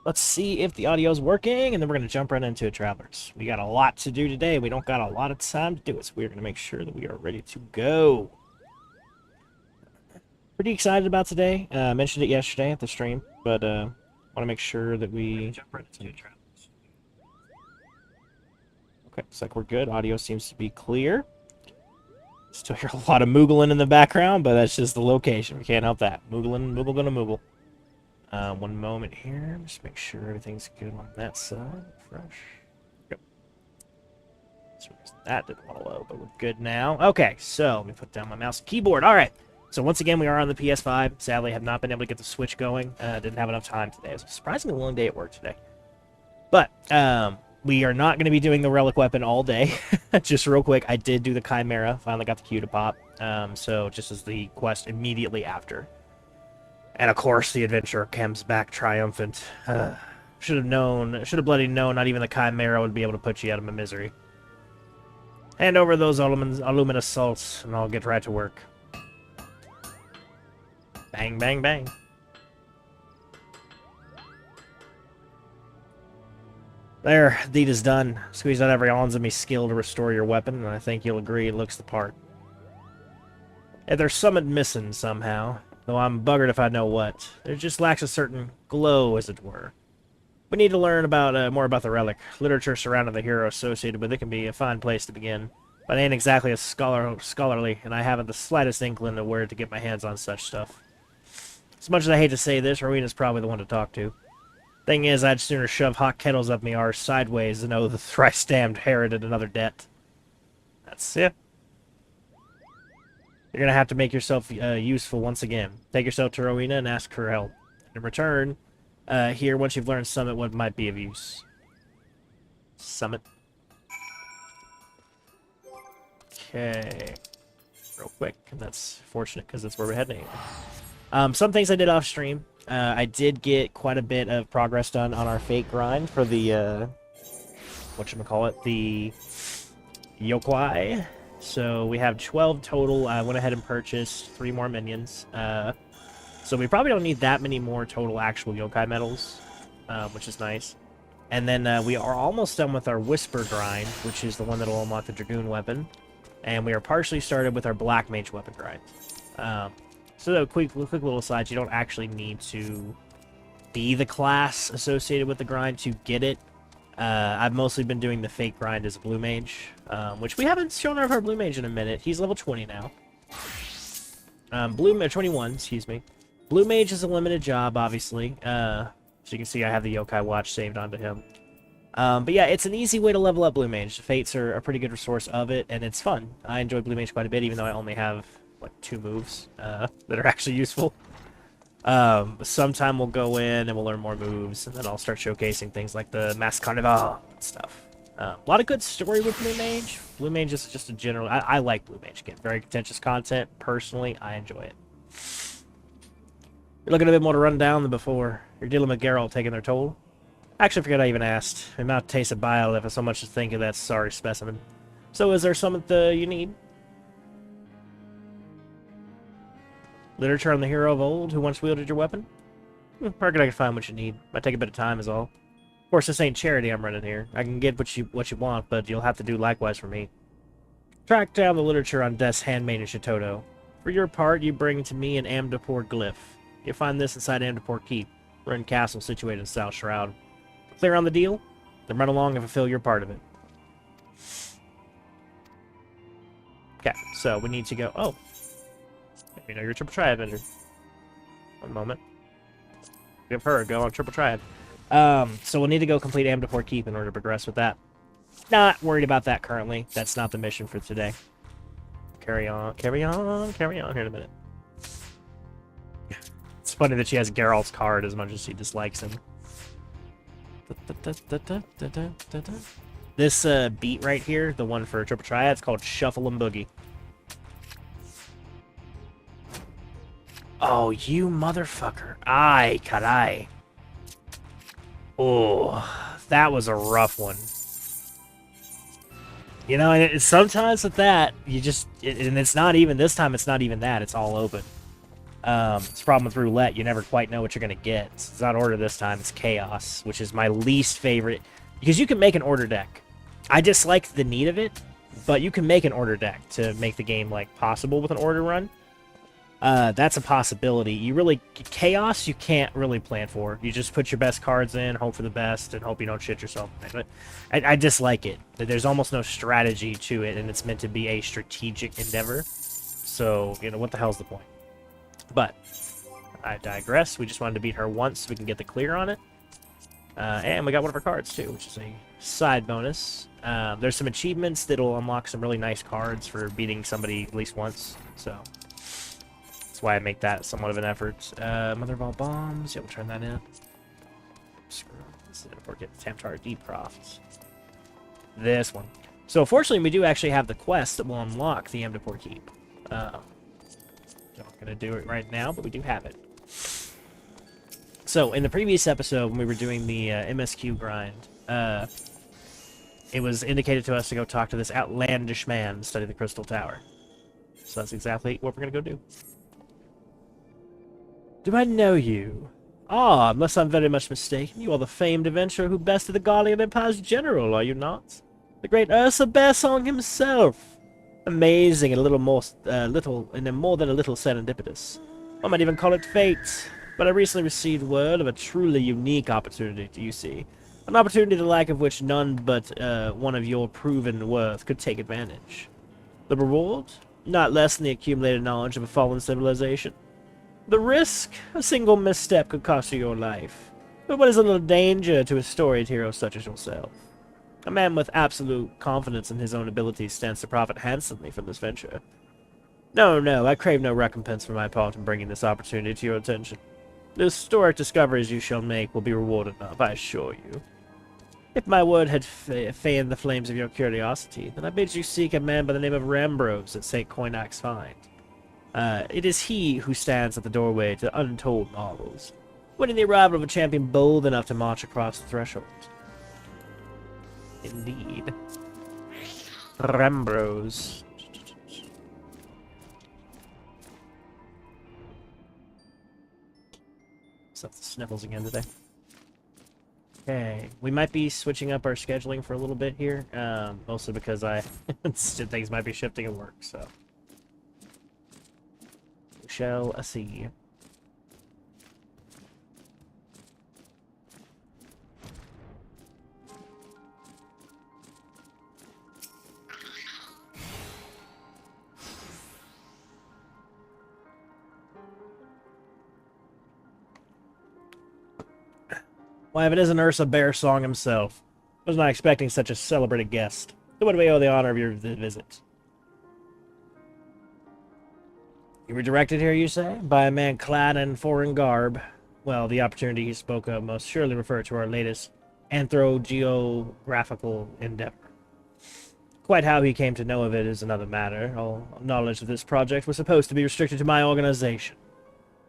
let's see if the audio is working, and then we're going to jump right into it, travelers. We got a lot to do today. We don't got a lot of time to do it, so we're going to make sure that we are ready to go. Pretty excited about today. I mentioned it yesterday at the stream, but want to make sure that we jump right into it, travelers. Okay, looks like we're good. Audio seems to be clear. Still hear a lot of moogling in the background, but that's just the location. We can't help that. Moogling, moogle gonna moogle. One moment here. Just make sure everything's good on that side. Fresh. Yep. So that didn't want to load, but we're good now. Okay, so let me put down my mouse and keyboard. All right. So once again, we are on the PS5. Sadly, have not been able to get the Switch going. Didn't have enough time today. It was a surprisingly long day at work today. But we are not going to be doing the relic weapon all day. Just real quick, I did do the Chimera. Finally got the queue to pop. So just as the quest immediately after. And of course, the adventure comes back triumphant. Should have bloody known not even the Chimera would be able to put you out of my misery. Hand over those aluminous salts, and I'll get right to work. Bang, bang, bang. There, deed is done. Squeeze out every ounce of me skill to restore your weapon, and I think you'll agree it looks the part. And there's something missing somehow, though I'm buggered if I know what. There just lacks a certain glow, as it were. We need to learn about more about the relic. Literature surrounding the hero associated with it can be a fine place to begin, but I ain't exactly as scholarly, and I haven't the slightest inkling of where to get my hands on such stuff. As much as I hate to say this, Rowena's probably the one to talk to. Thing is, I'd sooner shove hot kettles up me arse sideways than owe the thrice-damned Herod another debt. That's it. You're gonna have to make yourself useful once again. Take yourself to Rowena and ask her help. In return, here, once you've learned Summit, what might be of use. Summit. Okay. Real quick, and that's fortunate because that's where we're heading. Some things I did off stream. I did get quite a bit of progress done on our fake grind for the, whatchamacallit, the yokai. So we have 12 total. I went ahead and purchased 3 more minions. So we probably don't need that many more total actual yokai medals, which is nice. And then we are almost done with our Whisper grind, which is the one that will unlock the Dragoon weapon. And we are partially started with our Black Mage weapon grind. So a quick little aside, you don't actually need to be the class associated with the grind to get it. I've mostly been doing the fake grind as a Blue Mage, which we haven't shown off our Blue Mage in a minute. He's level 20 now. 21, excuse me. Blue Mage is a limited job, obviously. So you can see I have the Yokai Watch saved onto him. But yeah, it's an easy way to level up Blue Mage. The Fates are a pretty good resource of it, and it's fun. I enjoy Blue Mage quite a bit, even though I only have, what, 2 moves that are actually useful. Sometime we'll go in and we'll learn more moves, and then I'll start showcasing things like the Mask Carnival and stuff. A lot of good story with Blue Mage. Blue Mage is just a general... I like Blue Mage. Again, very contentious content. Personally, I enjoy it. You're looking a bit more to run down than before. You're dealing with Geralt taking their toll. Actually, I forget I even asked. My mouth tastes of bile if I so much as think of that sorry specimen. So is there something you need? Literature on the hero of old who once wielded your weapon? I can find what you need. Might take a bit of time is all. Of course, this ain't charity I'm running here. I can get what you want, but you'll have to do likewise for me. Track down the literature on Death's handmaid in Shitoto. For your part, you bring to me an Amdapor glyph. You'll find this inside Amdapor Keep, ruined castle situated in South Shroud. Clear on the deal? Then run along and fulfill your part of it. Okay, so we need to go... Oh. You know, you're a triple triad vendor. One moment. Give her a go on triple triad. So we'll need to go complete Amdapor Keep in order to progress with that. Not worried about that currently. That's not the mission for today. Carry on here in a minute. It's funny that she has Geralt's card as much as she dislikes him. This beat right here, the one for triple triad, it's called Shuffle and Boogie. Oh, you motherfucker. Ay, caray. Oh, that was a rough one. You know, and sometimes with that, you just... and it's not even... This time, it's not even that. It's all open. It's a problem with roulette. You never quite know what you're going to get. It's not order this time. It's chaos, which is my least favorite. Because you can make an order deck. I dislike the need of it, but you can make an order deck to make the game, like, possible with an order run. That's a possibility. Chaos, you can't really plan for. You just put your best cards in, hope for the best, and hope you don't shit yourself. But I dislike it. There's almost no strategy to it, and it's meant to be a strategic endeavor. So, what the hell's the point? But, I digress. We just wanted to beat her once so we can get the clear on it. And we got one of her cards, too, which is a side bonus. There's some achievements that'll unlock some really nice cards for beating somebody at least once. So, that's why I make that somewhat of an effort. Mother of all bombs. Yeah, we'll turn that in. Screw this. We're getting Tamtar Deepcroft. This one. So, fortunately, we do actually have the quest that will unlock the Embarking Keep. Not going to do it right now, but we do have it. So, in the previous episode, when we were doing the MSQ grind, it was indicated to us to go talk to this outlandish man and study the Crystal Tower. So that's exactly what we're going to go do. Do I know you? Ah, unless I'm very much mistaken, you are the famed adventurer who bested the Garlean Empire's general, are you not? The great Ursa Bearsong himself. Amazing and more than a little serendipitous. I might even call it fate. But I recently received word of a truly unique opportunity, you see. An opportunity the like of which none but one of your proven worth could take advantage. The reward? Not less than the accumulated knowledge of a fallen civilization. The risk? A single misstep could cost you your life. But what is a little danger to a storied hero such as yourself? A man with absolute confidence in his own abilities stands to profit handsomely from this venture. No, I crave no recompense for my part in bringing this opportunity to your attention. The historic discoveries you shall make will be reward enough, I assure you. If my word had fanned the flames of your curiosity, then I bid you seek a man by the name of Rambrose at St. Coinac's Find. It is he who stands at the doorway to untold marvels, waiting the arrival of a champion bold enough to march across the threshold. Indeed. Rambrose. Stuff the sniffles again today. Okay, we might be switching up our scheduling for a little bit here, mostly because things might be shifting at work, so. We shall see. Why, if it isn't Ursa Bearsong himself. I was not expecting such a celebrated guest. To what do we owe the honor of your visit? You were directed here, you say? By a man clad in foreign garb. Well, the opportunity he spoke of must surely refer to our latest anthrogeographical endeavor. Quite how he came to know of it is another matter. All knowledge of this project was supposed to be restricted to my organization.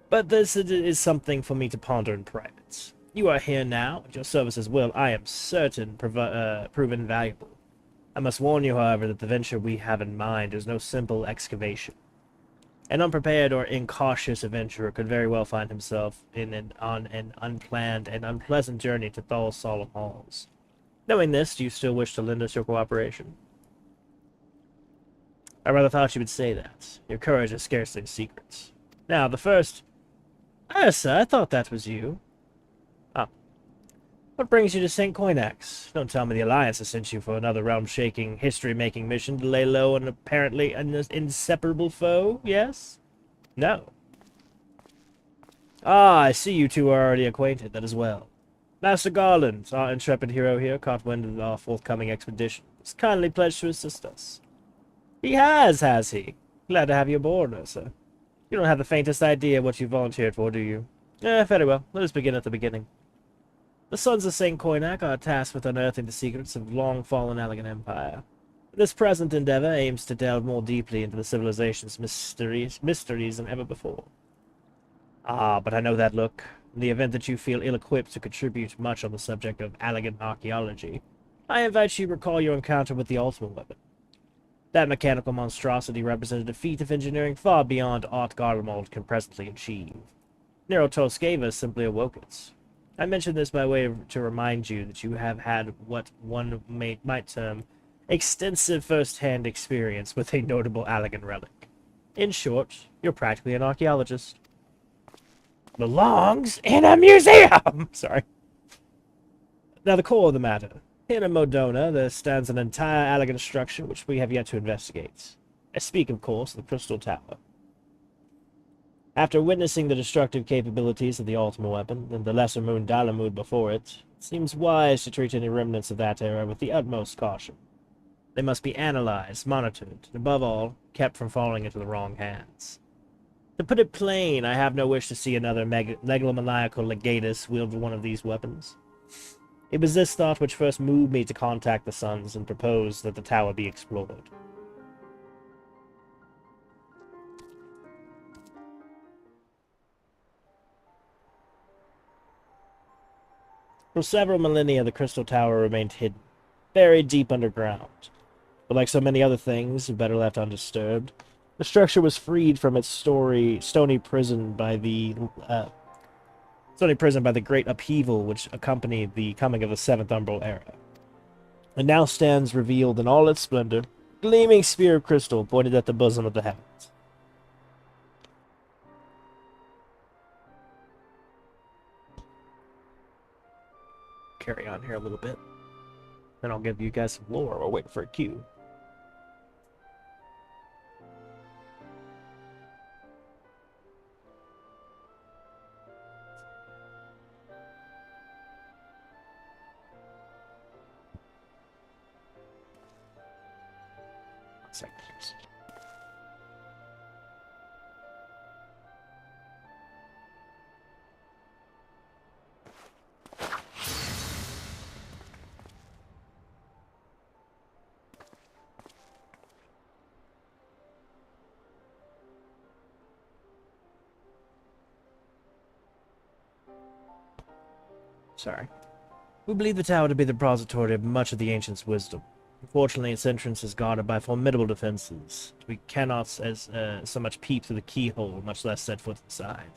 But this is something for me to ponder in private. You are here now, and your services will, I am certain, prove invaluable. I must warn you, however, that the venture we have in mind is no simple excavation. An unprepared or incautious adventurer could very well find himself on an unplanned and unpleasant journey to Thal's solemn halls. Knowing this, do you still wish to lend us your cooperation? I rather thought you would say that. Your courage is scarcely a secret. Now, the first... Ursa, I thought that was you. What brings you to St. Coinac's? Don't tell me the Alliance has sent you for another realm-shaking, history-making mission to lay low an apparently inseparable foe, yes? No. Ah, I see you two are already acquainted, that is well. Master Garland, our intrepid hero here, caught wind of our forthcoming expedition. He's kindly pledged to assist us. He has he? Glad to have you aboard, Ursa. You don't have the faintest idea what you volunteered for, do you? Very well. Let us begin at the beginning. The sons of St. Coinac are tasked with unearthing the secrets of long-fallen Allegan Empire. This present endeavor aims to delve more deeply into the civilization's mysteries than ever before. Ah, but I know that look. In the event that you feel ill-equipped to contribute much on the subject of Allegan archaeology, I invite you to recall your encounter with the ultimate weapon. That mechanical monstrosity represented a feat of engineering far beyond aught Garlemald can presently achieve. Neurotos gave us simply awoke it. I mention this by way to remind you that you have had what one might term extensive first-hand experience with a notable Allegan relic. In short, you're practically an archaeologist. Belongs in a museum! Sorry. Now, the core of the matter. Here in Modona, there stands an entire Allegan structure which we have yet to investigate. I speak, of course, of the Crystal Tower. After witnessing the destructive capabilities of the Ultima weapon, and the lesser moon Dalamud before it, it seems wise to treat any remnants of that era with the utmost caution. They must be analyzed, monitored, and above all, kept from falling into the wrong hands. To put it plain, I have no wish to see another megalomaniacal legatus wield one of these weapons. It was this thought which first moved me to contact the Sons and propose that the tower be explored. For several millennia, the Crystal Tower remained hidden, buried deep underground. But like so many other things, better left undisturbed, the structure was freed from its stony prison by the great upheaval which accompanied the coming of the Seventh Umbral Era. It now stands revealed in all its splendor, gleaming spear of crystal pointed at the bosom of the heavens. Carry on here a little bit. Then I'll give you guys some lore while waiting for a cue. Second, please. Sorry. We believe the tower to be the repository of much of the ancients' wisdom. Unfortunately, its entrance is guarded by formidable defenses. We cannot so much peep through the keyhole, much less set foot inside.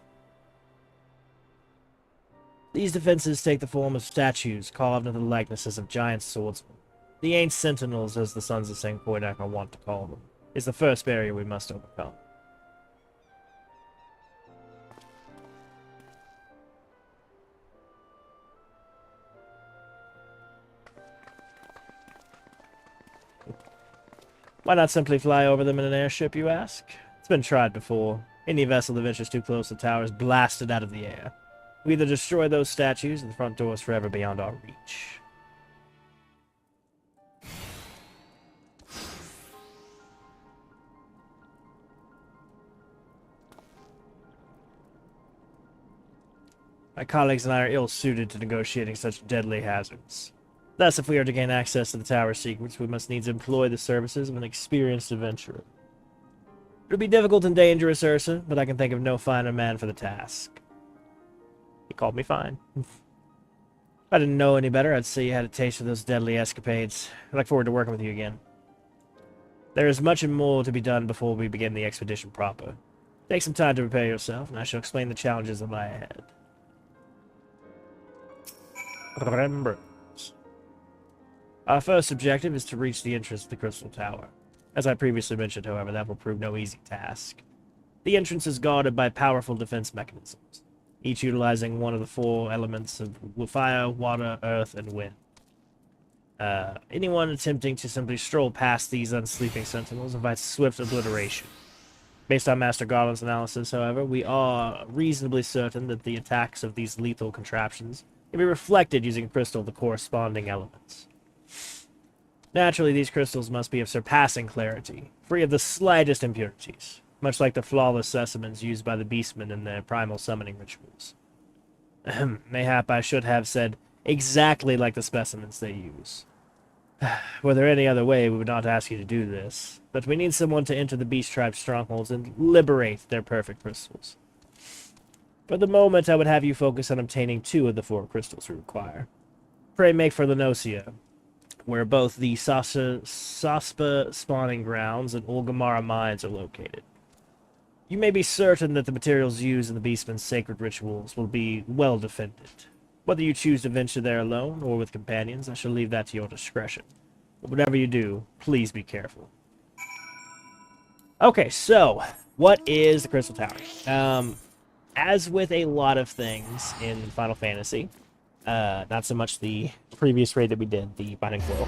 These defenses take the form of statues carved into the likenesses of giant swordsmen. The ancient sentinels, as the Sons of St. Poidak are wont to call them, is the first barrier we must overcome. Why not simply fly over them in an airship, you ask? It's been tried before. Any vessel that ventures too close to the tower is blasted out of the air. We either destroy those statues, or the front door is forever beyond our reach. My colleagues and I are ill-suited to negotiating such deadly hazards. Thus, if we are to gain access to the tower's secrets, we must needs employ the services of an experienced adventurer. It will be difficult and dangerous, Ursa, but I can think of no finer man for the task. He called me fine. If I didn't know any better, I'd say you had a taste of those deadly escapades. I look forward to working with you again. There is much and more to be done before we begin the expedition proper. Take some time to prepare yourself, and I shall explain the challenges that lie ahead. Remember. Our first objective is to reach the entrance of the Crystal Tower. As I previously mentioned, however, that will prove no easy task. The entrance is guarded by powerful defense mechanisms, each utilizing one of the four elements of fire, water, earth, and wind. Anyone attempting to simply stroll past these unsleeping sentinels invites swift obliteration. Based on Master Garland's analysis, however, we are reasonably certain that the attacks of these lethal contraptions can be reflected using crystal of the corresponding elements. Naturally, these crystals must be of surpassing clarity, free of the slightest impurities, much like the flawless specimens used by the beastmen in their primal summoning rituals. Mayhap I should have said exactly like the specimens they use. Were there any other way, we would not ask you to do this, but we need someone to enter the beast tribe's strongholds and liberate their perfect crystals. For the moment, I would have you focus on obtaining 2 of the 4 crystals we require. Pray make for Lenosia. where both the Saspa spawning grounds and Ulgamara mines are located. You may be certain that the materials used in the Beastman's sacred rituals will be well defended. Whether you choose to venture there alone or with companions, I shall leave that to your discretion. But whatever you do, please be careful. Okay, so what is the Crystal Tower? As with a lot of things in Final Fantasy, not so much the previous raid that we did, the Binding Flow.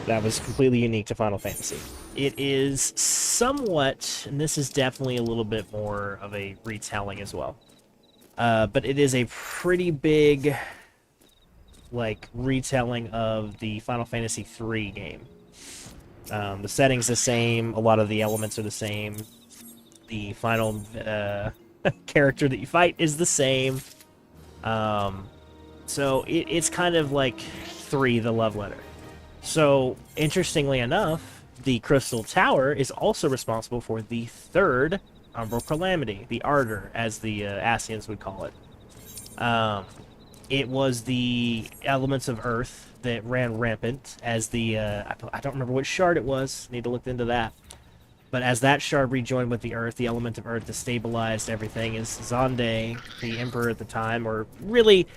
That was completely unique to Final Fantasy. It is somewhat, and this is definitely a little bit more of a retelling as well. But it is a pretty big, like, retelling of the Final Fantasy III game. The setting's the same, a lot of the elements are the same. The final character that you fight is the same. So it's kind of like 3, the love letter. So, interestingly enough, the Crystal Tower is also responsible for the 3rd Umbral Calamity, the Ardor, as the Ascians would call it. It was the elements of Earth that ran rampant as the, I don't remember which shard it was, need to look into that. But as that shard rejoined with the Earth, the element of Earth destabilized everything, as Xande, the Emperor at the time, or really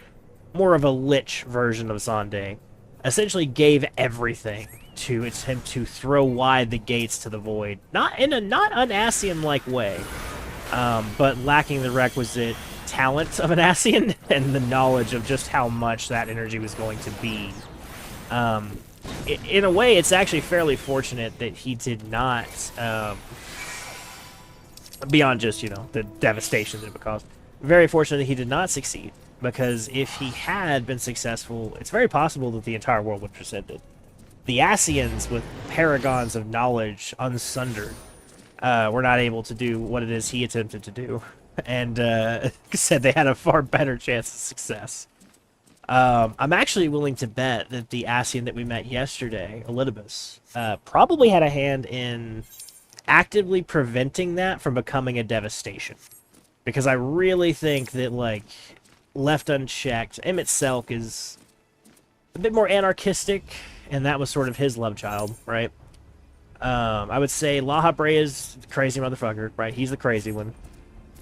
more of a lich version of Xande, essentially gave everything to attempt to throw wide the gates to the void. Not in a not un-Ascian-like way, but lacking the requisite talent of an Ascian and the knowledge of just how much that energy was going to be. In a way, it's actually fairly fortunate that he did not, beyond just, you know, the devastation that it would cause, very fortunate that he did not succeed. Because if he had been successful, it's very possible that the entire world would have descended. The Ascians, with paragons of knowledge unsundered, were not able to do what it is he attempted to do. And said they had a far better chance of success. I'm actually willing to bet that the Ascian that we met yesterday, Elidibus, probably had a hand in actively preventing that from becoming a devastation. Because I really think that, like, left unchecked, Emmett Selk is a bit more anarchistic, and that was sort of his love child, right? I would say Laha Brea is the crazy motherfucker, right? He's the crazy one.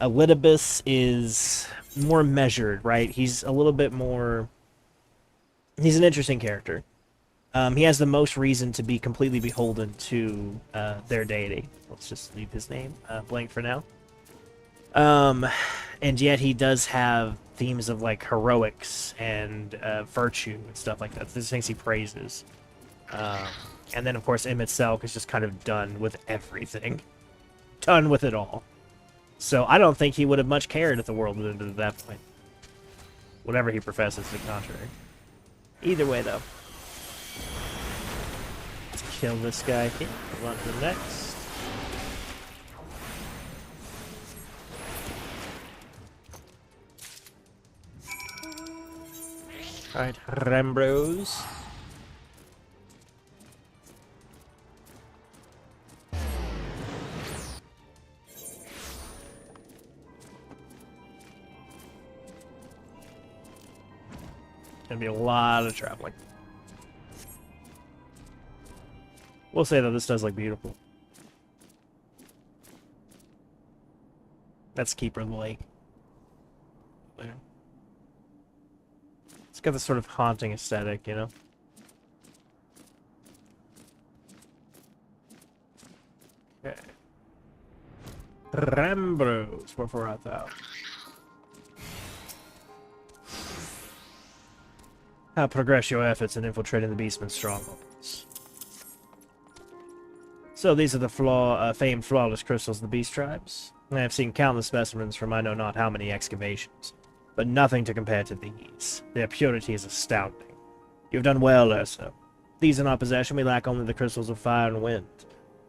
Elidibus is more measured, right? He's a little bit more... He's an interesting character. He has the most reason to be completely beholden to their deity. Let's just leave his name blank for now. And yet he does have themes of, like, heroics and virtue and stuff like that. These things he praises. And then, of course, Emmett Selk is just kind of done with everything. Done with it all. So I don't think he would have much cared if the world would ended at that point. Whatever he professes to the contrary. Either way, though. Let's kill this guy here. Move on to the next. Alright, Rembros. Gonna be a lot of traveling. We'll say that this does look beautiful. That's Keeper of the Lake. There. It's got this sort of haunting aesthetic, you know? Okay. Rambros, wherefore art thou? How progress your efforts in infiltrating the Beastman's strongholds? So these are the famed flawless crystals of the Beast tribes. I have seen countless specimens from I know not how many excavations, but nothing to compare to these. Their purity is astounding. You have done well, Ursa. These in our possession, we lack only the crystals of fire and wind.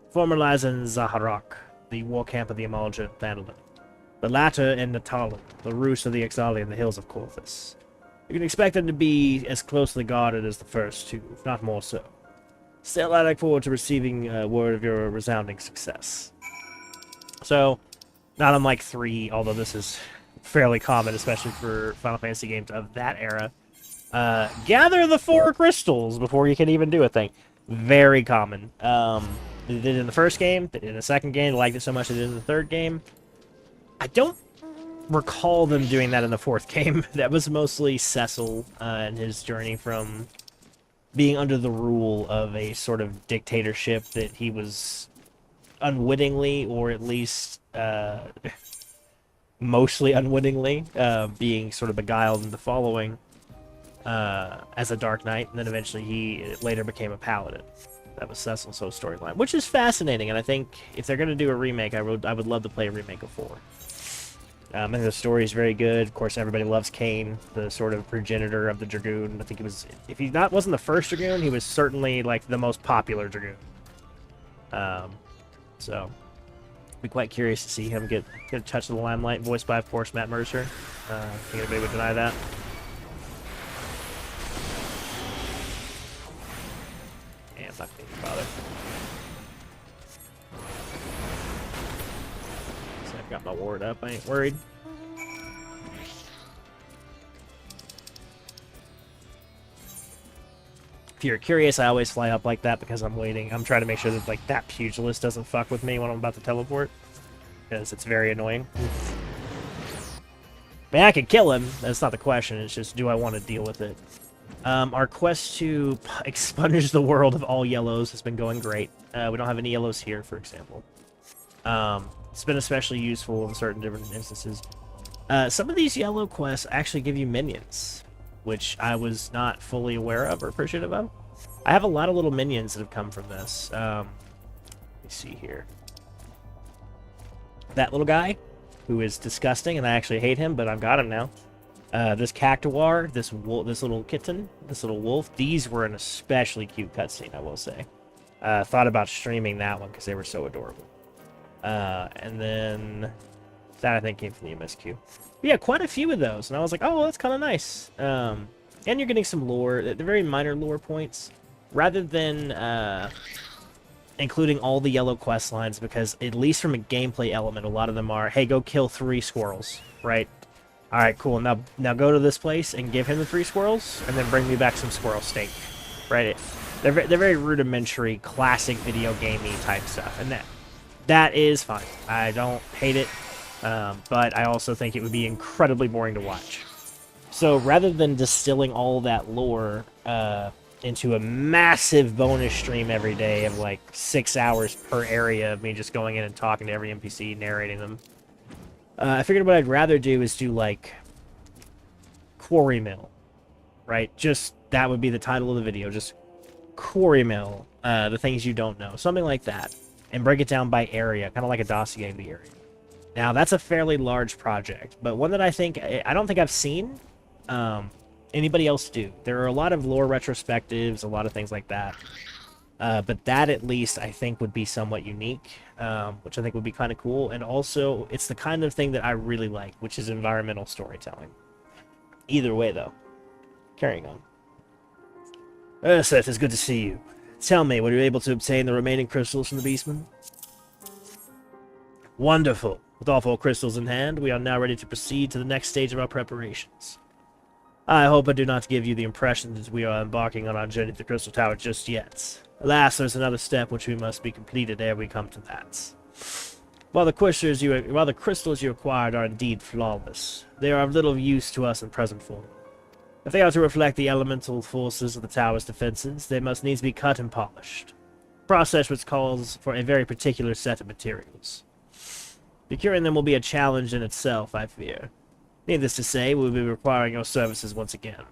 Former lies in Zaharak, the war camp of the Amalja and Thandalin. The latter in Natalan, the roost of the Exali in the hills of Corvus. You can expect them to be as closely guarded as the first two, if not more so. Still, I look forward to receiving word of your resounding success. So, not unlike 3, although this is fairly common, especially for Final Fantasy games of that era. Gather the 4 crystals before you can even do a thing. Very common. They did it in the first game, they did it in the second game, they liked it so much they did it in the third game. I don't recall them doing that in the fourth game. That was mostly Cecil and his journey from being under the rule of a sort of dictatorship that he was unwittingly, or at least mostly unwittingly, being sort of beguiled into following as a Dark Knight, and then eventually he later became a paladin. That was Cecil's whole storyline, which is fascinating, and I think if they're going to do a remake, I would love to play a remake of 4. I think the story is very good. Of course, everybody loves Kane, the sort of progenitor of the Dragoon. I think he was, if he wasn't the first Dragoon, he was certainly like the most popular Dragoon. So, be quite curious to see him get a touch of the limelight, voiced by, of course, Matt Mercer. I think anybody would deny that. Yeah, I'm not going to bother. Got my ward up, I ain't worried. If you're curious, I always fly up like that because I'm waiting. I'm trying to make sure that like that pugilist doesn't fuck with me when I'm about to teleport, because it's very annoying. I mean, I can kill him. That's not the question. It's just, do I want to deal with it? Our quest to expunge the world of all yellows has been going great. We don't have any yellows here, for example. It's been especially useful in certain different instances. Some of these yellow quests actually give you minions, which I was not fully aware of or appreciative of. I have a lot of little minions that have come from this. Let me see here. That little guy, who is disgusting, and I actually hate him, but I've got him now. This cactuar, this little kitten, this little wolf, these were an especially cute cutscene, I will say. Thought about streaming that one because they were so adorable. And then that I think came from the MSQ. But yeah, quite a few of those, and I was like, oh, well, that's kind of nice. And you're getting some lore, the very minor lore points, rather than including all the yellow quest lines, because at least from a gameplay element, a lot of them are, hey, go kill 3 squirrels, right? All right, cool. Now go to this place and give him the 3 squirrels, and then bring me back some squirrel steak, right? They're very rudimentary, classic video gamey type stuff, and that is fine. I don't hate it, but I also think it would be incredibly boring to watch. So rather than distilling all that lore into a massive bonus stream every day of like 6 hours per area of me just going in and talking to every NPC, narrating them, I figured what I'd rather do is do like Quarry Mill, right? Just that would be the title of the video, just Quarry Mill, the things you don't know, something like that. And break it down by area, kind of like a dossier of the area. Now, that's a fairly large project, but one that I don't think I've seen anybody else do. There are a lot of lore retrospectives, a lot of things like that. But that, at least, I think would be somewhat unique, which I think would be kind of cool. And also, it's the kind of thing that I really like, which is environmental storytelling. Either way, though. Carrying on. Seth, it's good to see you. Tell me, were you able to obtain the remaining crystals from the beastman? Wonderful. With all 4 crystals in hand, we are now ready to proceed to the next stage of our preparations. I hope I do not give you the impression that we are embarking on our journey to the Crystal Tower just yet. Alas, there's another step which we must be completed ere we come to that. While the crystals you acquired are indeed flawless, they are of little use to us in present form. If they are to reflect the elemental forces of the tower's defenses, they must needs be cut and polished. A process which calls for a very particular set of materials. Procuring them will be a challenge in itself, I fear. Needless to say, we will be requiring your services once again.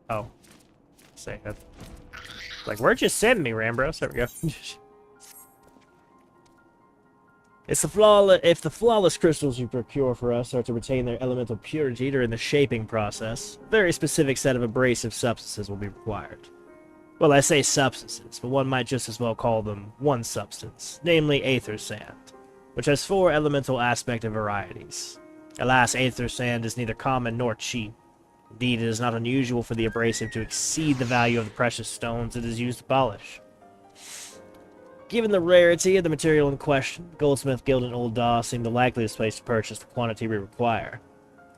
Oh. Say that. Like, where'd you send me, Rambros? There we go. If the flawless crystals you procure for us are to retain their elemental purity during the shaping process, a very specific set of abrasive substances will be required. Well, I say substances, but one might just as well call them one substance, namely aether sand, which has 4 elemental aspect and varieties. Alas, aether sand is neither common nor cheap. Indeed, it is not unusual for the abrasive to exceed the value of the precious stones it is used to polish. Given the rarity of the material in question, Goldsmith Guild in Old Daw seemed the likeliest place to purchase the quantity we require.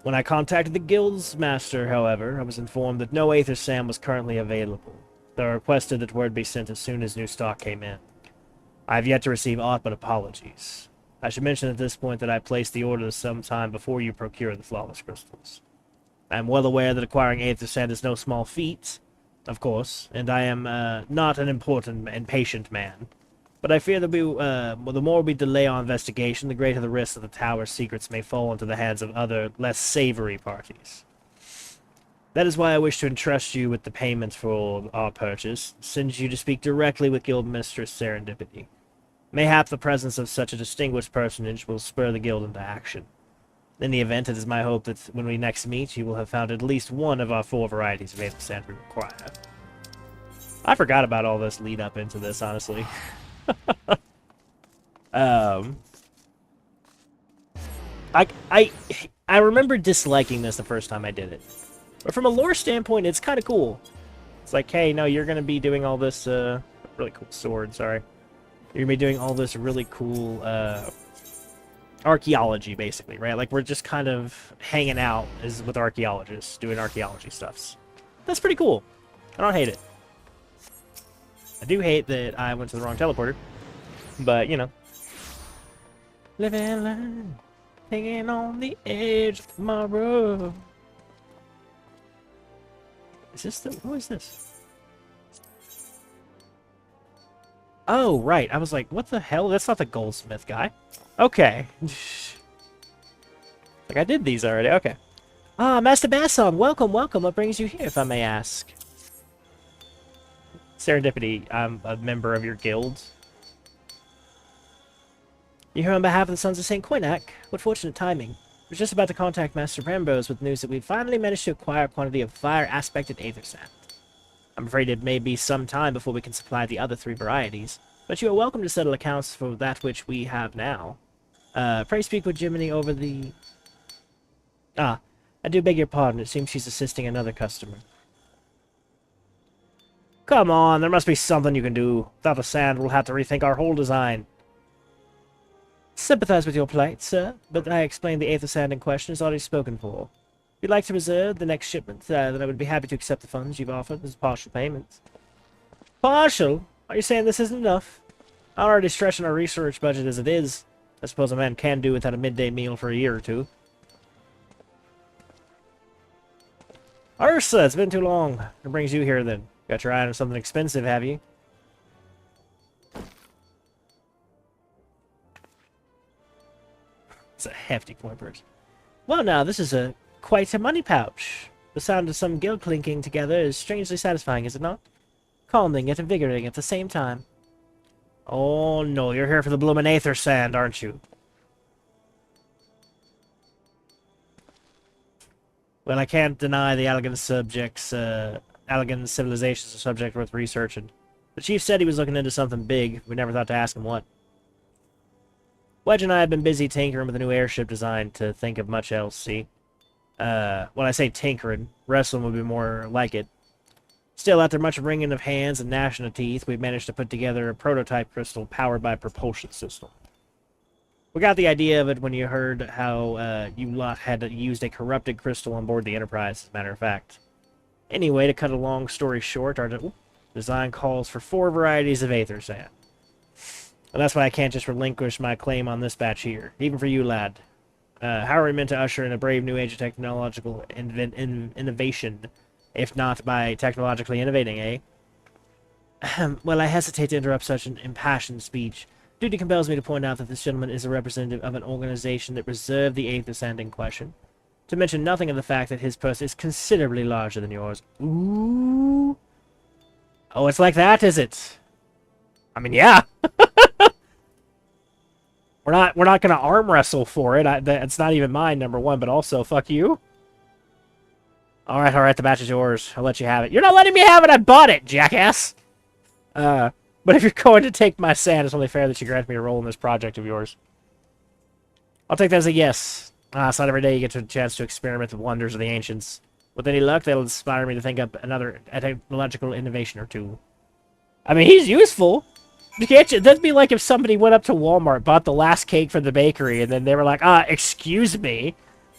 When I contacted the guild's master, however, I was informed that no Aether Sand was currently available, though I requested that word be sent as soon as new stock came in. I have yet to receive aught but apologies. I should mention at this point that I placed the order some time before you procure the flawless crystals. I am well aware that acquiring Aether Sand is no small feat, of course, and I am not an important and patient man. But I fear that the more we delay our investigation, the greater the risk that the tower's secrets may fall into the hands of other, less savory parties. That is why I wish to entrust you with the payment for our purchase, send you to speak directly with Guild Mistress Serendipity. Mayhap the presence of such a distinguished personage will spur the guild into action. In the event, it is my hope that when we next meet, you will have found at least one of our 4 varieties of Aether Sand we require. I forgot about all this lead up into this, honestly. I remember disliking this the first time I did it. But from a lore standpoint, it's kind of cool. It's like, hey, no, you're going to be doing all this, really cool sword, sorry. You're going to be doing all this really cool, archaeology, basically, right? Like, we're just kind of hanging out with archaeologists, doing archaeology stuffs. That's pretty cool. I don't hate it. I do hate that I went to the wrong teleporter. But, you know. Live and learn. Hanging on the edge of tomorrow. Is this the... Who is this? Oh, right. I was like, what the hell? That's not the goldsmith guy. Okay. Like, I did these already. Okay. Ah, Master Basson, welcome, welcome. What brings you here, if I may ask? Serendipity, I'm a member of your guild. You're here on behalf of the Sons of St. Quinac? What fortunate timing. I was just about to contact Master Rambos with news that we've finally managed to acquire a quantity of fire-aspected Aether Sand. I'm afraid it may be some time before we can supply the other 3 varieties, but you are welcome to settle accounts for that which we have now. Pray speak with Jiminy over the... Ah, I do beg your pardon. It seems she's assisting another customer. Come on, there must be something you can do. Without the sand, we'll have to rethink our whole design. Sympathize with your plight, sir, but I explained the Aether Sand in question is already spoken for. If you'd like to reserve the next shipment, then I would be happy to accept the funds you've offered as partial payments. Partial? Are you saying this isn't enough? I'm already stretching our research budget as it is. I suppose a man can do without a midday meal for a year or two. Ursa, it's been too long. What brings you here, then? Got your eye on something expensive, have you? It's a hefty coin purse. Well, now, this is quite a money pouch. The sound of some guild clinking together is strangely satisfying, is it not? Calming yet invigorating at the same time. Oh, no, you're here for the bloomin' Aether Sand, aren't you? Well, I can't deny the Allegan civilization's a subject worth researching. The chief said he was looking into something big. We never thought to ask him what. Wedge and I have been busy tinkering with a new airship design to think of much else, see? When I say tinkering, wrestling would be more like it. Still, after much wringing of hands and gnashing of teeth, we've managed to put together a prototype crystal powered by a propulsion system. We got the idea of it when you heard how you lot had used a corrupted crystal on board the Enterprise, as a matter of fact. Anyway, to cut a long story short, our design calls for 4 varieties of Aether Sand. And that's why I can't just relinquish my claim on this batch here, even for you, lad. How are we meant to usher in a brave new age of technological innovation, if not by technologically innovating, eh? Well, I hesitate to interrupt such an impassioned speech. Duty compels me to point out that this gentleman is a representative of an organization that reserved the Aether Sand in question, to mention nothing of the fact that his purse is considerably larger than yours. Ooh. Oh, it's like that, is it? I mean, yeah. We're not gonna arm wrestle for it. It's not even mine, number one, but also, fuck you. Alright, the batch is yours. I'll let you have it. You're not letting me have it! I bought it, jackass! But if you're going to take my sand, it's only fair that you grant me a role in this project of yours. I'll take that as a yes. It's not every day you get a chance to experiment with the wonders of the ancients. With any luck, that'll inspire me to think up another technological innovation or two. I mean, he's useful. Can't you? That'd be like if somebody went up to Walmart, bought the last cake from the bakery, and then they were like, excuse me,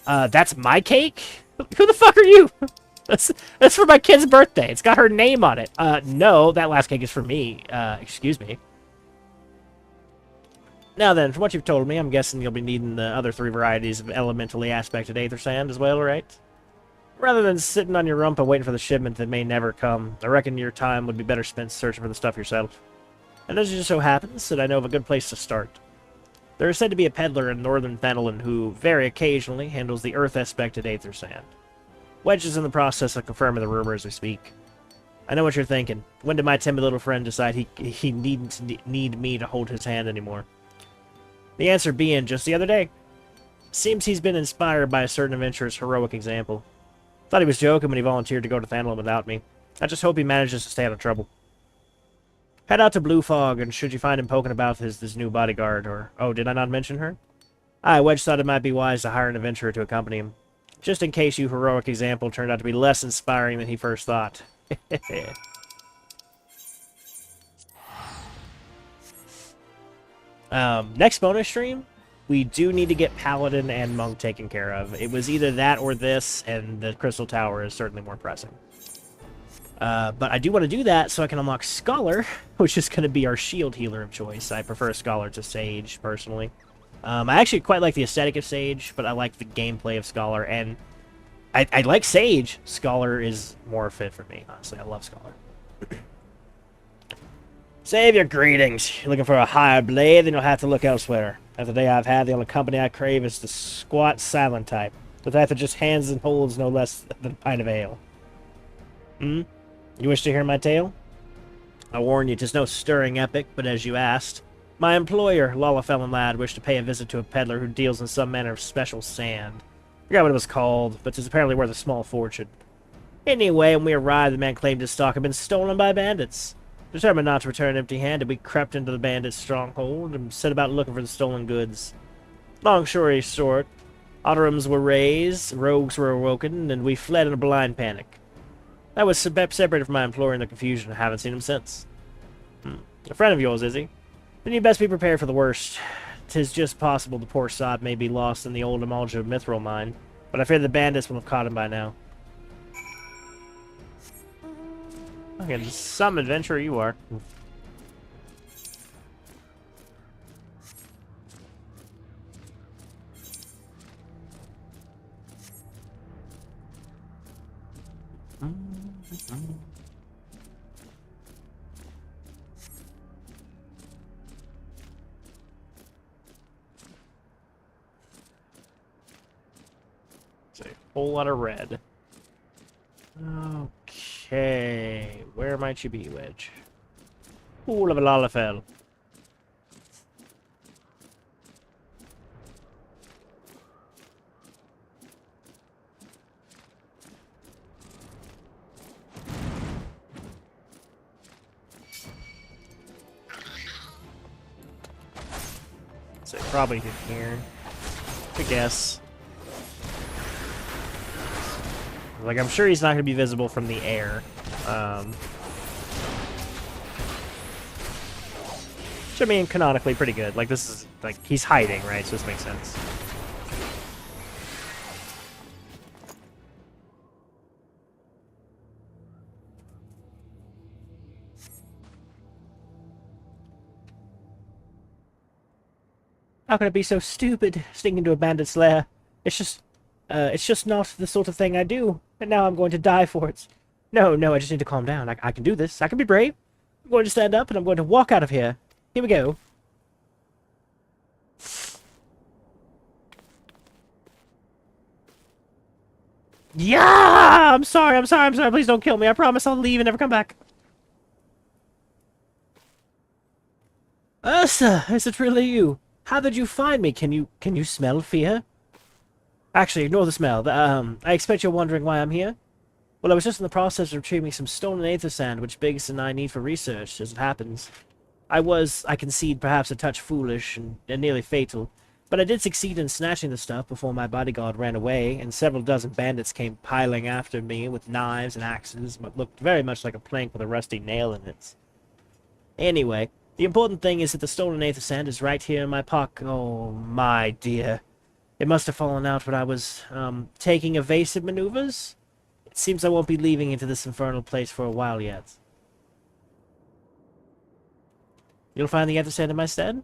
that's my cake? Who the fuck are you? That's for my kid's birthday. It's got her name on it. No, that last cake is for me. Excuse me. Now then, from what you've told me, I'm guessing you'll be needing the other 3 varieties of elementally aspected aether sand as well, right? Rather than sitting on your rump and waiting for the shipment that may never come, I reckon your time would be better spent searching for the stuff yourself. And as it just so happens that I know of a good place to start. There is said to be a peddler in northern Fenelon who, very occasionally, handles the earth-aspected aether sand. Wedge is in the process of confirming the rumor as we speak. I know what you're thinking. When did my timid little friend decide he needn't need me to hold his hand anymore? The answer being just the other day. Seems he's been inspired by a certain adventurer's heroic example. Thought he was joking when he volunteered to go to Fenelon without me. I just hope he manages to stay out of trouble. Head out to Blue Fog, and should you find him poking about this new bodyguard, or... Oh, did I not mention her? Wedge thought it might be wise to hire an adventurer to accompany him. Just in case your heroic example turned out to be less inspiring than he first thought. Next bonus stream, we do need to get Paladin and Monk taken care of. It was either that or this, and the Crystal Tower is certainly more pressing. But I do want to do that so I can unlock Scholar, which is going to be our shield healer of choice. I prefer Scholar to Sage, personally. I actually quite like the aesthetic of Sage, but I like the gameplay of Scholar, and I like Sage. Scholar is more fit for me, honestly. I love Scholar. Save your greetings. You're looking for a higher blade, then you'll have to look elsewhere. After the day I've had, the only company I crave is the squat, silent type. The type that just hands and holds no less than a pint of ale. You wish to hear my tale? I warn you, 'tis no stirring epic, but as you asked, my employer, Lawlefellin Lad, wished to pay a visit to a peddler who deals in some manner of special sand. I forgot what it was called, but 'tis apparently worth a small fortune. Anyway, when we arrived, the man claimed his stock had been stolen by bandits. Determined not to return empty-handed, we crept into the bandits' stronghold and set about looking for the stolen goods. Long story short, alarms were raised, rogues were awoken, and we fled in a blind panic. I was separated from my employer in the confusion and haven't seen him since. A friend of yours, is he? Then you best be prepared for the worst. 'Tis just possible the poor sod may be lost in the old Amalja mithril mine, but I fear the bandits will have caught him by now. Okay, some adventurer you are. It's a whole lot of red. Okay, where might you be, Wedge? Pool of Lalafell. So probably in here. I guess. Like, I'm sure he's not going to be visible from the air. Which, I mean, canonically pretty good. Like, this is, like, he's hiding, right? So this makes sense. How can it be so stupid, sneaking into a bandit's lair? It's just not the sort of thing I do, and now I'm going to die for it. No, I just need to calm down. I can do this. I can be brave. I'm going to stand up, and I'm going to walk out of here. Here we go. Yeah! I'm sorry. Please don't kill me. I promise I'll leave and never come back. Ursa, is it really you? How did you find me? Can you smell fear? Actually, ignore the smell. I expect you're wondering why I'm here. Well, I was just in the process of retrieving some stolen aether sand, which Biggs and I need for research, as it happens. I concede, perhaps a touch foolish and nearly fatal, but I did succeed in snatching the stuff before my bodyguard ran away, and several dozen bandits came piling after me with knives and axes, what looked very much like a plank with a rusty nail in it. Anyway, The important thing is that the stolen aether sand is right here in my pocket. Oh, my dear. It must have fallen out when I was, taking evasive maneuvers. It seems I won't be leaving into this infernal place for a while yet. You'll find the aether sand in my stead?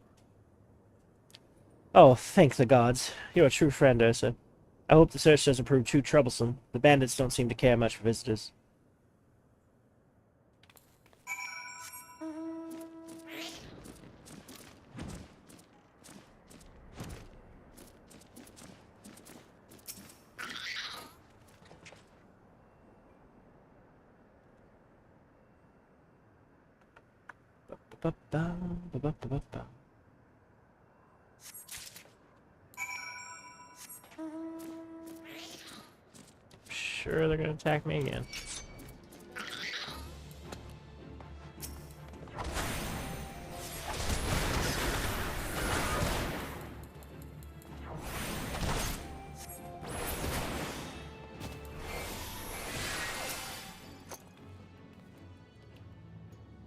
Oh, thank the gods. You're a true friend, Ursa. I hope the search doesn't prove too troublesome. The bandits don't seem to care much for visitors. Sure, they're gonna attack me again.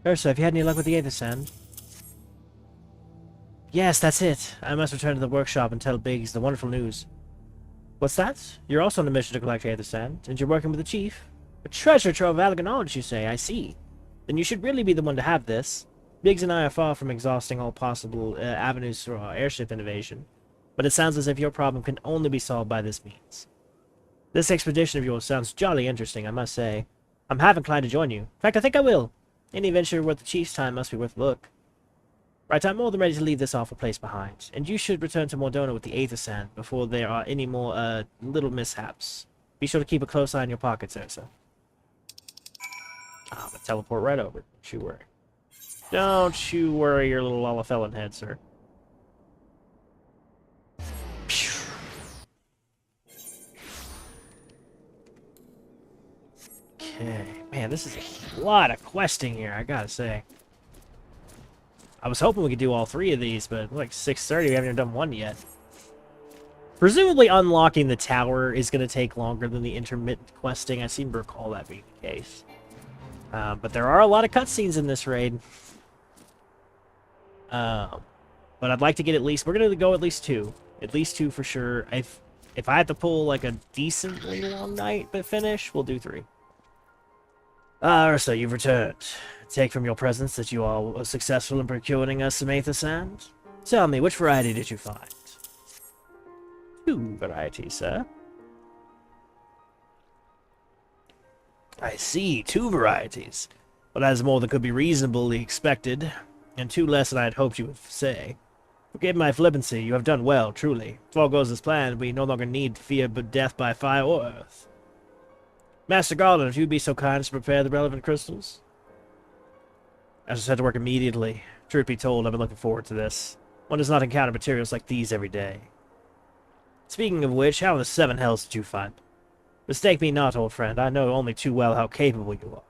Ursa, have you had any luck with the aether sand? Yes, that's it. I must return to the workshop and tell Biggs the wonderful news. What's that? You're also on a mission to collect aether sand, and you're working with the chief? A treasure trove of Allagan knowledge, you say? I see. Then you should really be the one to have this. Biggs and I are far from exhausting all possible avenues for our airship innovation, but it sounds as if your problem can only be solved by this means. This expedition of yours sounds jolly interesting, I must say. I'm half inclined to join you. In fact, I think I will. Any venture worth the chief's time must be worth a look. Right, I'm more than ready to leave this awful place behind, and you should return to Mordona with the aether sand before there are any more, little mishaps. Be sure to keep a close eye on your pockets, Ursa. I'm gonna teleport right over. Don't you worry. Don't you worry your little Lalafellan head, sir. Okay. Man, this is a lot of questing here, I gotta say. I was hoping we could do all three of these, but like 6:30, we haven't even done one yet. Presumably unlocking the tower is going to take longer than the intermittent questing. I seem to recall that being the case. But there are a lot of cutscenes in this raid. But I'd like to get at least... We're going to go at least two. At least two for sure. If I had to pull like a decently long night but finish, we'll do three. Ursa, you've returned. Take from your presence that you all were successful in procuring us some aether sand. Tell me, which variety did you find? Two varieties, sir. I see, two varieties. Well, that is more than could be reasonably expected, and two less than I had hoped you would say. Forgive my flippancy, you have done well, truly. If all goes as planned, we no longer need to fear death by fire or earth. Master Garland, if you'd be so kind as to prepare the relevant crystals. I just had to work immediately. Truth be told, I've been looking forward to this. One does not encounter materials like these every day. Speaking of which, how in the seven hells did you find them? Mistake me not, old friend. I know only too well how capable you are.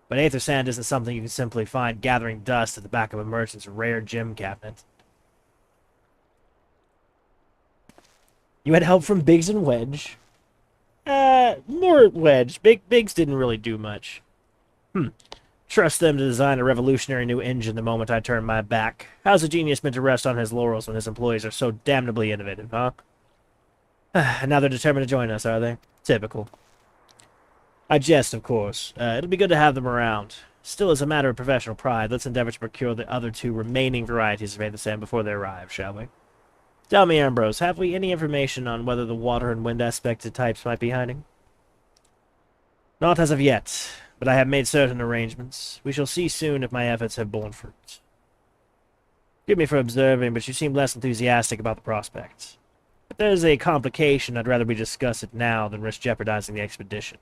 But aether sand isn't something you can simply find gathering dust at the back of a merchant's rare gem cabinet. You had help from Biggs and Wedge. More Wedge. Biggs didn't really do much. Trust them to design a revolutionary new engine the moment I turn my back. How's a genius meant to rest on his laurels when his employees are so damnably innovative, huh? And now they're determined to join us, are they? Typical. I jest, of course. It'll be good to have them around. Still, as a matter of professional pride, let's endeavor to procure the other two remaining varieties of aether sand before they arrive, shall we? Tell me, Ambrose, have we any information on whether the water and wind aspected types might be hiding? Not as of yet, but I have made certain arrangements. We shall see soon if my efforts have borne fruit. Forgive me for observing, but you seem less enthusiastic about the prospect. If there's a complication, I'd rather we discuss it now than risk jeopardizing the expedition.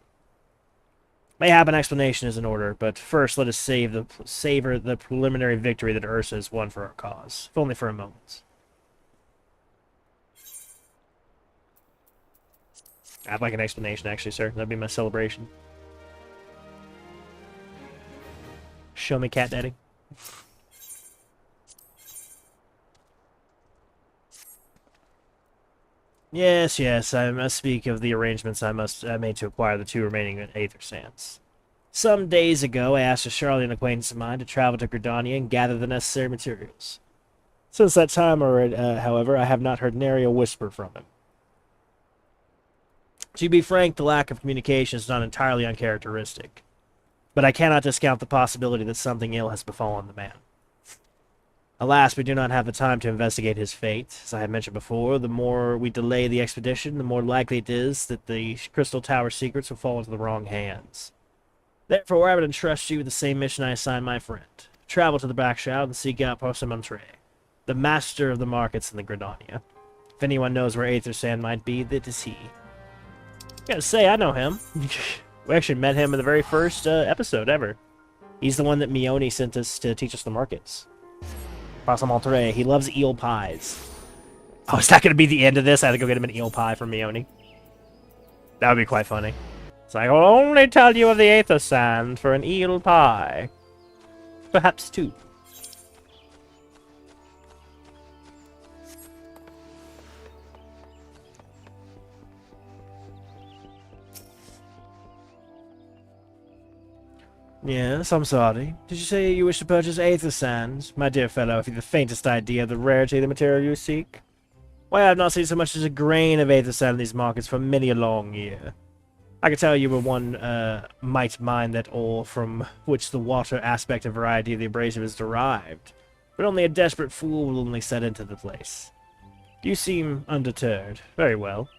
Mayhap an explanation is in order, but first let us savor the preliminary victory that Ursa has won for our cause, if only for a moment. I'd like an explanation, actually, sir. That'd be my celebration. Show me Cat Daddy. Yes, I must speak of the arrangements I made to acquire the two remaining aether sands. Some days ago, I asked a Charlatan acquaintance of mine to travel to Gridania and gather the necessary materials. Since that time, however, I have not heard nary a whisper from him. To be frank, the lack of communication is not entirely uncharacteristic, but I cannot discount the possibility that something ill has befallen the man. Alas, we do not have the time to investigate his fate. As I have mentioned before, the more we delay the expedition, the more likely it is that the Crystal Tower secrets will fall into the wrong hands. Therefore, I would entrust you with the same mission I assigned my friend. Travel to the Backshroud and seek out Parsemontre, the master of the markets in the Gridania. If anyone knows where Aether Sand might be, that is he. Gotta say, I know him. We actually met him in the very first episode ever. He's the one that Mione sent us to teach us the markets. Parsemontre, he loves eel pies. Oh, is that gonna be the end of this? I have to go get him an eel pie from Mione. That would be quite funny. It's like, I'll only tell you of the Aether Sand for an eel pie. Perhaps two. Yes, I'm sorry. Did you say you wish to purchase Aether Sands? My dear fellow, if you've the faintest idea of the rarity of the material you seek. Why, I have not seen so much as a grain of Aether Sand in these markets for many a long year. I can tell you where one might mine that ore from which the water aspect and variety of the abrasive is derived, but only a desperate fool will only set into the place. You seem undeterred. Very well.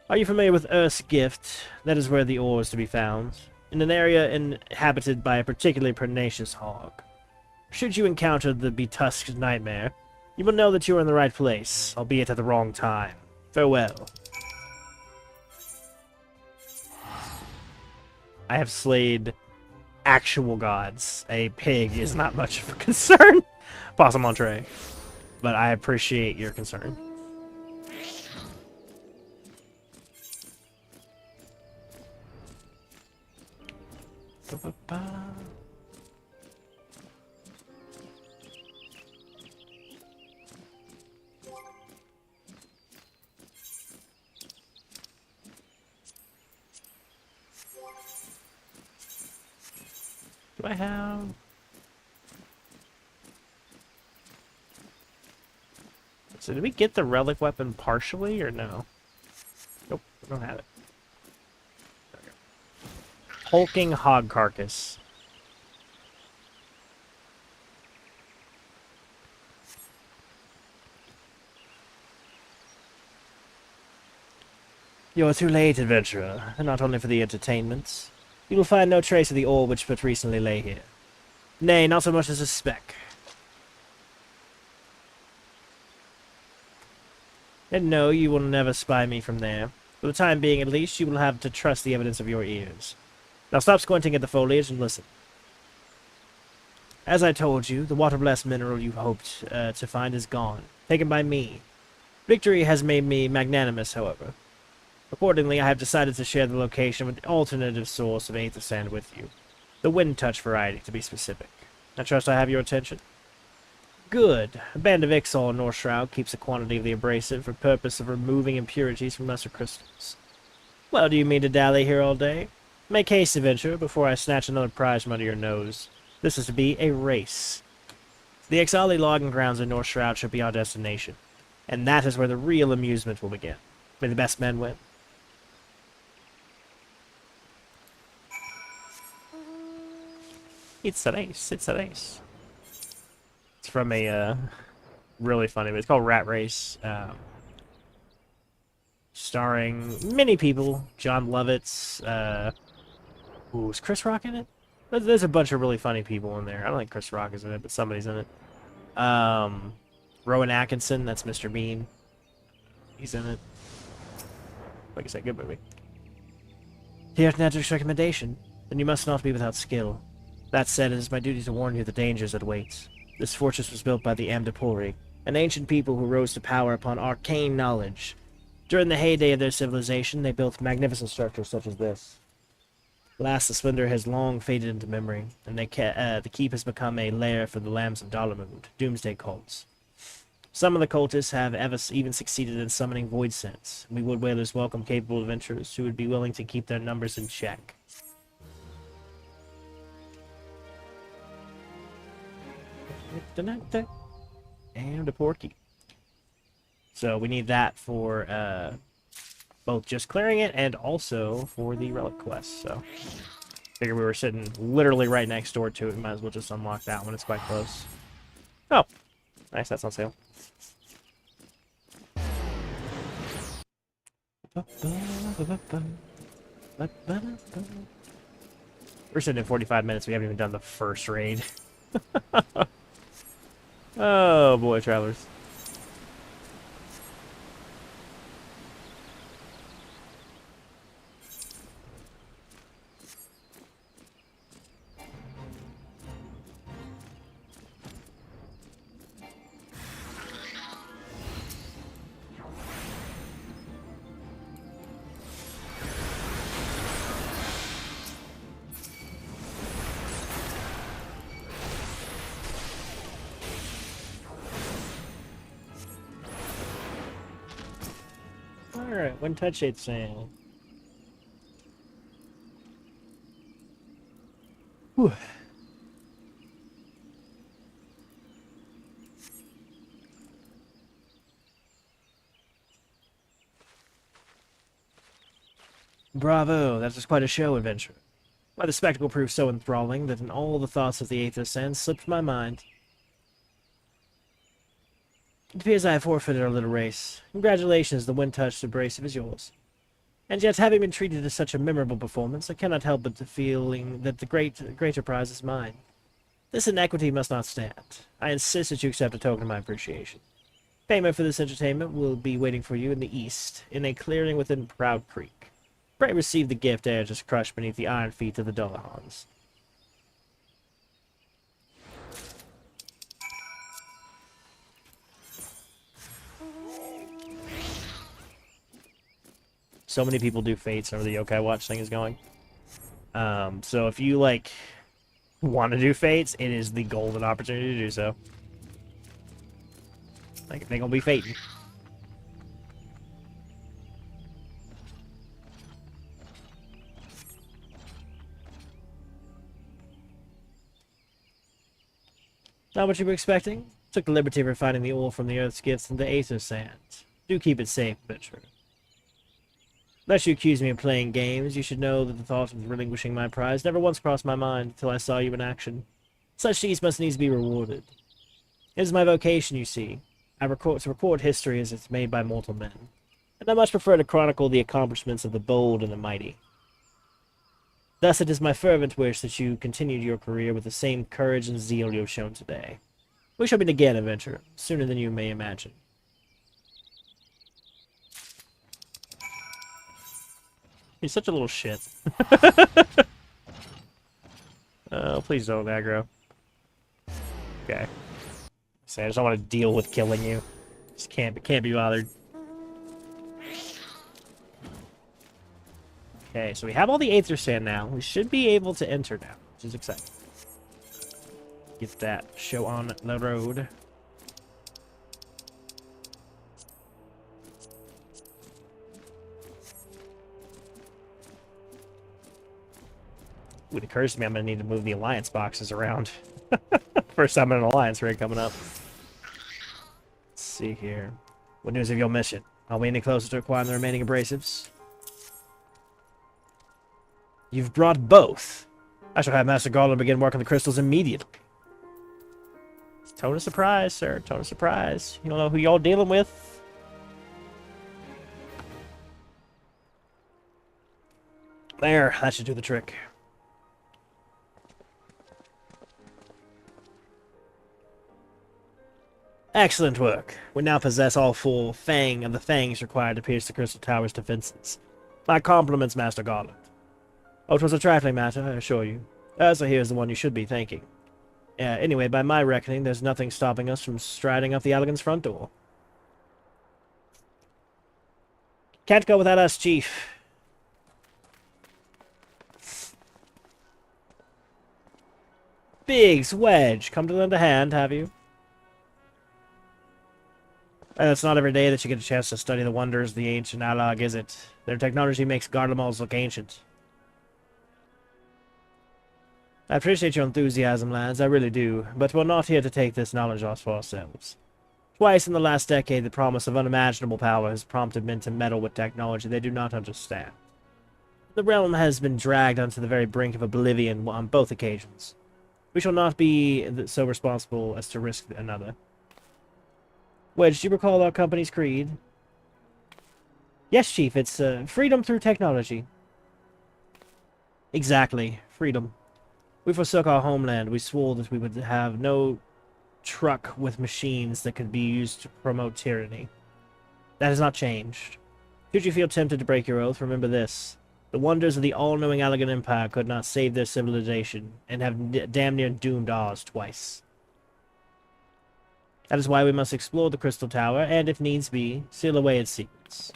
Are you familiar with Earth's Gift? That is where the ore is to be found, in an area inhabited by a particularly pernicious hog. Should you encounter the betusked nightmare, you will know that you are in the right place, albeit at the wrong time. Farewell. I have slayed actual gods. A pig is not much of a concern. Parsemontre. But I appreciate your concern. Do I have... So did we get the relic weapon partially or no? Nope, we don't have it. Hulking hog carcass. You are too late, adventurer, and not only for the entertainments. You will find no trace of the ore which but recently lay here. Nay, not so much as a speck. And no, you will never spy me from there. For the time being, at least, you will have to trust the evidence of your ears. Now stop squinting at the foliage and listen. As I told you, the water-blessed mineral you hoped to find is gone, taken by me. Victory has made me magnanimous, however. Accordingly, I have decided to share the location with the alternative source of Aether Sand with you. The Wind Touch variety, to be specific. I trust I have your attention? Good. A band of Ixal in North Shroud keeps a quantity of the abrasive for purpose of removing impurities from lesser crystals. Well, do you mean to dally here all day? Make haste, adventurer, before I snatch another prize from under your nose. This is to be a race. The Ixali logging grounds in North Shroud should be our destination, and that is where the real amusement will begin. May the best men win. It's a race, it's a race. It's from a really funny movie. It's called Rat Race. Starring many people. John Lovitz. Ooh, is Chris Rock in it? There's a bunch of really funny people in there. I don't think Chris Rock is in it, but somebody's in it. Rowan Atkinson, that's Mr. Bean. He's in it. Like I said, good movie. Here at Nedrick's recommendation, then you must not be without skill. That said, it is my duty to warn you of the dangers that await. This fortress was built by the Amdapori, an ancient people who rose to power upon arcane knowledge. During the heyday of their civilization, they built magnificent structures such as this. Alas, the splendor has long faded into memory, and the keep has become a lair for the Lambs of Dalamud, doomsday cults. Some of the cultists have even succeeded in summoning void scents. We wood whalers welcome capable adventurers who would be willing to keep their numbers in check. And a porky. So we need that for both just clearing it and also for the relic quest. So figure we were sitting literally right next door to it. We might as well just unlock that one. It's quite close. Oh, nice. That's on sale. We're sitting in 45 minutes. We haven't even done the first raid. Oh boy, travelers. Alright, one touch it sale. Whew. Bravo, that was quite a show adventure. Why, the spectacle proved so enthralling that in all the thoughts of the Eighth Ascent slipped my mind. It appears I have forfeited our little race. Congratulations, the wind-touched abrasive is yours. And yet, having been treated to such a memorable performance, I cannot help but the feeling that the greater prize is mine. This inequity must not stand. I insist that you accept a token of my appreciation. Payment for this entertainment will be waiting for you in the east, in a clearing within Proud Creek. Pray receive the gift ere just crushed beneath the iron feet of the Dullahans. So many people do fates whenever the Yokai Watch thing is going. So if you, like, want to do fates, it is the golden opportunity to do so. Like, they gonna be fating. Not what you were expecting? Took the liberty of refining the ore from the Earth's gifts into Aether sand. Do keep it safe, adventurer. Lest you accuse me of playing games, you should know that the thought of relinquishing my prize never once crossed my mind until I saw you in action. Such deeds must needs be rewarded. It is my vocation, you see. To record history as it's made by mortal men, and I much prefer to chronicle the accomplishments of the bold and the mighty. Thus it is my fervent wish that you continued your career with the same courage and zeal you have shown today. We shall meet again, adventurer, sooner than you may imagine. He's such a little shit. Oh, please don't aggro. Okay. So I just don't want to deal with killing you. Just can't be bothered. Okay, so we have all the Aether Sand now. We should be able to enter now, which is exciting. Get that show on the road. It occurs to me I'm going to need to move the alliance boxes around. First time in an alliance raid coming up. Let's see here. What news of your mission? Are we any closer to acquiring the remaining abrasives? You've brought both. I shall have Master Garland begin working the crystals immediately. Tone of surprise, sir. Tone of surprise. You don't know who y'all dealing with? There, that should do the trick. Excellent work. We now possess all four of the fangs required to pierce the Crystal Tower's defenses. My compliments, Master Garland. Oh, 'twas a trifling matter, I assure you. So here's the one you should be thanking. Anyway, by my reckoning, there's nothing stopping us from striding up the Elegant's front door. Can't go without us, Chief. Biggs, Wedge, come to lend a hand, have you? It's not every day that you get a chance to study the wonders of the ancient Allag, is it? Their technology makes Garlemals look ancient. I appreciate your enthusiasm, lads, I really do, but we're not here to take this knowledge off for ourselves. Twice in the last decade, the promise of unimaginable power has prompted men to meddle with technology they do not understand. The realm has been dragged onto the very brink of oblivion on both occasions. We shall not be so responsible as to risk another. Wait, did you recall our company's creed? Yes, Chief, it's freedom through technology. Exactly, freedom. We forsook our homeland. We swore that we would have no truck with machines that could be used to promote tyranny. That has not changed. Should you feel tempted to break your oath, remember this. The wonders of the all-knowing Allegan Empire could not save their civilization, and have damn near doomed ours twice. That is why we must explore the Crystal Tower, and if needs be, seal away its secrets.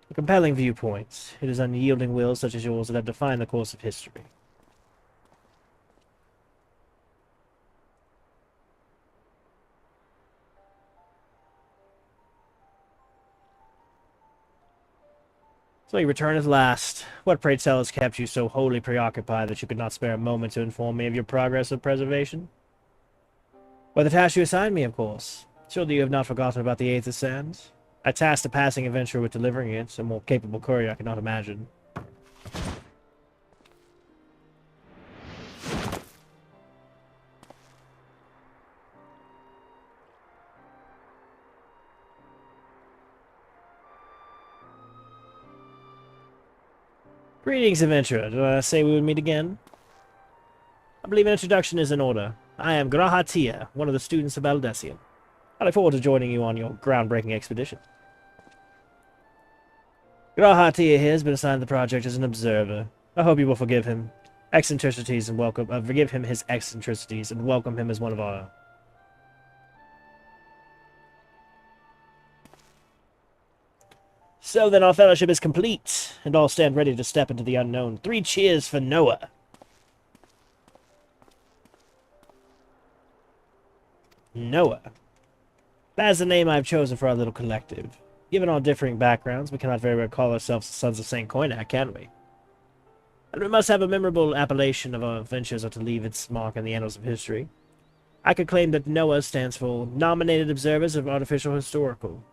A compelling viewpoint. It is unyielding wills such as yours that have defined the course of history. So you return at last. What, pray tell, has kept you so wholly preoccupied that you could not spare a moment to inform me of your progress of preservation? Well, the task you assigned me, of course. Surely you have not forgotten about the Eighth Ascend? I tasked a passing adventurer with delivering it, a more capable courier I could not imagine. Greetings, adventurer. Did I say we would meet again? I believe an introduction is in order. I am Grahatia, one of the students of Baldessian. I look forward to joining you on your groundbreaking expedition. Grahatia here has been assigned the project as an observer. I hope you will forgive him eccentricities and forgive him his eccentricities and welcome him as one of our own. So then our fellowship is complete, and all stand ready to step into the unknown. 3 cheers for Noah! Noah. That is the name I have chosen for our little collective. Given our differing backgrounds, we cannot very well call ourselves the Sons of St. Koinak, can we? And we must have a memorable appellation if our ventures are to leave its mark in the annals of history. I could claim that NOAA stands for Nominated Observers of Artificial Historical.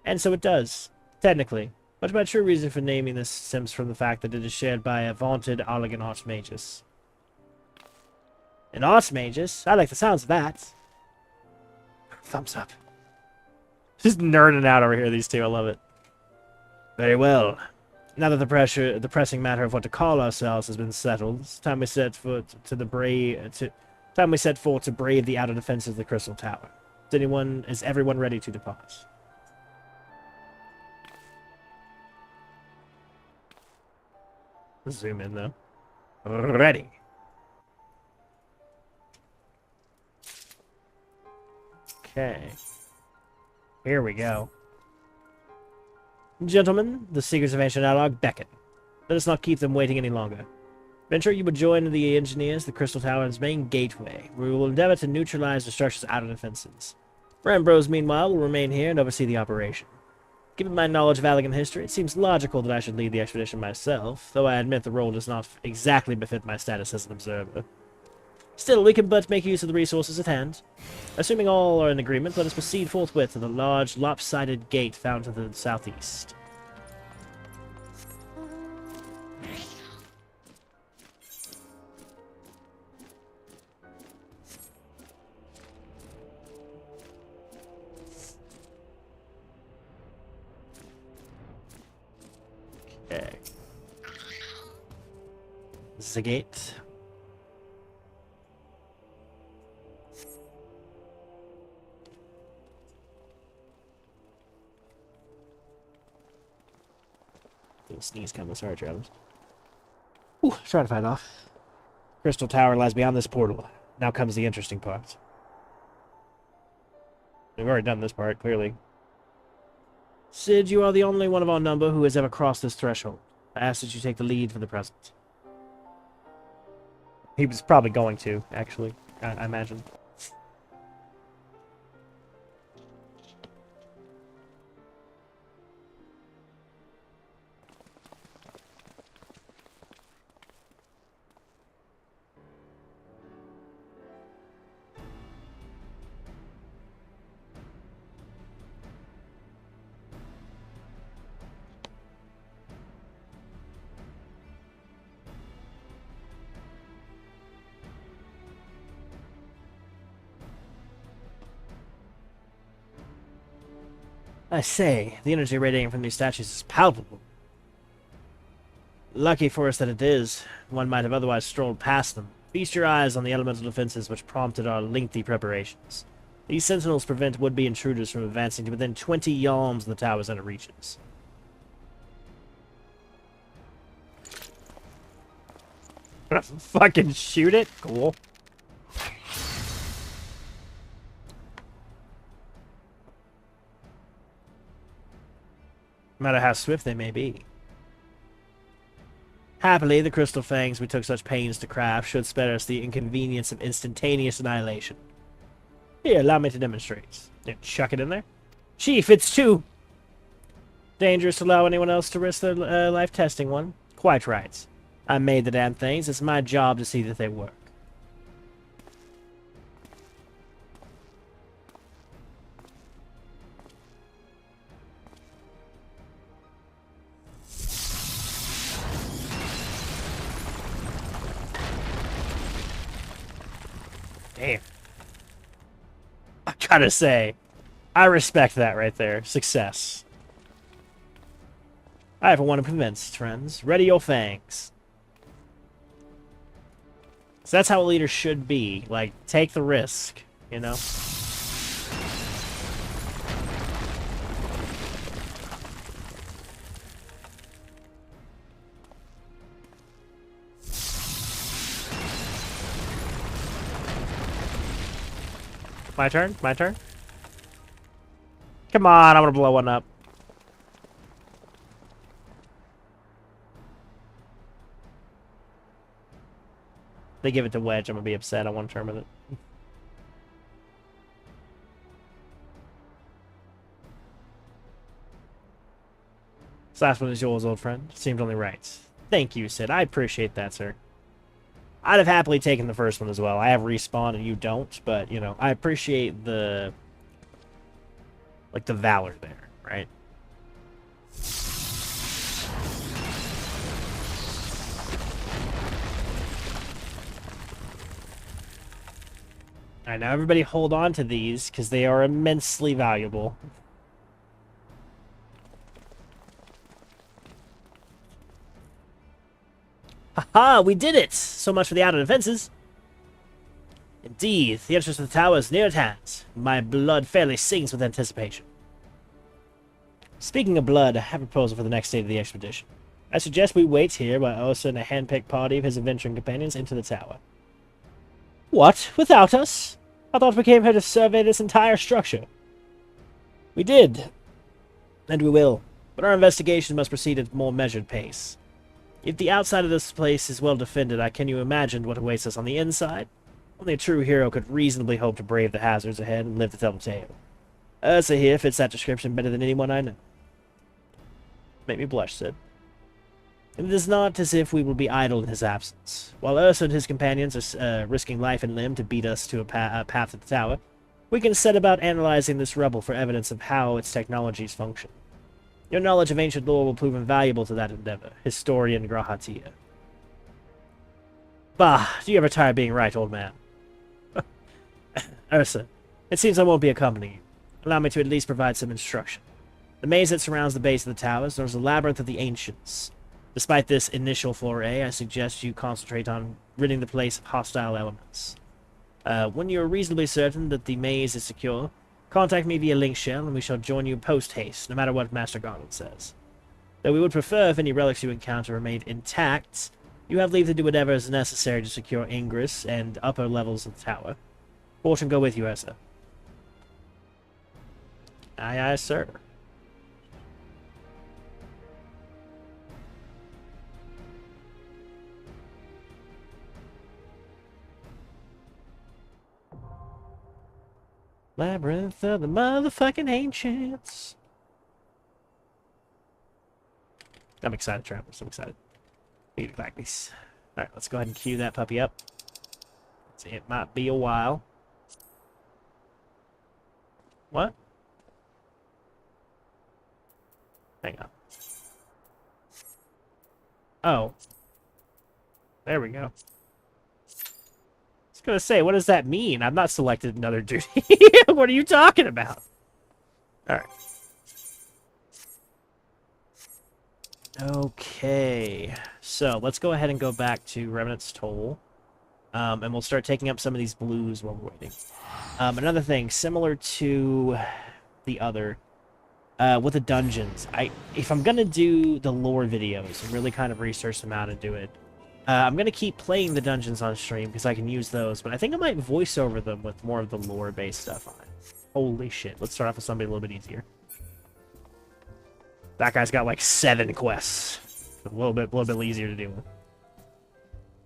And so it does. Technically, but my true reason for naming this stems from the fact that it is shared by a vaunted Allegan Archmagus. An Archmagus? I like the sounds of that. Thumbs up. Just nerding out over here, these two. I love it. Very well. Now that the pressing matter of what to call ourselves has been settled, it's time we set forth to brave the outer defenses of the Crystal Tower. Is everyone ready to depart? Zoom in, though. Ready. Okay. Here we go. Gentlemen, the Seekers of Ancient Analog beckon. Let us not keep them waiting any longer. Venture you would join the engineers, the Crystal Tower's main gateway, where we will endeavor to neutralize the structure's outer defenses. Rambrose, meanwhile, will remain here and oversee the operation. Given my knowledge of Allegan history, it seems logical that I should lead the expedition myself, though I admit the role does not exactly befit my status as an observer. Still, we can but make use of the resources at hand. Assuming all are in agreement, let us proceed forthwith to the large, lopsided gate found to the southeast. Okay. This is a gate. Little sneeze coming. Sorry, Travis. Ooh, try to fight off. Crystal Tower lies beyond this portal. Now comes the interesting part. We've already done this part, clearly. Sid, you are the only one of our number who has ever crossed this threshold. I ask that you take the lead for the present. He was probably going to, actually, I imagine. I say, the energy radiating from these statues is palpable. Lucky for us that it is. One might have otherwise strolled past them. Feast your eyes on the elemental defenses which prompted our lengthy preparations. These sentinels prevent would-be intruders from advancing to within 20 yalms of the tower's inner reaches. Gonna fucking shoot it? Cool. No matter how swift they may be. Happily, the crystal fangs we took such pains to craft should spare us the inconvenience of instantaneous annihilation. Here, allow me to demonstrate. Yeah, chuck it in there. Chief, it's too dangerous to allow anyone else to risk their life testing one. Quite right. I made the damn things. It's my job to see that they work. Damn. I gotta say, I respect that right there. Success. I for one am convinced, friends. Ready your fangs. So that's how a leader should be. Like, take the risk, you know? My turn? My turn? Come on, I want to blow one up. They give it to Wedge, I'm going to be upset. I want to turn with it. This last one is yours, old friend. Seemed only right. Thank you, Sid. I appreciate that, sir. I'd have happily taken the first one as well. I have respawn and you don't, but, you know, I appreciate the... like, the valor there, right? Alright, now everybody hold on to these, because they are immensely valuable. Haha, we did it! So much for the outer defenses. Indeed, the entrance to the tower is near at hand. My blood fairly sings with anticipation. Speaking of blood, I have a proposal for the next stage of the expedition. I suggest we wait here while Ursa and a hand-picked party of his adventuring companions enter the tower. What? Without us? I thought we came here to survey this entire structure. We did. And we will. But our investigation must proceed at a more measured pace. If the outside of this place is well defended, can you imagine what awaits us on the inside? Only a true hero could reasonably hope to brave the hazards ahead and live to tell the tale. Ursa here fits that description better than anyone I know. Make me blush, Sid. And it is not as if we will be idle in his absence. While Ursa and his companions are risking life and limb to beat us to a path to the tower, we can set about analyzing this rubble for evidence of how its technologies function. Your knowledge of ancient lore will prove invaluable to that endeavor, Historian Grahatia. Bah, do you ever tire of being right, old man? Ursa, it seems I won't be accompanying you. Allow me to at least provide some instruction. The maze that surrounds the base of the towers is a labyrinth of the ancients. Despite this initial foray, I suggest you concentrate on ridding the place of hostile elements. When you are reasonably certain that the maze is secure, contact me via link shell, and we shall join you post-haste, no matter what Master Garland says. Though we would prefer if any relics you encounter remained intact, you have leave to do whatever is necessary to secure ingress and upper levels of the tower. Fortune go with you, Ursa. Aye, aye, sir. Labyrinth of the motherfucking ancients. I'm excited, Travelers. I'm excited. Need to like these. Alright, let's go ahead and queue that puppy up. It might be a while. What? Hang on. Oh. There we go. I was gonna say, what does that mean? I've not selected another duty. What are you talking about? Alright. Okay, so let's go ahead and go back to Remnant's Toll, and we'll start taking up some of these blues while we're waiting. Another thing, similar to the other, with the dungeons, if I'm gonna do the lore videos and really kind of research them out and do it, I'm gonna keep playing the dungeons on stream because I can use those, but I think I might voice over them with more of the lore-based stuff on it. Holy shit, let's start off with somebody a little bit easier. That guy's got like 7 quests. A little bit easier to deal with.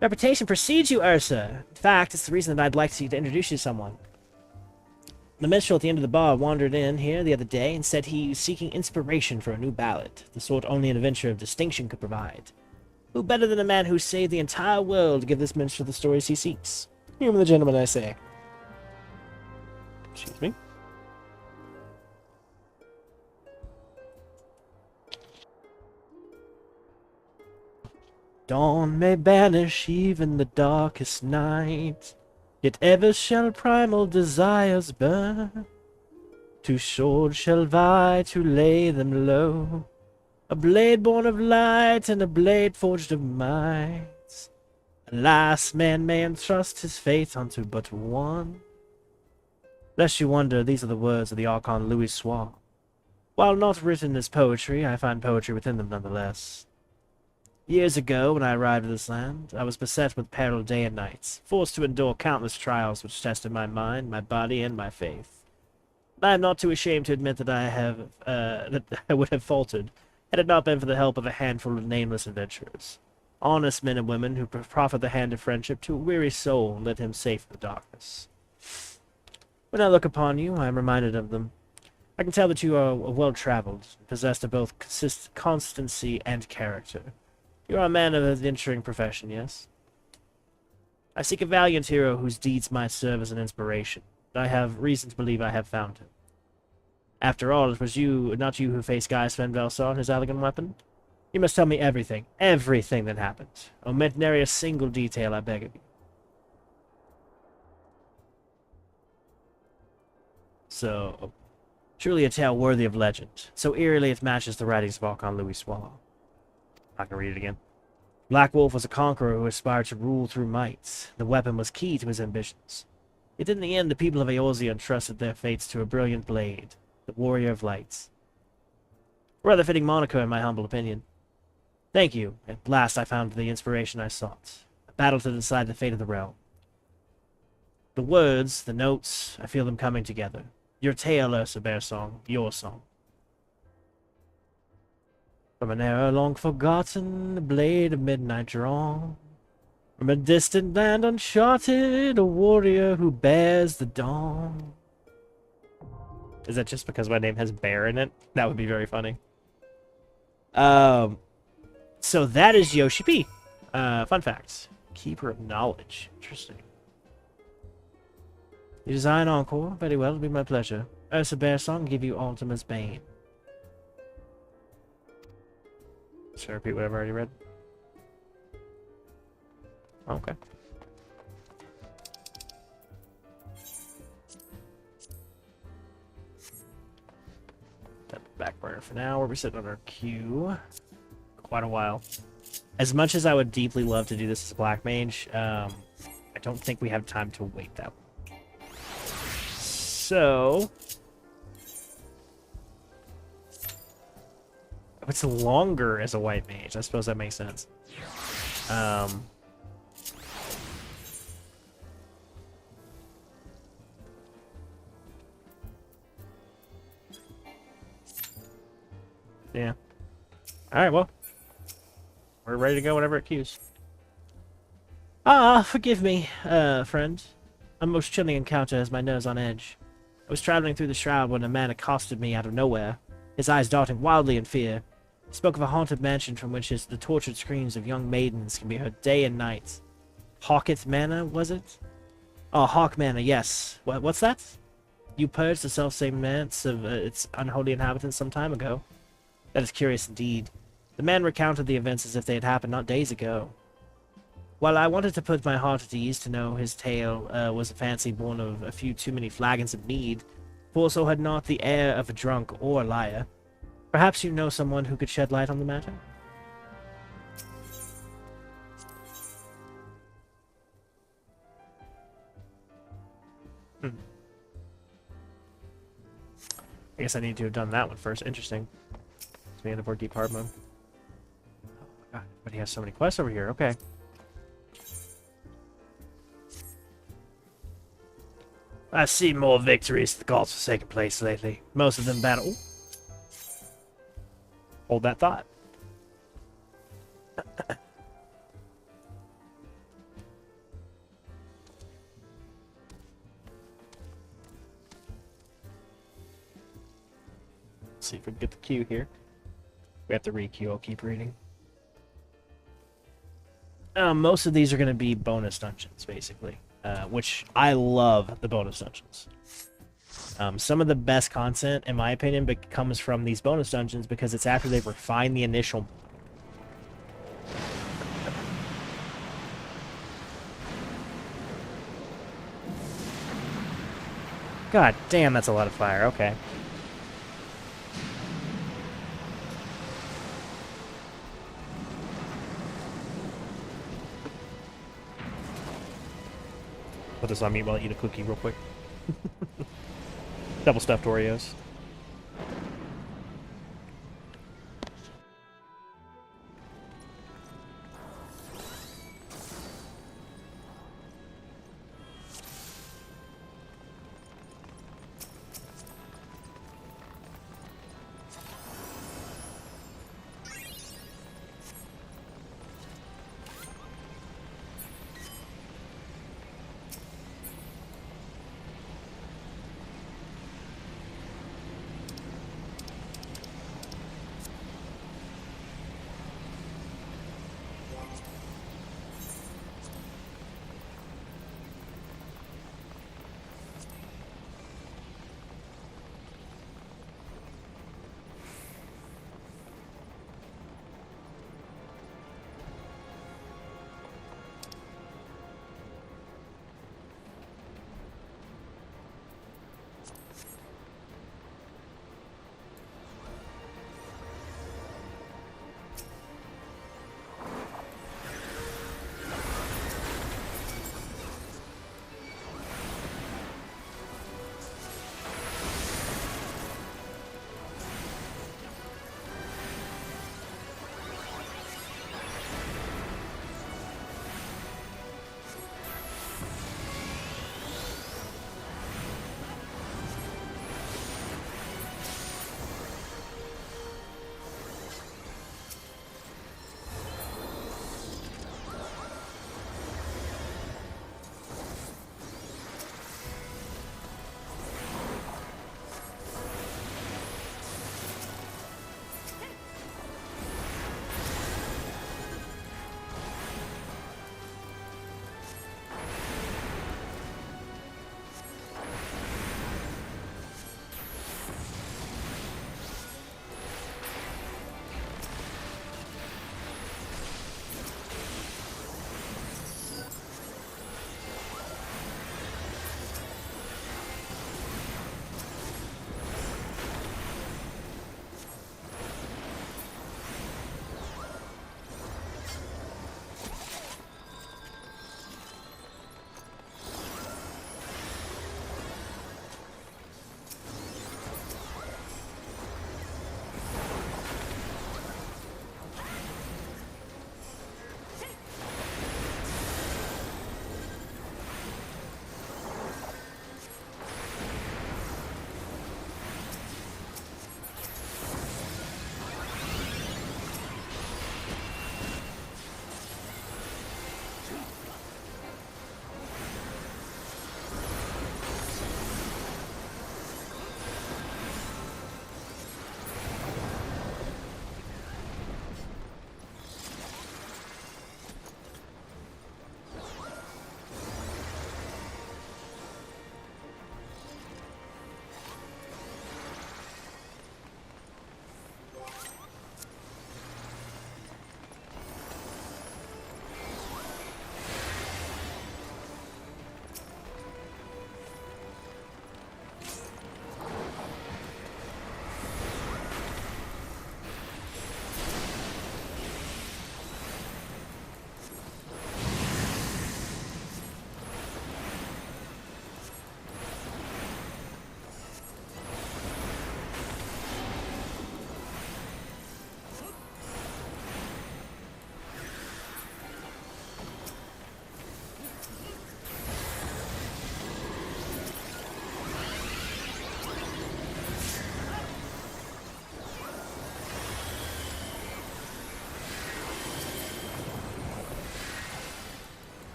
Reputation precedes you, Ursa. In fact, it's the reason that I'd like to introduce you to someone. The minstrel at the end of the bar wandered in here the other day and said he was seeking inspiration for a new ballad, the sort only an adventure of distinction could provide. Who better than a man who saved the entire world to give this minstrel the stories he seeks? Hear me, the gentleman, I say. Excuse me. Dawn may banish even the darkest night, yet ever shall primal desires burn. 2 swords shall vie to lay them low, a blade born of light and a blade forged of might. Alas, man may entrust his fate unto but one. Lest you wonder, these are the words of the Archon Louis Soir. While not written as poetry, I find poetry within them nonetheless. Years ago, when I arrived in this land, I was beset with peril day and night, forced to endure countless trials which tested my mind, my body, and my faith. I am not too ashamed to admit that that I would have faltered, had it not been for the help of a handful of nameless adventurers, honest men and women who proffered the hand of friendship to a weary soul and led him safe in the darkness. When I look upon you, I am reminded of them. I can tell that you are well-traveled, possessed of both constancy and character. You are a man of an adventuring profession, yes? I seek a valiant hero whose deeds might serve as an inspiration. I have reason to believe I have found him. After all, it was not you who faced Guy Sven Velsar and his elegant weapon? You must tell me everything that happened. Omit nary a single detail, I beg of you. So, truly a tale worthy of legend. So eerily it matches the writings of Archon Louis Soir. I can read it again. Black Wolf was a conqueror who aspired to rule through might. The weapon was key to his ambitions. Yet in the end, the people of Eorzea entrusted their fates to a brilliant blade, the Warrior of Lights. A rather fitting moniker, in my humble opinion. Thank you. At last I found the inspiration I sought. A battle to decide the fate of the realm. The words, the notes, I feel them coming together. Your tale, Ursa Bearsong, your song. From an era long forgotten, a blade of midnight drawn. From a distant land uncharted, a warrior who bears the dawn. Is that just because my name has bear in it? That would be very funny. So that is Yoshi P. Fun facts. Keeper of Knowledge. Interesting. You design Encore? Very well, it'll be my pleasure. Ursa Bearsong, give you Ultima's Bane. Should I repeat what I've already read? Okay. That back burner for now. We're sitting on our queue. Quite a while. As much as I would deeply love to do this as a Black Mage, I don't think we have time to wait that long. So... it's longer as a White Mage. I suppose that makes sense. Yeah. Alright, well. We're ready to go whenever it cues. Ah, forgive me, friend. A most chilling encounter has my nerves on edge. I was traveling through the shroud when a man accosted me out of nowhere, his eyes darting wildly in fear. He spoke of a haunted mansion from which the tortured screams of young maidens can be heard day and night. Hawketh Manor, was it? Oh, Hawk Manor, yes. What's that? You purged the self-same manse of its unholy inhabitants some time ago. That is curious indeed. The man recounted the events as if they had happened not days ago. While I wanted to put my heart at ease to know his tale was a fancy born of a few too many flagons of mead, for so had not the air of a drunk or a liar. Perhaps you know someone who could shed light on the matter? I guess I need to have done that one first. Interesting. It's me in the more deep hard mode. Oh my god, but he has so many quests over here. Okay. I've seen more victories at the God's Forsaken Place lately. Most of them battle. Hold that thought. Let's see if we can get the queue here. We have to re-queue. I'll keep reading. Most of these are going to be bonus dungeons, basically. Which I love the bonus dungeons. Some of the best content, in my opinion, comes from these bonus dungeons because it's after they've refined the initial. God damn, that's a lot of fire. Okay. Put this on me while I eat a cookie real quick. Double stuffed Oreos.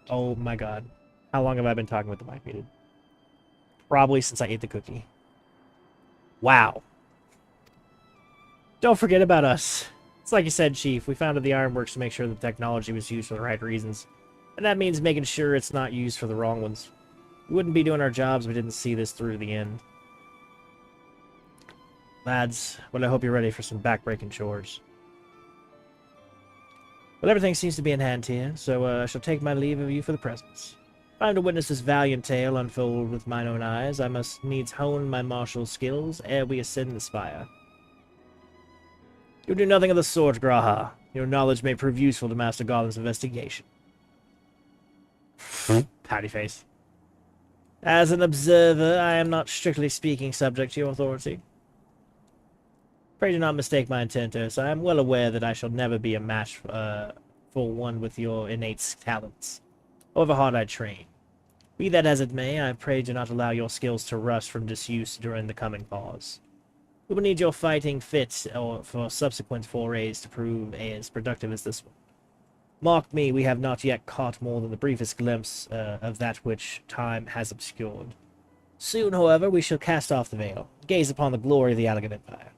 Oh my god. How long have I been talking with the mic muted? Probably since I ate the cookie. Wow. Don't forget about us. It's like you said, Chief. We founded the Ironworks to make sure the technology was used for the right reasons. And that means making sure it's not used for the wrong ones. We wouldn't be doing our jobs if we didn't see this through to the end. Lads, well, I hope you're ready for some backbreaking chores. Well, everything seems to be in hand here, so I shall take my leave of you for the present. If I am to witness this valiant tale unfold with mine own eyes, I must needs hone my martial skills ere we ascend the spire. You'll do nothing of the sort, Graha. Your knowledge may prove useful to Master Garland's investigation. Pouty face. As an observer, I am not strictly speaking subject to your authority. Pray do not mistake my intent, Ursa. I am well aware that I shall never be a match for one with your innate talents, however hard I train. Be that as it may, I pray do not allow your skills to rust from disuse during the coming pause. We will need your fighting fit or for subsequent forays to prove as productive as this one. Mark me, we have not yet caught more than the briefest glimpse of that which time has obscured. Soon, however, we shall cast off the veil, gaze upon the glory of the Allegan Empire.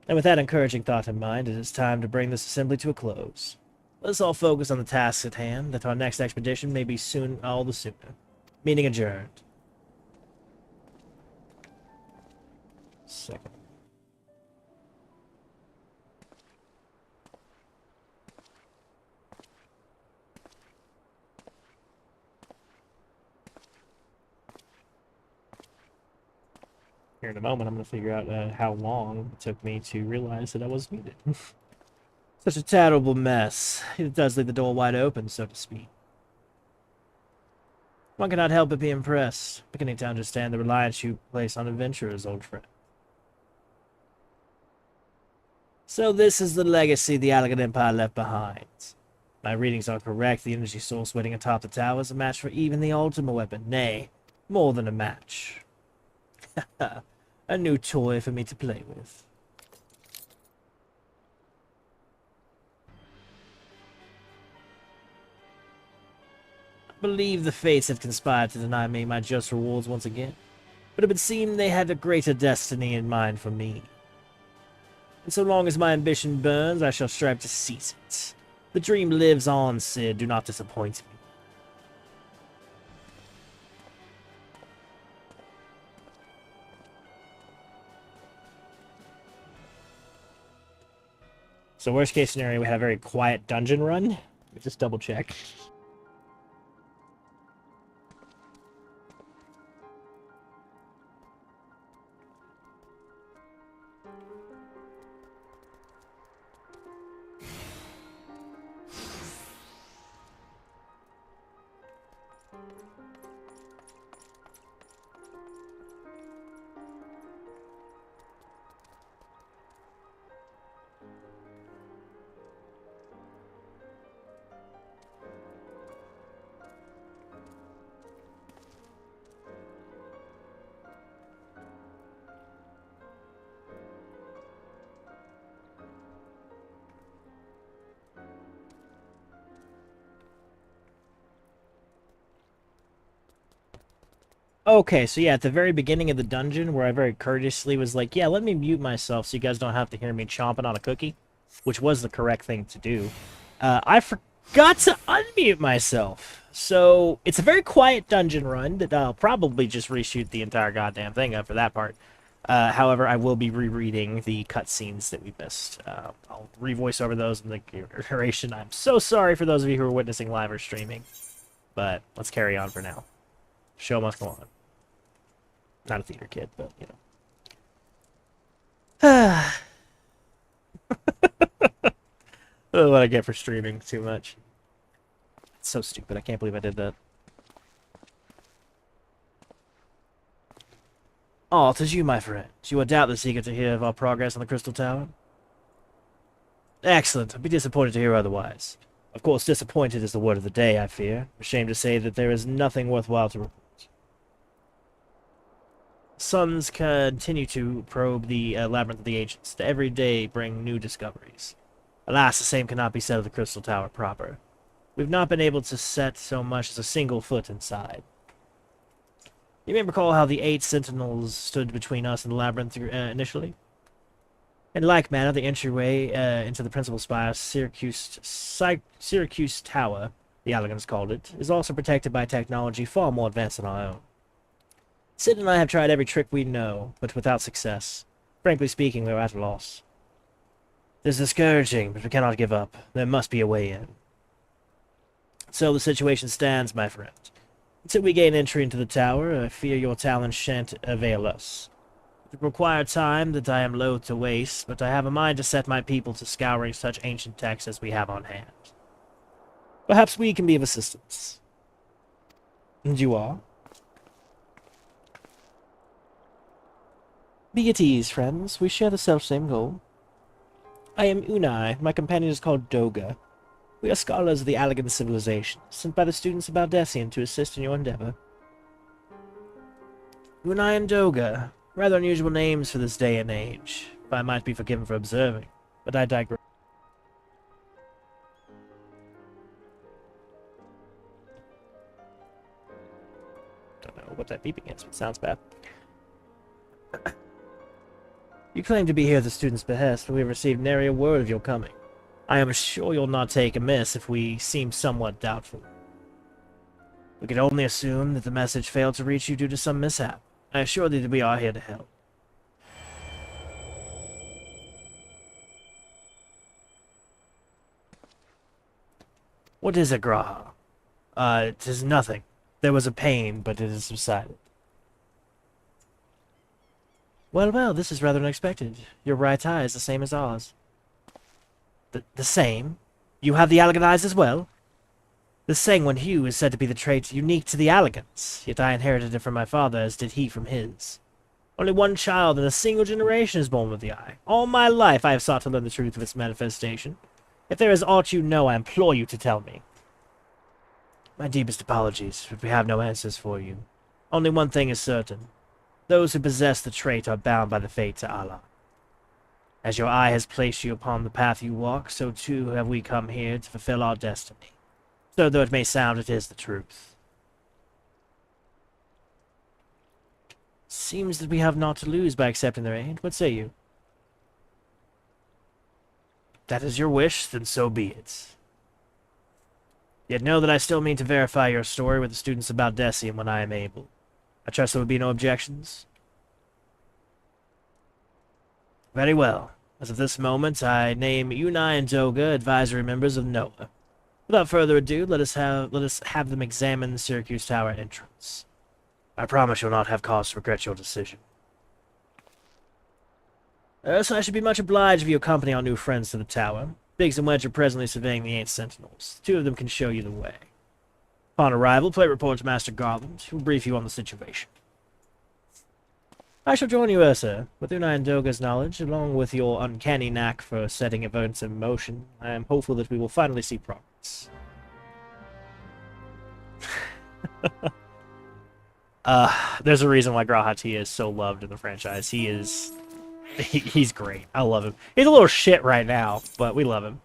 And with that encouraging thought in mind, it is time to bring this assembly to a close. Let us all focus on the tasks at hand, that our next expedition may be soon all the sooner. Meeting adjourned. Second. Here in a moment, I'm going to figure out how long it took me to realize that I was muted. Such a terrible mess. It does leave the door wide open, so to speak. One cannot help but be impressed, beginning to understand the reliance you place on adventurers, old friend. So this is the legacy the Allegan Empire left behind. My readings are correct. The energy source waiting atop the tower is a match for even the ultimate weapon. Nay, more than a match. A new toy for me to play with. I believe the fates have conspired to deny me my just rewards once again, but it would seem they had a greater destiny in mind for me. And so long as my ambition burns, I shall strive to seize it. The dream lives on, Sid. Do not disappoint me. So worst case scenario, we had a very quiet dungeon run. Let me just double check. Okay, so yeah, at the very beginning of the dungeon, where I very courteously was like, yeah, let me mute myself so you guys don't have to hear me chomping on a cookie, which was the correct thing to do, I forgot to unmute myself. So, it's a very quiet dungeon run that I'll probably just reshoot the entire goddamn thing up for that part. However, I will be rereading the cutscenes that we missed. I'll revoice over those in the narration. I'm so sorry for those of you who are witnessing live or streaming, but let's carry on for now. Show must go on. Not a theater kid, but, you know. That's what I get for streaming too much. It's so stupid. I can't believe I did that. Oh, 'tis you, my friend. You are doubtless eager to hear of our progress on the Crystal Tower. Excellent. I'd be disappointed to hear otherwise. Of course, disappointed is the word of the day, I fear. Ashamed to say that there is nothing worthwhile to report. Sons continue to probe the labyrinth of the ancients, to every day bring new discoveries. Alas, the same cannot be said of the Crystal Tower proper. We've not been able to set so much as a single foot inside. You may recall how the 8 sentinels stood between us and the labyrinth initially? In like manner, the entryway into the principal spire of Syracuse Tower, the Allegans called it, is also protected by technology far more advanced than our own. Sid and I have tried every trick we know, but without success. Frankly speaking, we're at a loss. This is discouraging, but we cannot give up. There must be a way in. So the situation stands, my friend. Until we gain entry into the tower, I fear your talents shan't avail us. It will require time that I am loath to waste, but I have a mind to set my people to scouring such ancient texts as we have on hand. Perhaps we can be of assistance. And you are? Be at ease, friends. We share the self-same goal. I am Unai. My companion is called Doga. We are scholars of the Allegan civilization, sent by the students of Baldessian to assist in your endeavor. Unai and Doga. Rather unusual names for this day and age, if I might be forgiven for observing, but I digress. Don't know what that beeping is, but it sounds bad. You claim to be here at the students' behest, but we have received nary a word of your coming. I am sure you'll not take amiss if we seem somewhat doubtful. We can only assume that the message failed to reach you due to some mishap. I assure thee that we are here to help. What is it, Graha? It is nothing. There was a pain, but it has subsided. Well, well, this is rather unexpected. Your right eye is the same as ours. The same? You have the Allegan eyes as well? The sanguine hue is said to be the trait unique to the Allegans, yet I inherited it from my father, as did he from his. Only one child in a single generation is born with the eye. All my life I have sought to learn the truth of its manifestation. If there is aught you know, I implore you to tell me. My deepest apologies, but we have no answers for you. Only one thing is certain. Those who possess the trait are bound by the fate to Allah. As your eye has placed you upon the path you walk, so too have we come here to fulfill our destiny. So though it may sound, it is the truth. Seems that we have naught to lose by accepting their aid. What say you? That is your wish, then so be it. Yet know that I still mean to verify your story with the students of Baldessian when I am able. I trust there would be no objections. Very well. As of this moment, I name Unai and Doga advisory members of Noah. Without further ado, let us have them examine the Syracuse Tower entrance. I promise you'll not have cause to regret your decision. So I should be much obliged if you accompany our new friends to the tower. Biggs and Wedge are presently surveying the 8 sentinels. The 2 of them can show you the way. Upon arrival, plate report to Master Garland, who will brief you on the situation. I shall join you, Ursa. With Unai and Doga's knowledge, along with your uncanny knack for setting events in motion, I am hopeful that we will finally see progress. There's a reason why Graha is so loved in the franchise. He's great. I love him. He's a little shit right now, but we love him.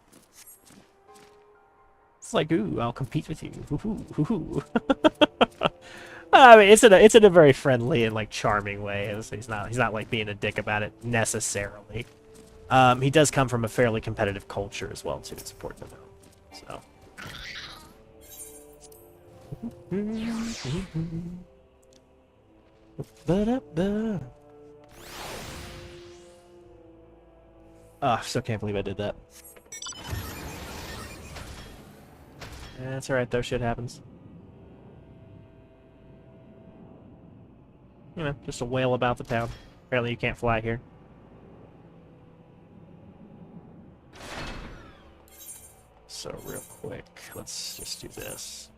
It's like, ooh, I'll compete with you. Hoo-hoo. I mean, it's in a very friendly and like charming way. He's not like being a dick about it necessarily. He does come from a fairly competitive culture as well too. It's important to know. So. I still can't believe I did that. That's alright though, shit happens. You know, just a wail about the town. Apparently you can't fly here. So real quick, let's just do this.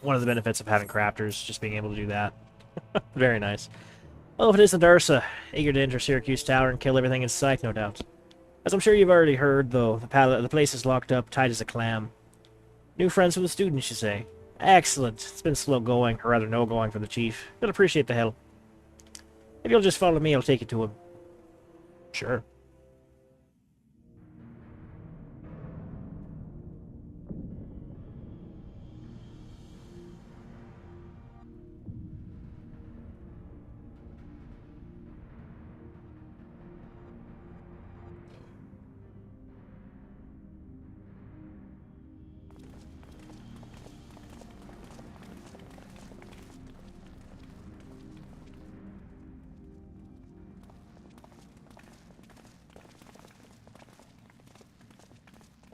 One of the benefits of having crafters, just being able to do that. Very nice. Well, if it isn't Ursa, eager to enter Syracuse Tower and kill everything in sight, no doubt. As I'm sure you've already heard, though, the place is locked up, tight as a clam. New friends from the students, you say? Excellent. It's been slow going, or rather no going for the chief. You'll appreciate the help. If you'll just follow me, I'll take you to him. Sure.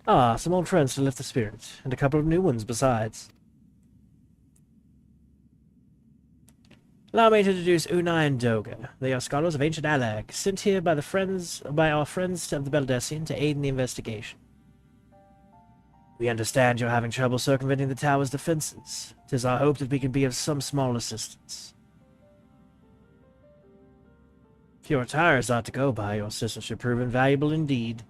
Ah, some old friends to lift the spirit, and a couple of new ones besides. Allow me to introduce Unai and Doga. They are scholars of ancient Alag, sent here by our friends of the Beldessian to aid in the investigation. We understand you're having trouble circumventing the tower's defenses. 'Tis our hope that we can be of some small assistance. If your attires are to go by, your assistance should prove invaluable indeed.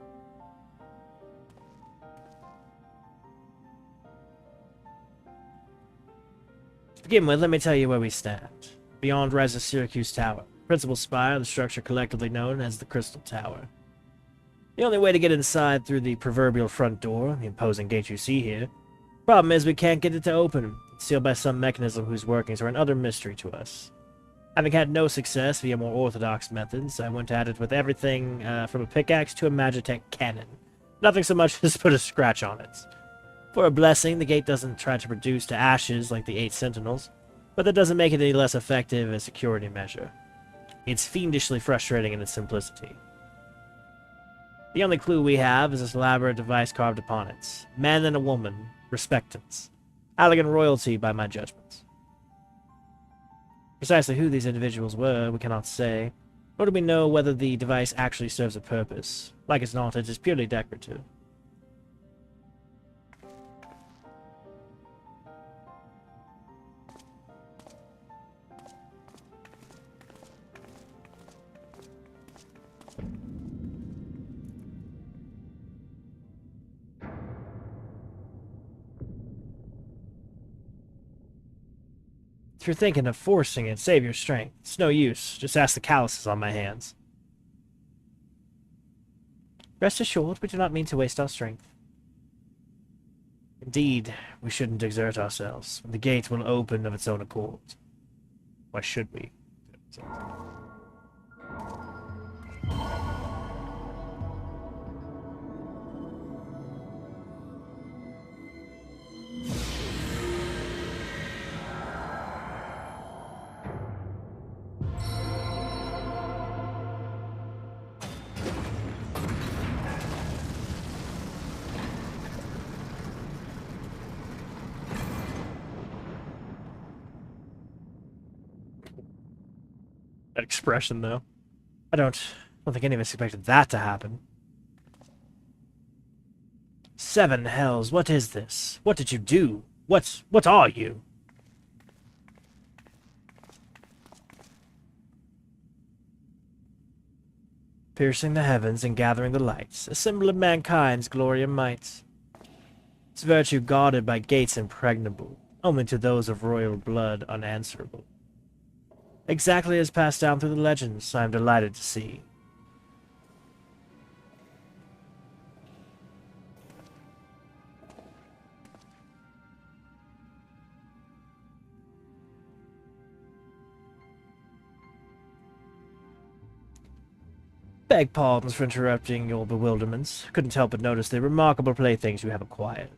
To begin with, let me tell you where we stand. Beyond rises Syracuse Tower, principal spire of the structure collectively known as the Crystal Tower. The only way to get inside through the proverbial front door, the imposing gate you see here. Problem is we can't get it to open. It's sealed by some mechanism whose workings are an utter mystery to us. Having had no success via more orthodox methods, I went at it with everything from a pickaxe to a Magitech cannon. Nothing so much as put a scratch on it. For a blessing, the gate doesn't try to reduce to ashes like the 8 Sentinels, but that doesn't make it any less effective as a security measure. It's fiendishly frustrating in its simplicity. The only clue we have is this elaborate device carved upon it. Man and a woman, respectants. Elegant royalty by my judgment. Precisely who these individuals were, we cannot say, nor do we know whether the device actually serves a purpose. Like as not, it is purely decorative. If you're thinking of forcing it, save your strength. It's no use. Just ask the calluses on my hands. Rest assured, we do not mean to waste our strength. Indeed, we shouldn't exert ourselves. The gate will open of its own accord. Why should we? That expression, though. I don't think any of us expected that to happen. 7 hells, what is this? What did you do? What are you? Piercing the heavens and gathering the lights, a symbol of mankind's glory and might. Its virtue guarded by gates impregnable, only to those of royal blood unanswerable. Exactly as passed down through the legends, I am delighted to see. Beg pardons for interrupting your bewilderments. Couldn't help but notice the remarkable playthings you have acquired.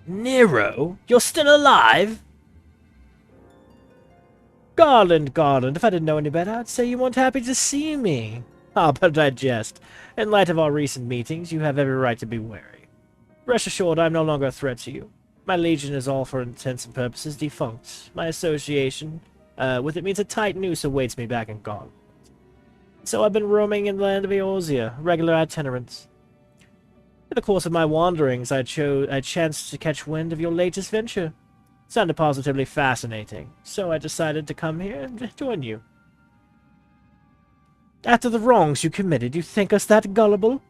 Nero? You're still alive? Garland, if I didn't know any better, I'd say you weren't happy to see me. Ah, but I jest. In light of our recent meetings, you have every right to be wary. Rest assured, I am no longer a threat to you. My legion is all for intents and purposes defunct. My association with it means a tight noose awaits me back in Gauntlet. So I've been roaming in the land of Eorzea, regular itinerants. In the course of my wanderings, I chanced to catch wind of your latest venture. It sounded positively fascinating, so I decided to come here and join you. After the wrongs you committed, you think us that gullible?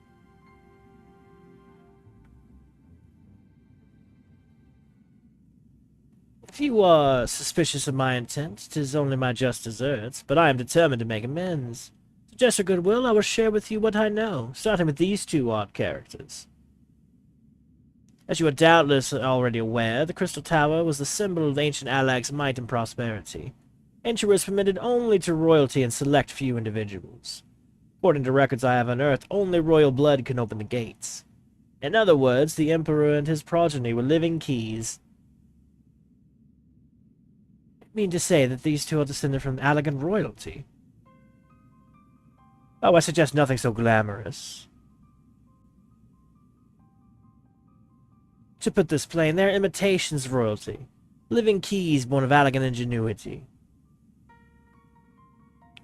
If you are suspicious of my intent, 'tis only my just deserts, but I am determined to make amends. To gesture goodwill, I will share with you what I know, starting with these two odd characters. As you are doubtless already aware, the Crystal Tower was the symbol of ancient Alag's might and prosperity. Entry was permitted only to royalty and select few individuals. According to records I have unearthed, only royal blood can open the gates. In other words, the Emperor and his progeny were living keys. I mean to say that these two are descended from Alagan royalty? Oh, I suggest nothing so glamorous. To put this plain, they are imitations of royalty. Living keys born of Alagan ingenuity.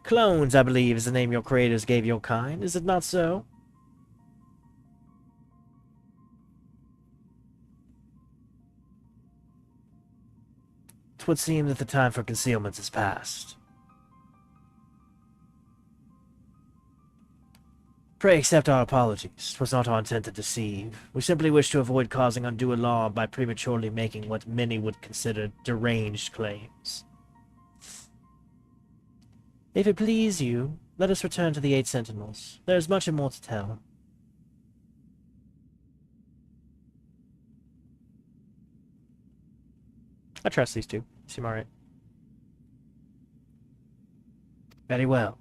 Clones, I believe, is the name your creators gave your kind, is it not so? It would seem that the time for concealment is past. Pray accept our apologies. 'Twas not our intent to deceive. We simply wish to avoid causing undue alarm by prematurely making what many would consider deranged claims. If it please you, let us return to the 8 Sentinels. There is much and more to tell. I trust these two. Seem alright. Very well.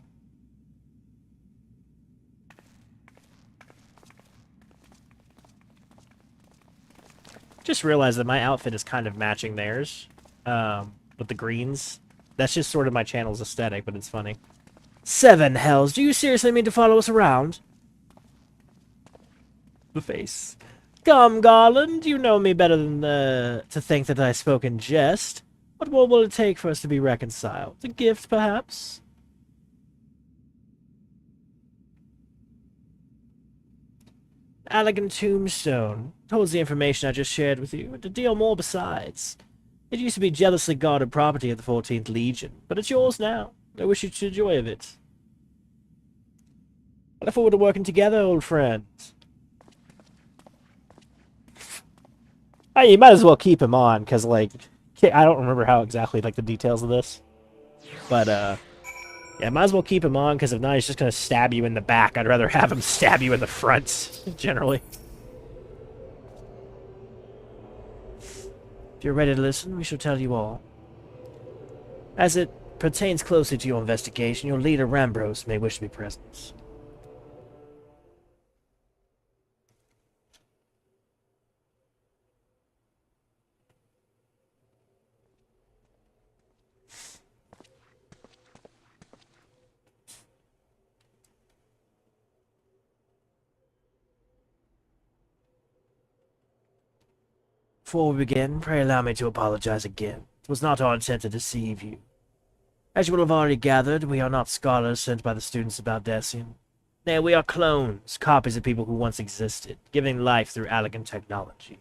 Just realized that my outfit is kind of matching theirs, with the greens. That's just sort of my channel's aesthetic, but it's funny. 7 hells! Do you seriously mean to follow us around? The face. Come, Garland, you know me better than to think that I spoke in jest. What more will it take for us to be reconciled? A gift, perhaps? Alagan Tombstone holds the information I just shared with you, and a deal more besides. It used to be jealously guarded property of the 14th Legion, but it's yours now. I wish you the joy of it. I look forward to working together, old friends. You might as well keep him on, because, like, I don't remember how exactly, like, the details of this. But, yeah, might as well keep him on, because if not, he's just going to stab you in the back. I'd rather have him stab you in the front, generally. If you're ready to listen, we shall tell you all. As it pertains closely to your investigation, your leader, Rambros, may wish to be present. Before we begin, pray allow me to apologize again. It was not our intent to deceive you. As you will have already gathered, we are not scholars sent by the students of Baldessian. Nay, we are clones, copies of people who once existed, giving life through Alagan technology.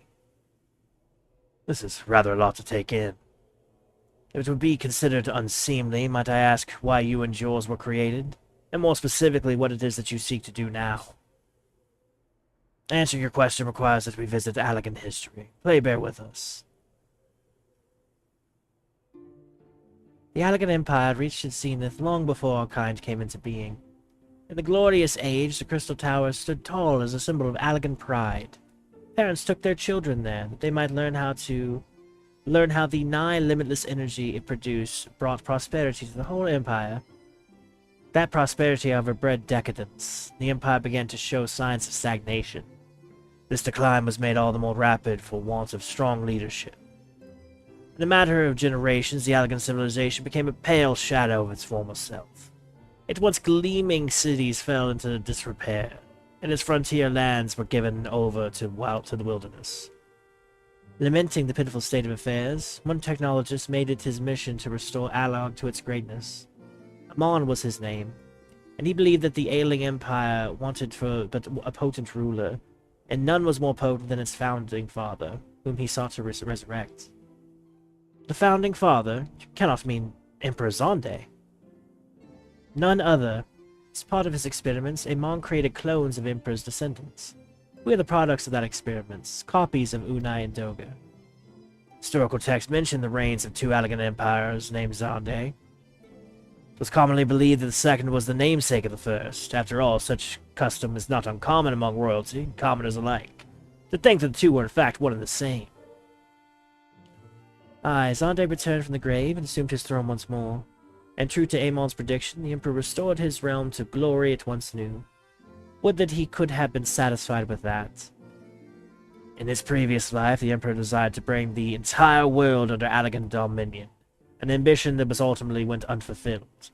This is rather a lot to take in. If it would be considered unseemly, might I ask why you and yours were created? And more specifically, what it is that you seek to do now? Answering your question requires that we visit Alagan history. Please bear with us. The Alagan Empire reached its zenith long before our kind came into being. In the glorious age, the Crystal Tower stood tall as a symbol of Alagan pride. Parents took their children there, that they might learn how the nigh limitless energy it produced brought prosperity to the whole empire. That prosperity, however, bred decadence. The empire began to show signs of stagnation. This decline was made all the more rapid for want of strong leadership. In a matter of generations, the Alagan civilization became a pale shadow of its former self. Its once gleaming cities fell into disrepair, and its frontier lands were given over to the wilderness. Lamenting the pitiful state of affairs, one technologist made it his mission to restore Alag to its greatness. Amon was his name, and he believed that the ailing empire wanted but a potent ruler, and none was more potent than its founding father, whom he sought to resurrect. The founding father? You cannot mean Emperor Zonde. None other. As part of his experiments, Amon created clones of Emperor's descendants. We are the products of that experiments, copies of Unai and Doga. Historical texts mention the reigns of two elegant empires named Zonde. It was commonly believed that the second was the namesake of the first. After all, such custom is not uncommon among royalty and commoners alike, to think that the two were in fact one and the same. Aye, Zonde returned from the grave and assumed his throne once more. And true to Amon's prediction, the Emperor restored his realm to glory it once knew. Would that he could have been satisfied with that. In his previous life, the Emperor desired to bring the entire world under elegant dominion, an ambition that was ultimately went unfulfilled.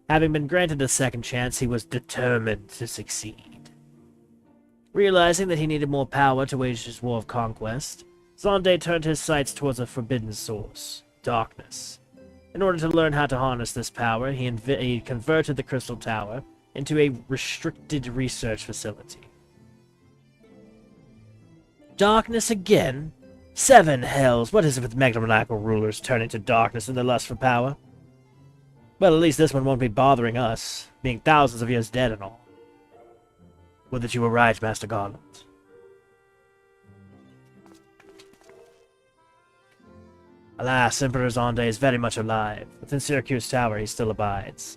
Having been granted a second chance, he was determined to succeed. Realizing that he needed more power to wage his war of conquest, Zonde turned his sights towards a forbidden source, darkness. In order to learn how to harness this power, he converted the Crystal Tower into a restricted research facility. Darkness again? 7 hells! What is it with megalomaniacal rulers turning to darkness in their lust for power? Well, at least this one won't be bothering us, being thousands of years dead and all. Would that you were right, Master Garland. Alas, Emperor Zonde is very much alive. Within Syracuse Tower he still abides,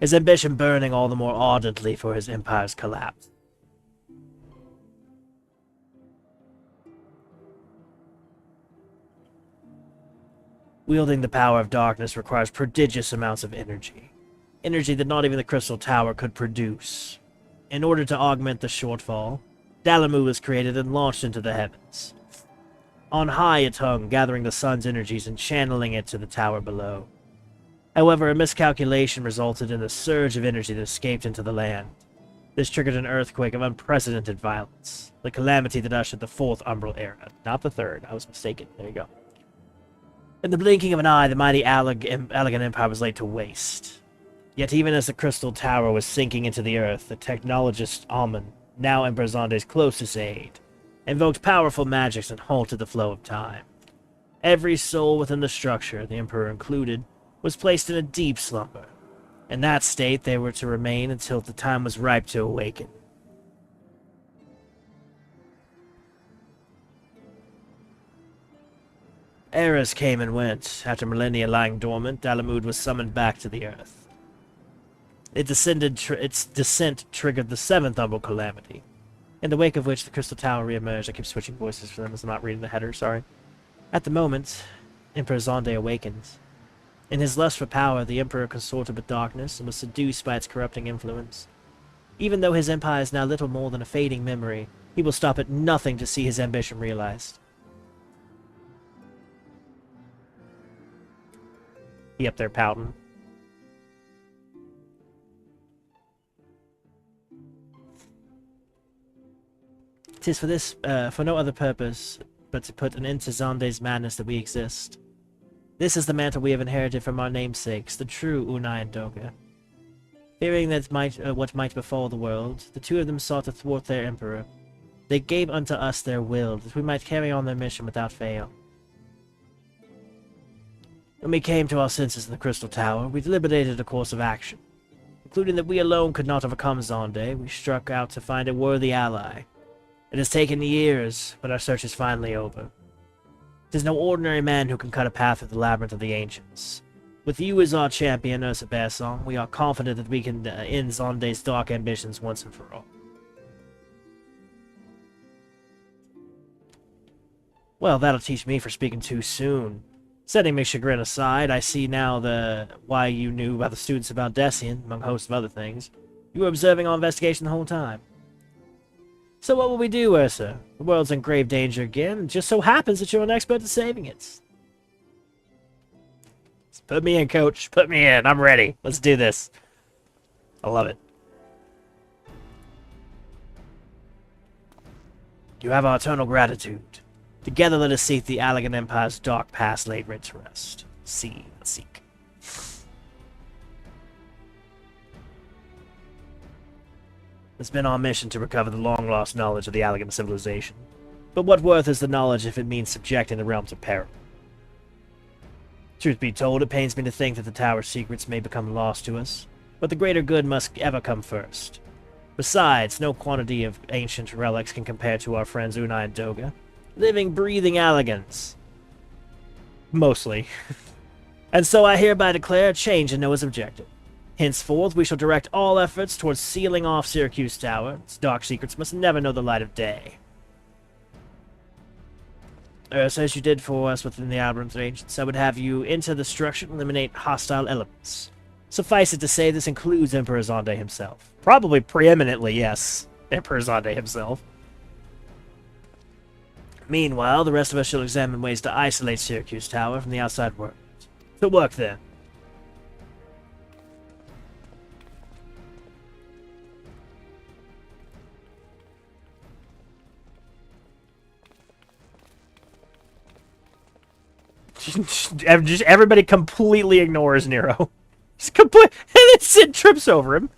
his ambition burning all the more ardently for his empire's collapse. Wielding the power of darkness requires prodigious amounts of energy. Energy that not even the Crystal Tower could produce. In order to augment the shortfall, Dalamu was created and launched into the heavens. On high it hung, gathering the sun's energies and channeling it to the tower below. However, a miscalculation resulted in a surge of energy that escaped into the land. This triggered an earthquake of unprecedented violence, the calamity that ushered the 4th Umbral Era, not the 3rd. I was mistaken. There you go. In the blinking of an eye, the mighty elegant empire was laid to waste. Yet even as the Crystal Tower was sinking into the earth, the technologist Alman, now Emperor Zonde's closest aide, invoked powerful magics and halted the flow of time. Every soul within the structure, the Emperor included, was placed in a deep slumber. In that state, they were to remain until the time was ripe to awaken. Eras came and went. After millennia lying dormant, Dalamud was summoned back to the earth. Its descent triggered the 7th Umbral Calamity, in the wake of which the Crystal Tower re-emerged. I keep switching voices for them as I'm not reading the header, sorry. At the moment, Emperor Zonde awakened. In his lust for power, the Emperor consorted with darkness and was seduced by its corrupting influence. Even though his empire is now little more than a fading memory, he will stop at nothing to see his ambition realized. He up there pouting. "'Tis for this, for no other purpose, but to put an end to Zonde's madness that we exist. This is the mantle we have inherited from our namesakes, the true Unai and Doga. Fearing that what might befall the world, the two of them sought to thwart their emperor. They gave unto us their will, that we might carry on their mission without fail. When we came to our senses in the Crystal Tower, we deliberated a course of action. Concluding that we alone could not overcome Zonde, we struck out to find a worthy ally. It has taken years, but our search is finally over. It is no ordinary man who can cut a path through the labyrinth of the ancients. With you as our champion, Ursa Bearsong, we are confident that we can end Zonde's dark ambitions once and for all." Well, that'll teach me for speaking too soon. Setting my chagrin aside, I see now why you knew about the students about Decian, among a host of other things. You were observing our investigation the whole time. So what will we do, Ursa? The world's in grave danger again, and it just so happens that you're an expert at saving it. Put me in, coach. Put me in. I'm ready. Let's do this. I love it. You have our eternal gratitude. Together let us seek the Allegan Empire's dark past laid to rest. Seek. It's been our mission to recover the long-lost knowledge of the Allegan civilization. But what worth is the knowledge if it means subjecting the realm to peril? Truth be told, it pains me to think that the Tower's secrets may become lost to us, but the greater good must ever come first. Besides, no quantity of ancient relics can compare to our friends Unai and Doga. Living, breathing Allegans. Mostly. And so I hereby declare a change in Noah's objective. Henceforth, we shall direct all efforts towards sealing off Syracuse Tower. Its dark secrets must never know the light of day. So as you did for us within the Algorithm's agents, I would have you enter the structure and eliminate hostile elements. Suffice it to say, this includes Emperor Zonde himself. Probably preeminently, yes. Emperor Zonde himself. Meanwhile, the rest of us shall examine ways to isolate Syracuse Tower from the outside world. To work then. Just everybody completely ignores Nero. Just and then Sid trips over him.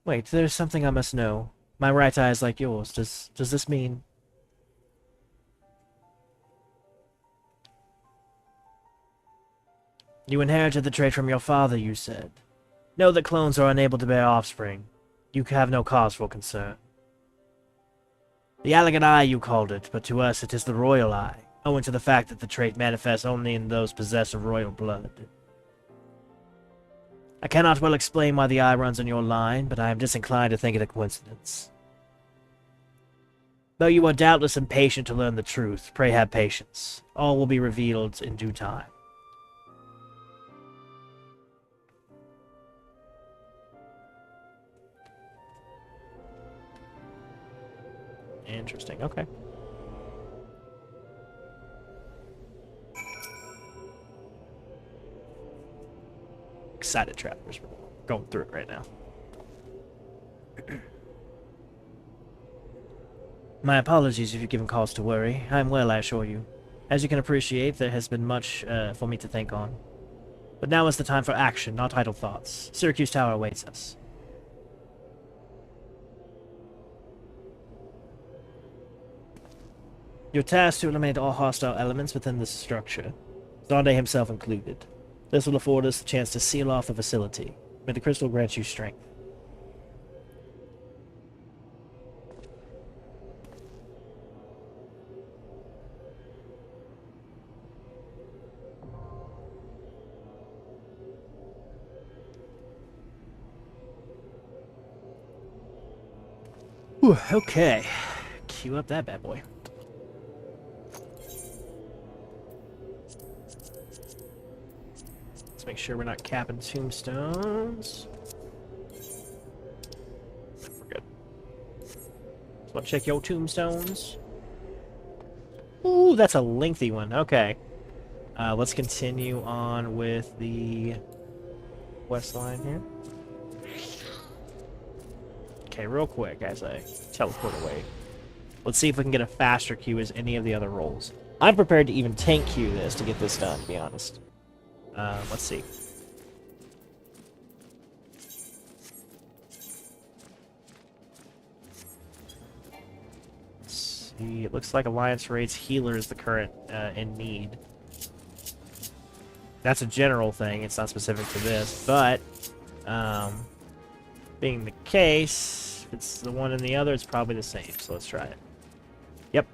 Wait, there's something I must know. My right eye is like yours. Does this mean... You inherited the trait from your father, you said. Know that clones are unable to bear offspring. You have no cause for concern. The elegant eye, you called it, but to us it is the royal eye, owing to the fact that the trait manifests only in those possessed of royal blood. I cannot well explain why the eye runs in your line, but I am disinclined to think it a coincidence. Though you are doubtless impatient to learn the truth, pray have patience. All will be revealed in due time. Interesting, okay. Excited travelers. We're going through it right now. My apologies if you've given cause to worry. I'm well, I assure you. As you can appreciate, there has been much for me to think on. But now is the time for action, not idle thoughts. Syracuse Tower awaits us. You're tasked to eliminate all hostile elements within this structure, Zonde himself included. This will afford us the chance to seal off the facility. May the crystal grant you strength. Whew, okay. Cue up that bad boy. Make sure we're not capping tombstones. We're good. So I'll check your tombstones. Ooh, that's a lengthy one. Okay. Let's continue on with the west line here. Okay, real quick as I teleport away. Let's see if we can get a faster queue as any of the other rolls. I'm prepared to even tank queue this to get this done, to be honest. Let's see. Let's see. It looks like Alliance rates healer is the current in need. That's a general thing. It's not specific to this, but being the case, if it's the one and the other, it's probably the same. So let's try it. Yep.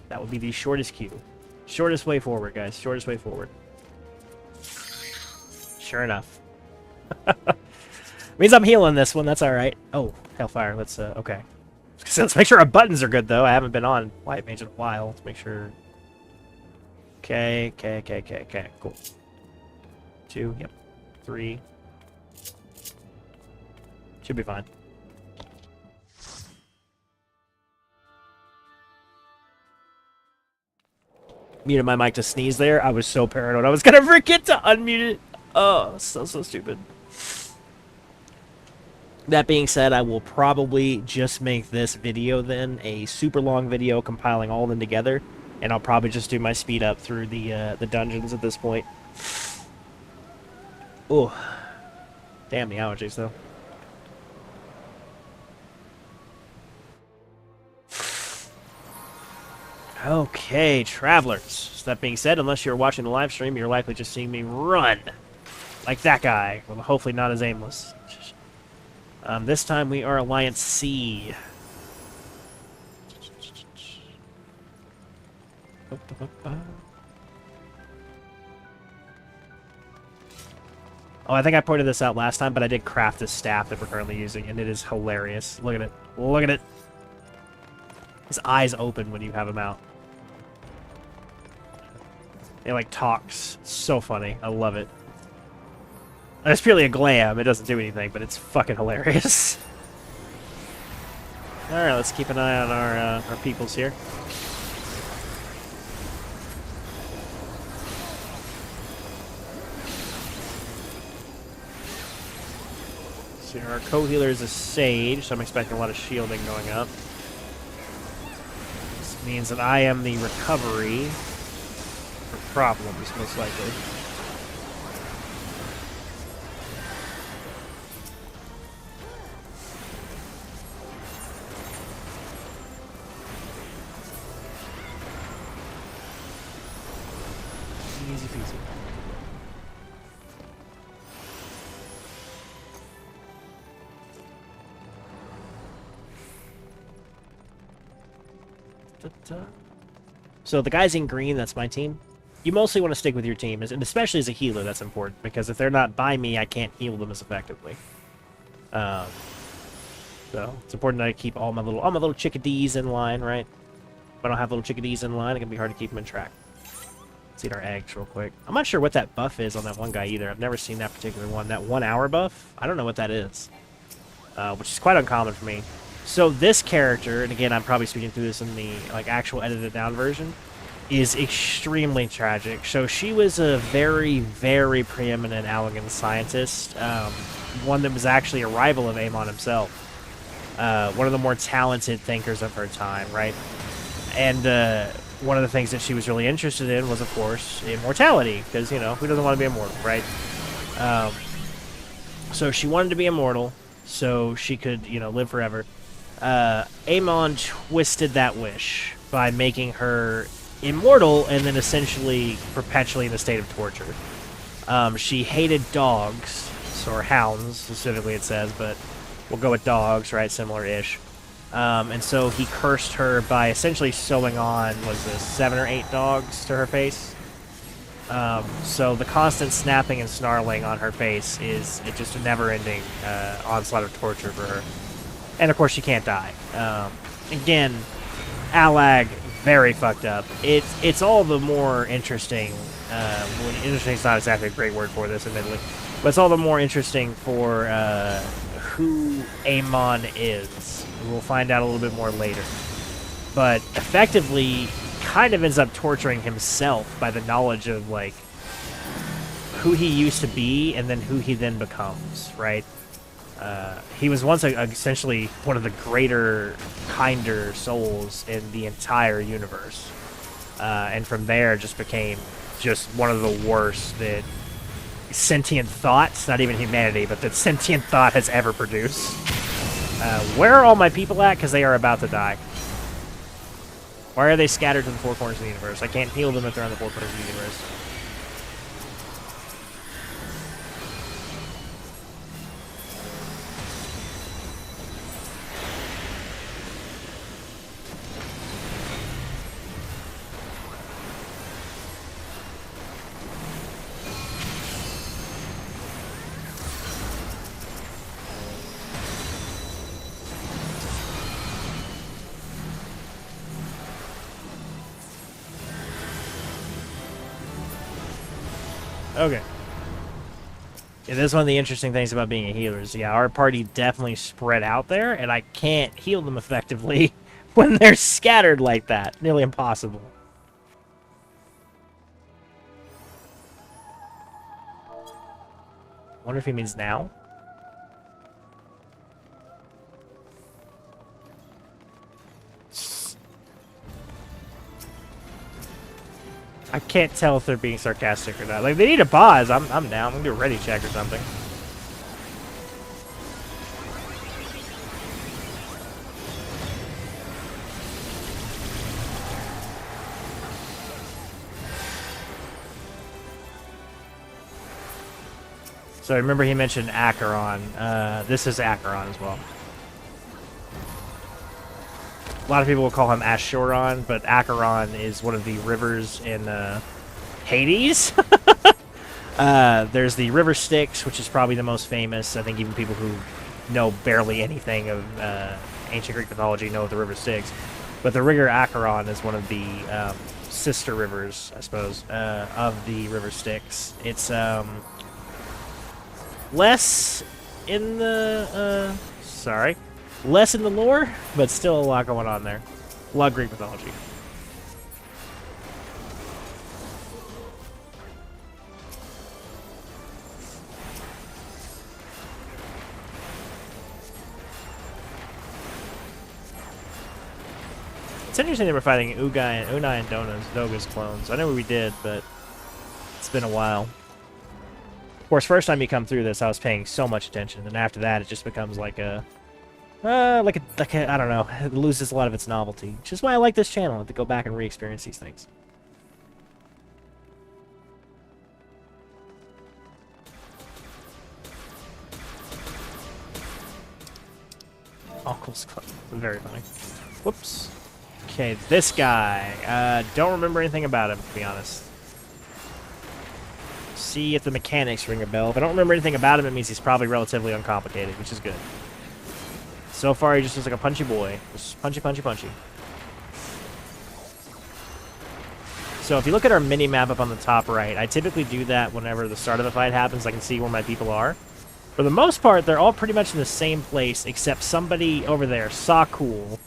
That would be the shortest queue. Shortest way forward, guys. Shortest way forward. Sure enough. Means I'm healing this one. That's all right. Oh, hellfire. Let's okay. So let's make sure our buttons are good though. I haven't been on White Mage in a while. Let's make sure. Okay. Cool. 2. Yep. 3. Should be fine. Muted my mic to sneeze there. I was so paranoid I was gonna forget to unmute it. Oh, so stupid. That being said, I will probably just make this video then a super long video compiling all of them together, and I'll probably just do my speed up through the dungeons at this point. Oh, damn the allergies though. Okay, travelers. So that being said, unless you're watching the live stream, you're likely just seeing me run. Like that guy. Well, hopefully not as aimless. This time we are Alliance C. Oh, I think I pointed this out last time, but I did craft this staff that we're currently using, and it is hilarious. Look at it. Look at it. His eyes open when you have him out. It, like, talks. It's so funny. I love it. And it's purely a glam. It doesn't do anything, but it's fucking hilarious. Alright, let's keep an eye on our peoples here. So our co-healer is a sage, so I'm expecting a lot of shielding going up. This means that I am the recovery for problems, most likely. Easy peasy. So the guys in green, that's my team. You mostly want to stick with your team, and especially as a healer, that's important, because if they're not by me, I can't heal them as effectively. So it's important that I keep all my little chickadees in line, right? If I don't have little chickadees in line, it can be hard to keep them in track. Let's eat our eggs real quick. I'm not sure what that buff is on that one guy either. I've never seen that particular one. That 1 hour buff? I don't know what that is. Which is quite uncommon for me. So this character, and again, I'm probably speaking through this in the actual edited down version, is extremely tragic. So she was a very, very preeminent Allegan scientist, one that was actually a rival of Amon himself. One of the more talented thinkers of her time, right? And one of the things that she was really interested in was, of course, immortality, because, you know, who doesn't want to be immortal, right? So she wanted to be immortal, so she could, you know, live forever. Amon twisted that wish by making her immortal and then essentially perpetually in a state of torture. She hated dogs, or hounds, specifically it says, but we'll go with dogs, right? Similar-ish. And so he cursed her by essentially sewing on, was this 7 or 8 dogs to her face? So the constant snapping and snarling on her face is just a never-ending onslaught of torture for her. And of course she can't die. Again, Allag, very fucked up. It's all the more interesting. Interesting is not exactly a great word for this, admittedly, but it's all the more interesting for who Amon is. We'll find out a little bit more later. But effectively, kind of ends up torturing himself by the knowledge of, like, who he used to be and then who he then becomes, right? He was once essentially one of the greater, kinder souls in the entire universe. And from there just became just one of the worst that sentient thought, not even humanity, but that sentient thought has ever produced. Where are all my people at? Because they are about to die. Why are they scattered to the four corners of the universe? I can't heal them if they're on the four corners of the universe. Okay. Yeah, this is one of the interesting things about being a healer is, yeah, our party definitely spread out there, and I can't heal them effectively when they're scattered like that. Nearly impossible. Wonder if he means now? I can't tell if they're being sarcastic or not. Like, they need a pause. I'm down. I'm gonna do a ready check or something. So remember he mentioned Acheron. This is Acheron as well. A lot of people will call him Asheron, but Acheron is one of the rivers in Hades. There's the River Styx, which is probably the most famous. I think even people who know barely anything of ancient Greek mythology know the River Styx. But the River Acheron is one of the sister rivers, I suppose, of the River Styx. It's less in the less in the lore, but still a lot going on there. A lot of Greek mythology. It's interesting that we're fighting Unai and Doga's clones. I know we did, but it's been a while. Of course, first time you come through this, I was paying so much attention, and after that, it just becomes like a I don't know. It loses a lot of its novelty, which is why I like this channel. I have to go back and re-experience these things. Uncle's Club. Very funny. Whoops. Okay, this guy. Don't remember anything about him, to be honest. See if the mechanics ring a bell. If I don't remember anything about him, it means he's probably relatively uncomplicated, which is good. So far, he just looks like a punchy boy. Just punchy, punchy, punchy. So if you look at our mini-map up on the top right, I typically do that whenever the start of the fight happens. I can see where my people are. For the most part, they're all pretty much in the same place, except somebody over there, Sakul,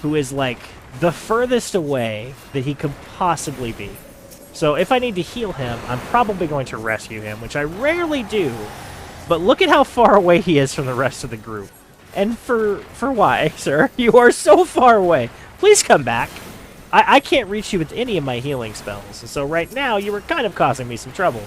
who is, like, the furthest away that he could possibly be. So if I need to heal him, I'm probably going to rescue him, which I rarely do. But look at how far away he is from the rest of the group. And for why, sir? You are so far away. Please come back. I can't reach you with any of my healing spells. And so right now, you were kind of causing me some trouble.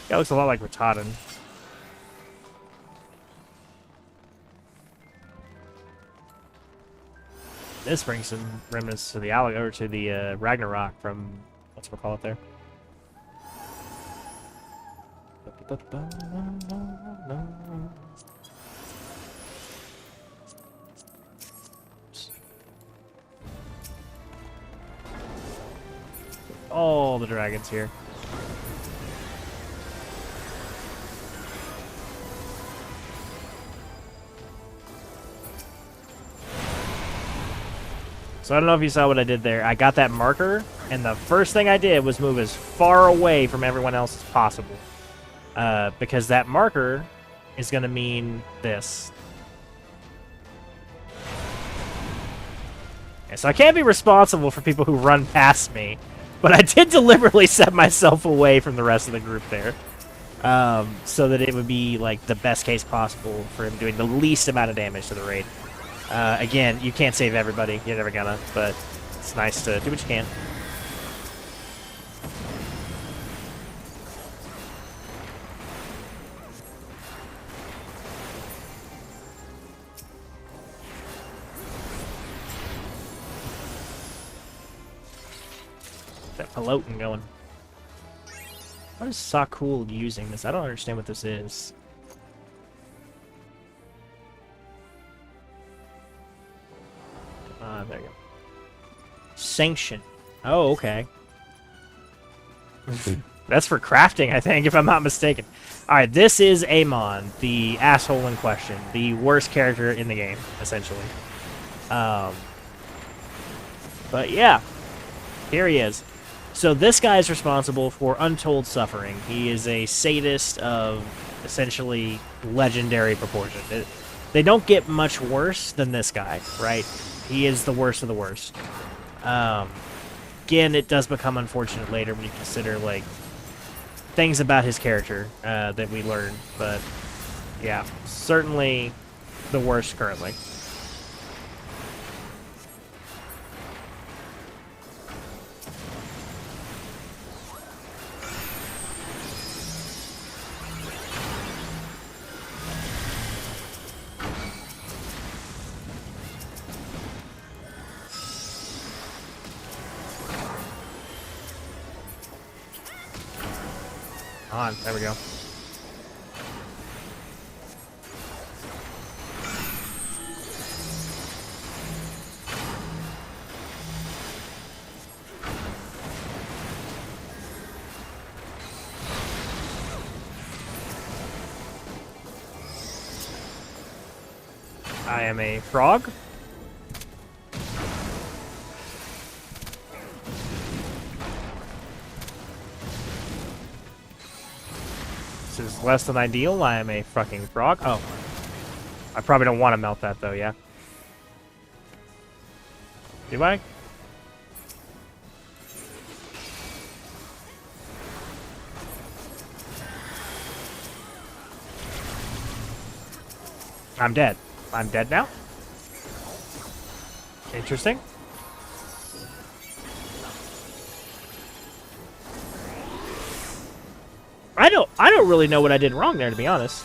That looks a lot like Ratatan. This brings some remnants to the or to the Ragnarok from what's we call it there. All the dragons here. So I don't know if you saw what I did there. I got that marker, and the first thing I did was move as far away from everyone else as possible. Because that marker is going to mean this. And so I can't be responsible for people who run past me, but I did deliberately set myself away from the rest of the group there. So that it would be like the best case possible for him doing the least amount of damage to the raid. Again, you can't save everybody. You're never gonna, but it's nice to do what you can. That peloton going. What is Sakul using this? I don't understand what this is. There you go. Sanction. Oh, okay. That's for crafting, I think, if I'm not mistaken. Alright, this is Amon, the asshole in question. The worst character in the game, essentially. But yeah. Here he is. So this guy is responsible for untold suffering. He is a sadist of essentially legendary proportion. They don't get much worse than this guy, right? He is the worst of the worst. again, it does become unfortunate later when you consider, like, things about his character that we learn. But, yeah, certainly the worst currently. On. There we go. I am a frog. This is less than ideal. I am a fucking frog. Oh. I probably don't want to melt that, though, yeah? Do I? I'm dead. I'm dead now? Interesting. I don't really know what I did wrong there, to be honest.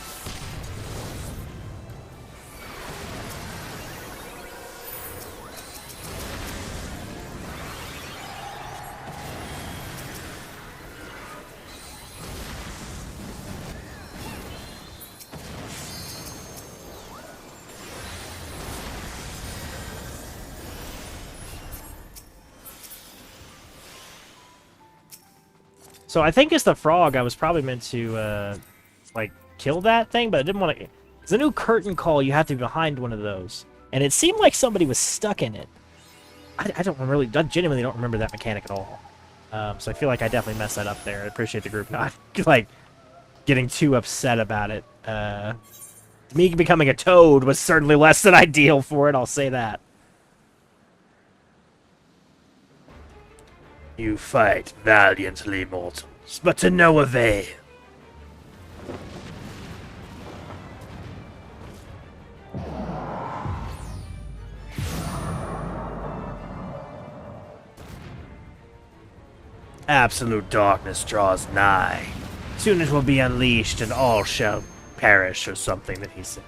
So I think as the frog, I was probably meant to, like, kill that thing, but I didn't want to... It's a new curtain call, you have to be behind one of those. And it seemed like somebody was stuck in it. I genuinely don't remember that mechanic at all. So I feel like I definitely messed that up there. I appreciate the group not, like, getting too upset about it. Me becoming a toad was certainly less than ideal for it, I'll say that. You fight valiantly, mortals, but to no avail. Absolute darkness draws nigh. Soon it will be unleashed and all shall perish, or something that he said.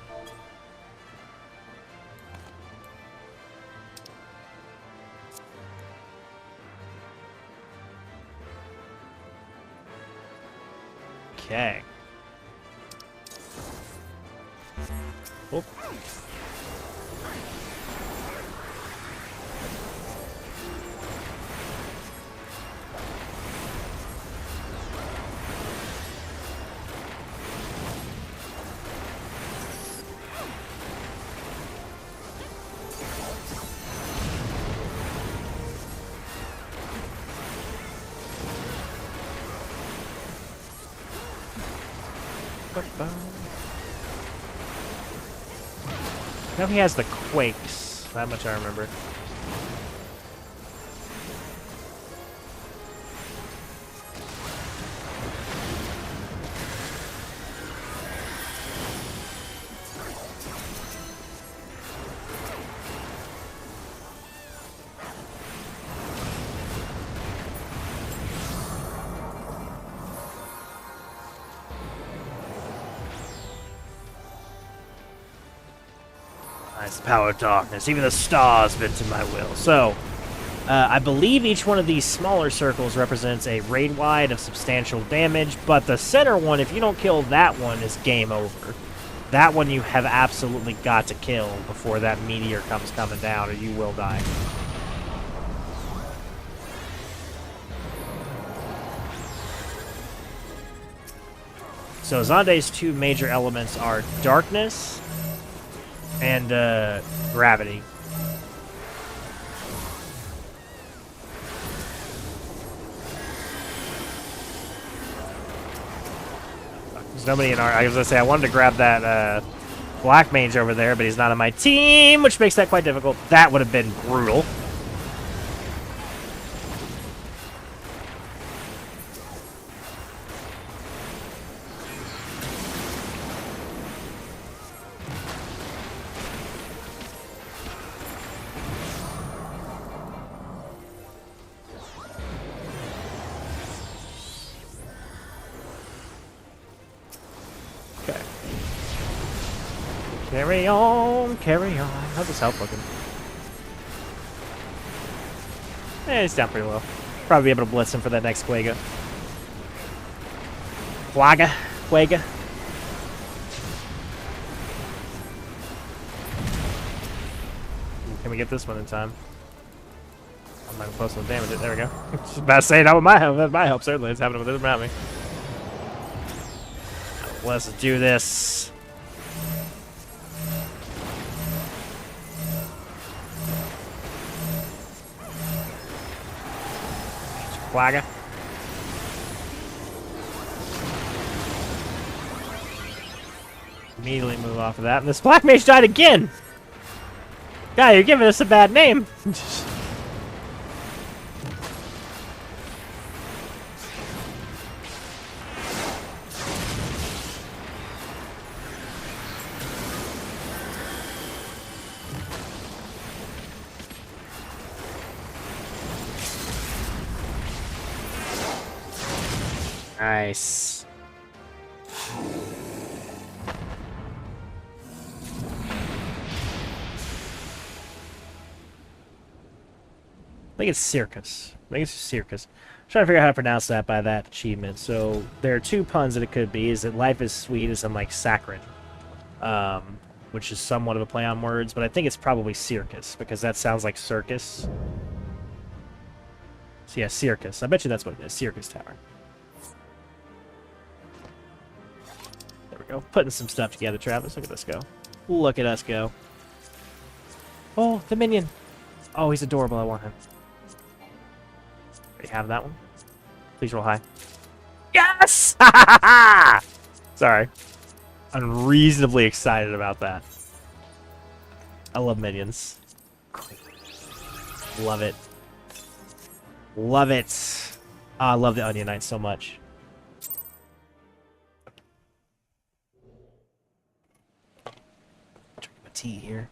Okay. Oh. Now he has the quakes. That much I remember. Nice power of darkness. Even the stars bend to my will. So, I believe each one of these smaller circles represents a raid wide of substantial damage, but the center one, if you don't kill that one, is game over. That one you have absolutely got to kill before that meteor comes coming down, or you will die. So Xande's two major elements are darkness and gravity. There's nobody in our... I was going to say, I wanted to grab that black mage over there, but he's not on my team, which makes that quite difficult. That would have been brutal. Carry on, carry on. How's his health looking? He's down pretty low. Probably be able to blitz him for that next Quagga. Quagga. Can we get this one in time? I'm not close to damage it. There we go. Just about to say, not with my help. That's my help, certainly. It's happening with it around me. Let's do this. Quagga. Immediately move off of that. And this Black Mage died again! Guy, you're giving us a bad name. Nice. I think it's Circus. I'm trying to figure out how to pronounce that by that achievement. So there are two puns that it could be. Is that life is sweet as in like saccharine, which is somewhat of a play on words, but I think it's probably Circus because that sounds like circus. So yeah, Circus. I bet you that's what it is. Circus Tower. There we go. Putting some stuff together, Travis. Look at us go. Look at us go. Oh, the minion. Oh, he's adorable. I want him. Already have that one. Please roll high. Yes! Sorry. Unreasonably excited about that. I love minions. Love it. Love it. Oh, I love the Onion Knight so much. Drink my tea here.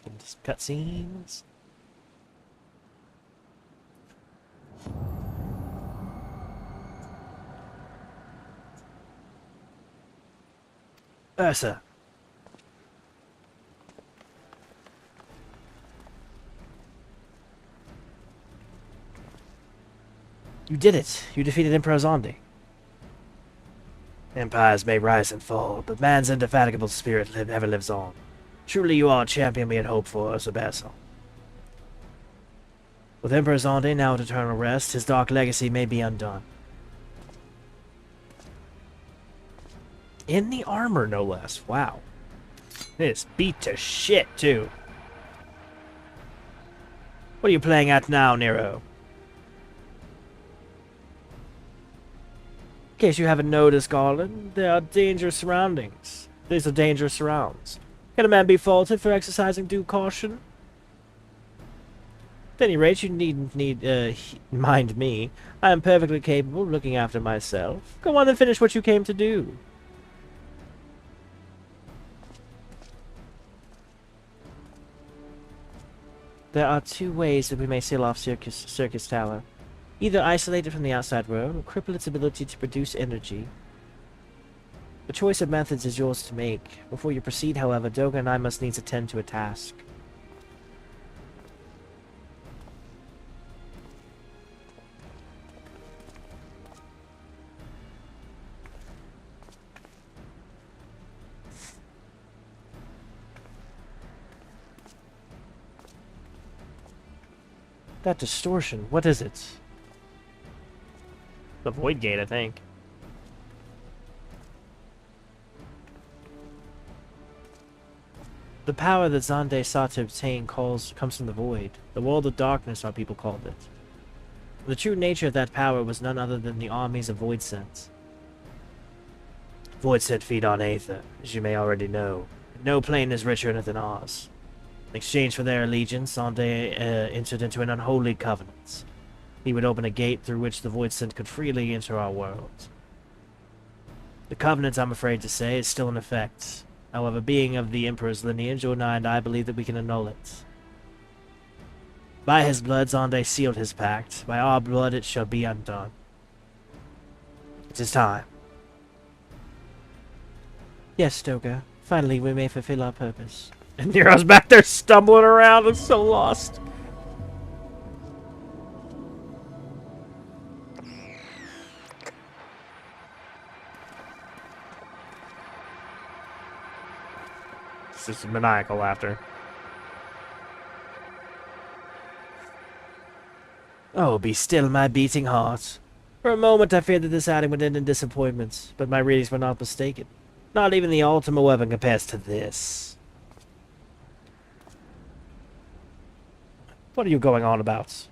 Into some cutscenes. Ursa. You did it. You defeated Emperor Zondi. Empires may rise and fall, but man's indefatigable spirit ever lives on. Truly you are a champion we had hoped for, Ursa Basil. With Emperor Zondi now at eternal rest, his dark legacy may be undone. In the armor, no less. Wow. It's beat to shit, too. What are you playing at now, Nero? In case you haven't noticed, Garland, there are dangerous surroundings. These are dangerous surrounds. Can a man be faulted for exercising due caution? At any rate, you needn't mind me. I am perfectly capable of looking after myself. Go on and finish what you came to do. There are two ways that we may seal off Circus Tower. Either isolate it from the outside world, or cripple its ability to produce energy. The choice of methods is yours to make. Before you proceed, however, Doga and I must needs attend to a task. That distortion, what is it? The Void Gate, I think. The power that Zonde sought to obtain comes from the Void. The World of Darkness, our people called it. The true nature of that power was none other than the armies of Voidsent. Voidsent feed on Aether, as you may already know. No plane is richer in it than ours. In exchange for their allegiance, Zonde entered into an unholy covenant. He would open a gate through which the Voidsent could freely enter our world. The covenant, I'm afraid to say, is still in effect. However, being of the Emperor's lineage, Onai and I believe that we can annul it. By his blood, Zonde sealed his pact. By our blood, it shall be undone. It is time. Yes, Stoga. Finally, we may fulfill our purpose. And Nero's back there stumbling around. I'm so lost. This is maniacal laughter. Oh, be still, my beating heart. For a moment I feared that this outing would end in disappointment, but my readings were not mistaken. Not even the ultimate weapon compares to this. What are you going on about?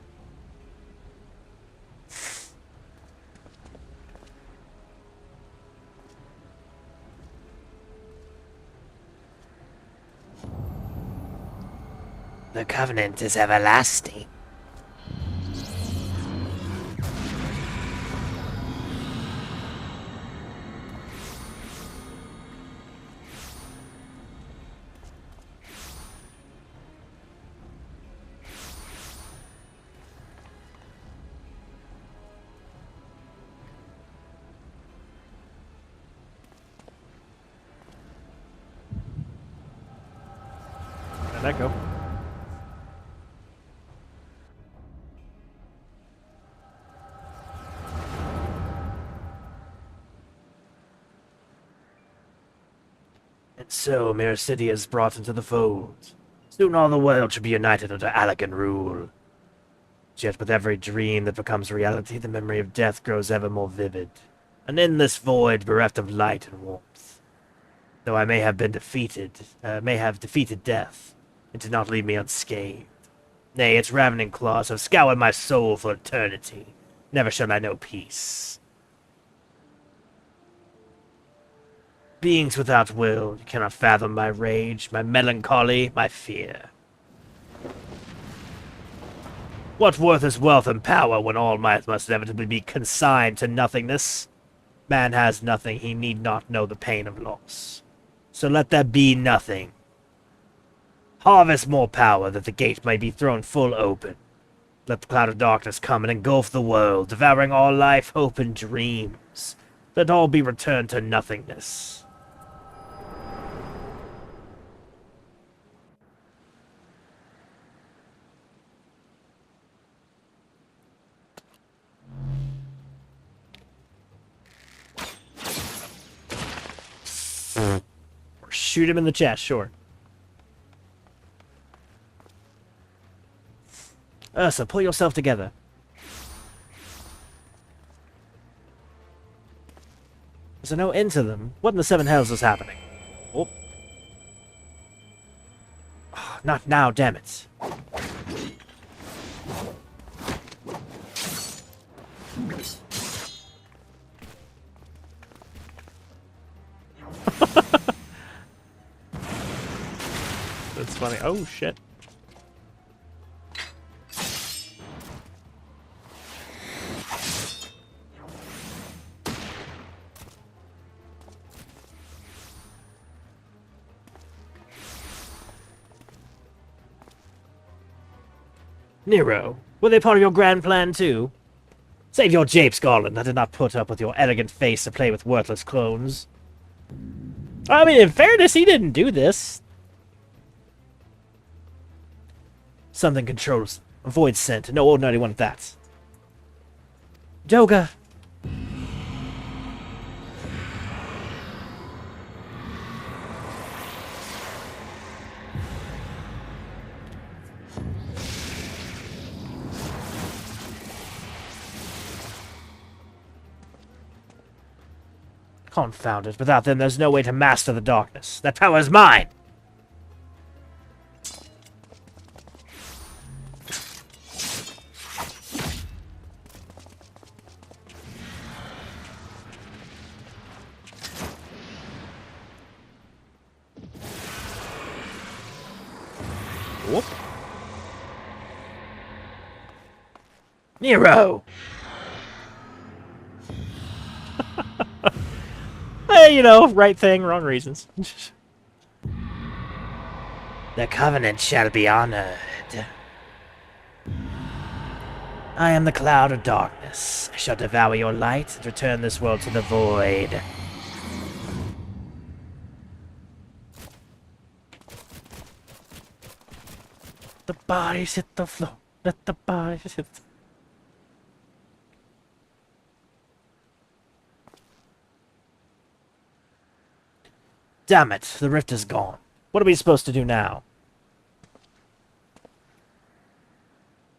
The covenant is everlasting. Where'd that go? And so Mirror City is brought into the fold. Soon all the world should be united under Alakan rule. Yet with every dream that becomes reality, the memory of death grows ever more vivid. An endless void bereft of light and warmth. Though I may have defeated death, it did not leave me unscathed. Nay, its ravening claws have scoured my soul for eternity. Never shall I know peace. Beings without will, you cannot fathom my rage, my melancholy, my fear. What worth is wealth and power when all might must inevitably be consigned to nothingness? Man has nothing, he need not know the pain of loss. So let there be nothing. Harvest more power, that the gate may be thrown full open. Let the cloud of darkness come and engulf the world, devouring all life, hope, and dreams. Let all be returned to nothingness. Or shoot him in the chest, sure. Ursa, pull yourself together. Is there no end to them? What in the seven hells is happening? Oh. Oh, not now, damn it. That's funny. Oh, shit. Nero, were they part of your grand plan too? Save your japes, Garland. I did not put up with your elegant face to play with worthless clones. I mean, in fairness, he didn't do this. Something controls them. A void scent. No ordinary one at that. Doga. Confound it. Without them, there's no way to master the darkness. That power is mine! Whoop. Nero! Hey, you know, right thing, wrong reasons. The covenant shall be honored. I am the cloud of darkness. I shall devour your light and return this world to the void. the bodies hit the floor. Let the bodies hit the... Damn it, the rift is gone. What are we supposed to do now?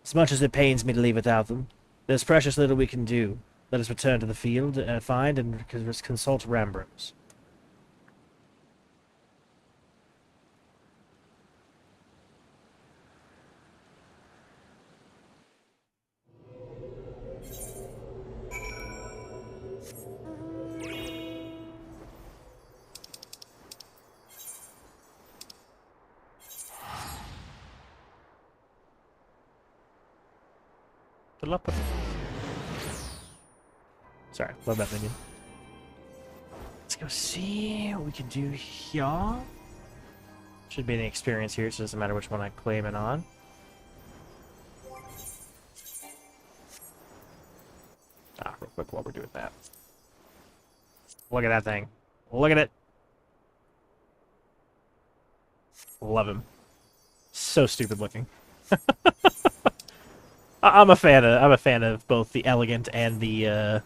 As much as it pains me to leave without them, there's precious little we can do. Let us return to the field, find and consult Rambrose. Sorry, love that minion. Let's go see what we can do here. Should be an experience here, so it doesn't matter which one I claim it on. Real quick while we're doing that. Look at that thing. Look at it. Love him. So stupid looking. I'm a fan of both the elegant and the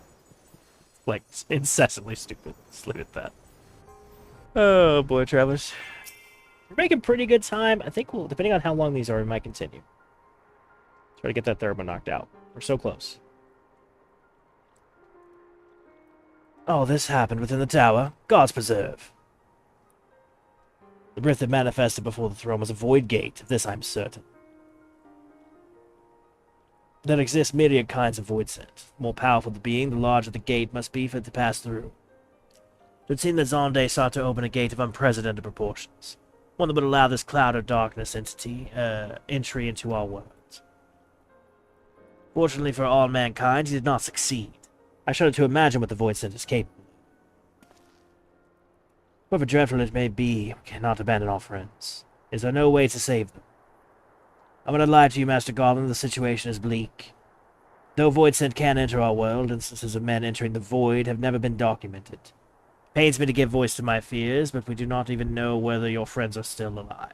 like incessantly stupid. Let's look at that. Oh boy, travelers. We're making pretty good time. I think we'll, depending on how long these are, we might continue. Try to get that third one knocked out. We're so close. Oh, this happened within the tower. Gods preserve. The breath that manifested before the throne was a void gate. Of this I'm certain. There exist myriad kinds of void scent. The more powerful the being, the larger the gate must be for it to pass through. It would seem that Zonde sought to open a gate of unprecedented proportions. One that would allow this cloud of darkness entity entry into our worlds. Fortunately for all mankind, he did not succeed. I shudder to imagine what the void scent is capable of. However dreadful it may be, we cannot abandon our friends. Is there no way to save them? I'm going to lie to you, Master Garland, the situation is bleak. Though void scent can enter our world, instances of men entering the void have never been documented. It pains me to give voice to my fears, but we do not even know whether your friends are still alive.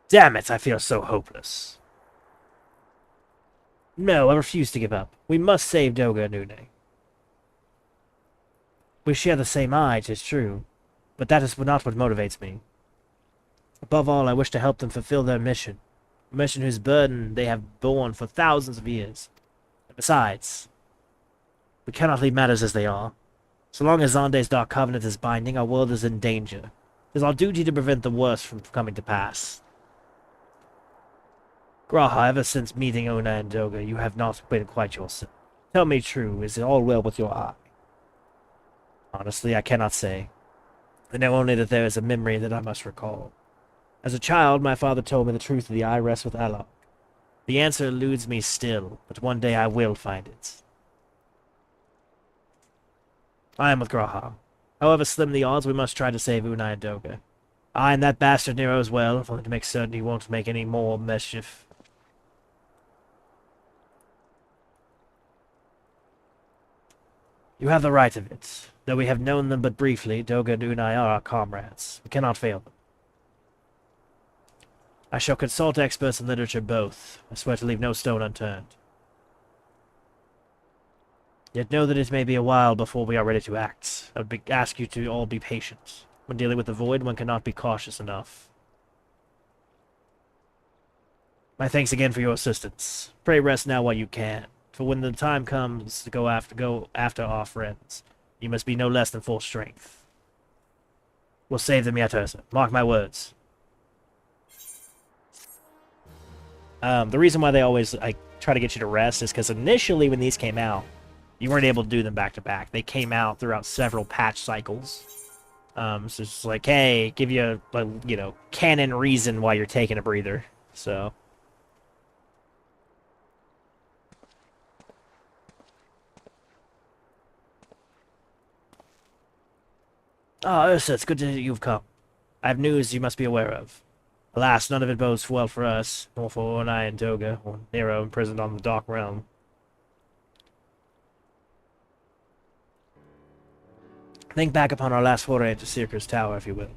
Damn it, I feel so hopeless. No, I refuse to give up. We must save Doga Nune. We share the same eye, 'tis true, but that is not what motivates me. Above all, I wish to help them fulfill their mission. A mission whose burden they have borne for thousands of years. And besides, we cannot leave matters as they are. So long as Zonde's Dark Covenant is binding, our world is in danger. It is our duty to prevent the worst from coming to pass. Graha, ever since meeting Ona and Doga, you have not been quite yourself. Tell me true, is it all well with your eye? Honestly, I cannot say. I know only that there is a memory that I must recall. As a child, my father told me the truth of the eye rests with Alok. The answer eludes me still, but one day I will find it. I am with Graha. However slim the odds, we must try to save Unai and Doga. I and that bastard Nero as well, if only to make certain he won't make any more mischief. You have the right of it. Though we have known them but briefly, Doga and Unai are our comrades. We cannot fail them. I shall consult experts in literature both. I swear to leave no stone unturned. Yet know that it may be a while before we are ready to act. I would ask you to all be patient. When dealing with the void, one cannot be cautious enough. My thanks again for your assistance. Pray rest now while you can, for when the time comes to go after our friends, you must be no less than full strength. We'll save them yet, Ursa. Mark my words. The reason why they always try to get you to rest is because initially when these came out, you weren't able to do them back to back. They came out throughout several patch cycles. So it's just like, hey, give you a, you know, canon reason why you're taking a breather. So. Ah, Ursa, it's good to hear you've come. I have news you must be aware of. Alas, none of it bodes well for us, nor for Onai and Doga, or Nero imprisoned on the Dark Realm. Think back upon our last foray into Circer's Tower, if you will.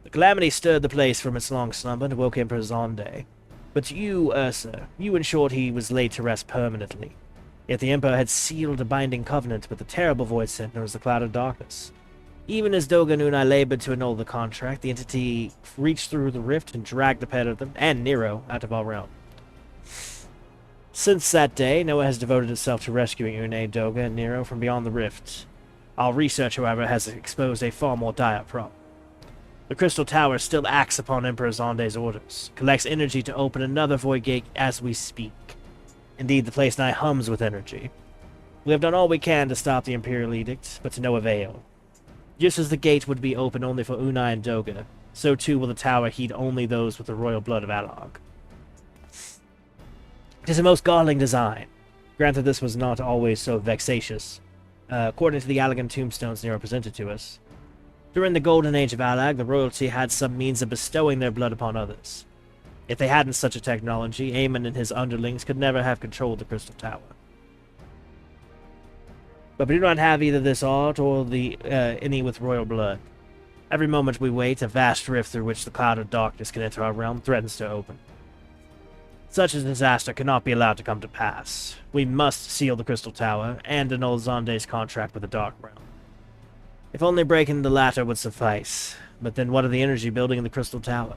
The calamity stirred the place from its long slumber and woke Emperor Zonde. But you, Ursa, you ensured he was laid to rest permanently. Yet the Emperor had sealed a binding covenant with the terrible void sent known as the Cloud of Darkness. Even as Dogan and I labored to annul the contract, the entity reached through the rift and dragged the pair of them, and Nero, out of our realm. Since that day, Noah has devoted itself to rescuing Une, Doga, and Nero from beyond the rift. Our research, however, has exposed a far more dire problem. The Crystal Tower still acts upon Emperor Zonde's orders, collects energy to open another void gate as we speak. Indeed, the place nigh hums with energy. We have done all we can to stop the Imperial Edict, but to no avail. Just as the gate would be open only for Unai and Doga, so too will the tower heed only those with the royal blood of Alog. It is a most galling design. Granted, this was not always so vexatious. According to the Allagan tombstones Nero presented to us, during the golden age of Alag, the royalty had some means of bestowing their blood upon others. If they hadn't such a technology, Aemon and his underlings could never have controlled the Crystal Tower. But we do not have either this art or any with royal blood. Every moment we wait, a vast rift through which the Cloud of Darkness can enter our realm threatens to open. Such a disaster cannot be allowed to come to pass. We must seal the Crystal Tower and annul Zonde's contract with the Dark Realm. If only breaking the latter would suffice. But then what of the energy building in the Crystal Tower?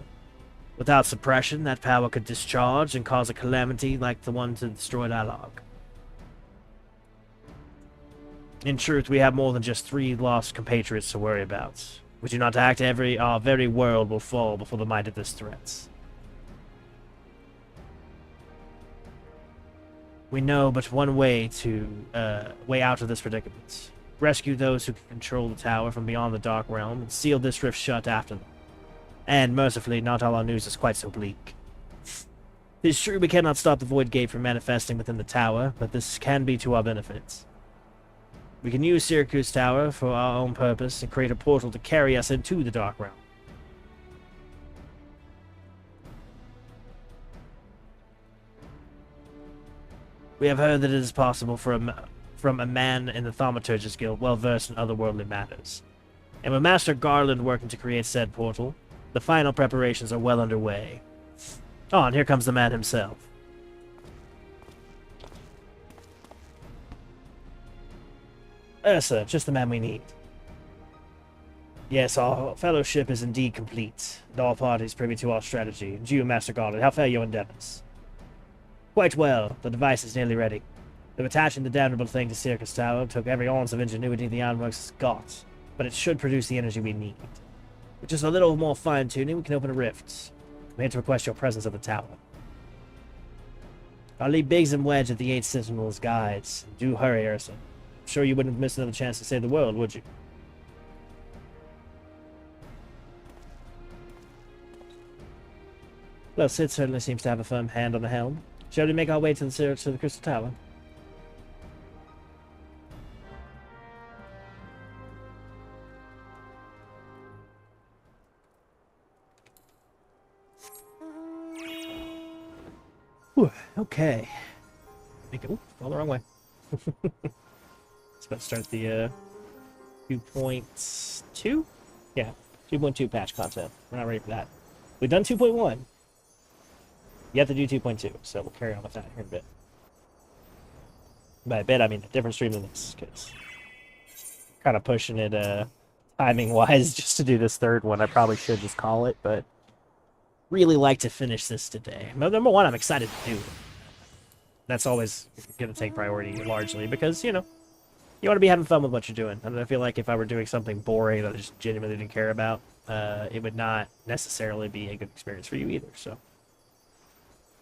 Without suppression, that power could discharge and cause a calamity like the one to destroy Alog. In truth, we have more than just 3 lost compatriots to worry about. We do not act, our very world will fall before the might of this threat. We know but one way out of this predicament. Rescue those who can control the tower from beyond the Dark Realm, and seal this rift shut after them. And, mercifully, not all our news is quite so bleak. It is true we cannot stop the Void Gate from manifesting within the tower, but this can be to our benefit. We can use Syracuse Tower for our own purpose and create a portal to carry us into the Dark Realm. We have heard that it is possible from a man in the Thaumaturgist Guild well versed in otherworldly matters. And with Master Garland working to create said portal, the final preparations are well underway. Oh, and here comes the man himself. Ursa, just the man we need. Yes, our fellowship is indeed complete, and all parties privy to our strategy. And you, Master Garland, how fare your endeavors? Quite well. The device is nearly ready. Though attaching the damnable thing to Syracuse Tower took every ounce of ingenuity the Ironworks has got, but it should produce the energy we need. With just a little more fine-tuning, we can open a rift. I'm here to request your presence at the tower. I'll leave Biggs and Wedge at the 8 Sentinels' guides. Do hurry, Ursa. I'm sure you wouldn't miss another chance to save the world, would you? Well, Sid certainly seems to have a firm hand on the helm. Shall we make our way to the Crystal Tower? Whew, okay. Make it. Ooh, all the wrong way. It's about to start the 2.2? Yeah, 2.2 patch content. We're not ready for that. We've done 2.1. You have to do 2.2, so we'll carry on with that here in a bit. By a bit, I mean a different stream than this, because kind of pushing it timing-wise just to do this third one. I probably should just call it, but really like to finish this today. Number one, I'm excited to do it. That's always going to take priority largely, because, you know, you want to be having fun with what you're doing. And I feel like if I were doing something boring that I just genuinely didn't care about, it would not necessarily be a good experience for you either, so.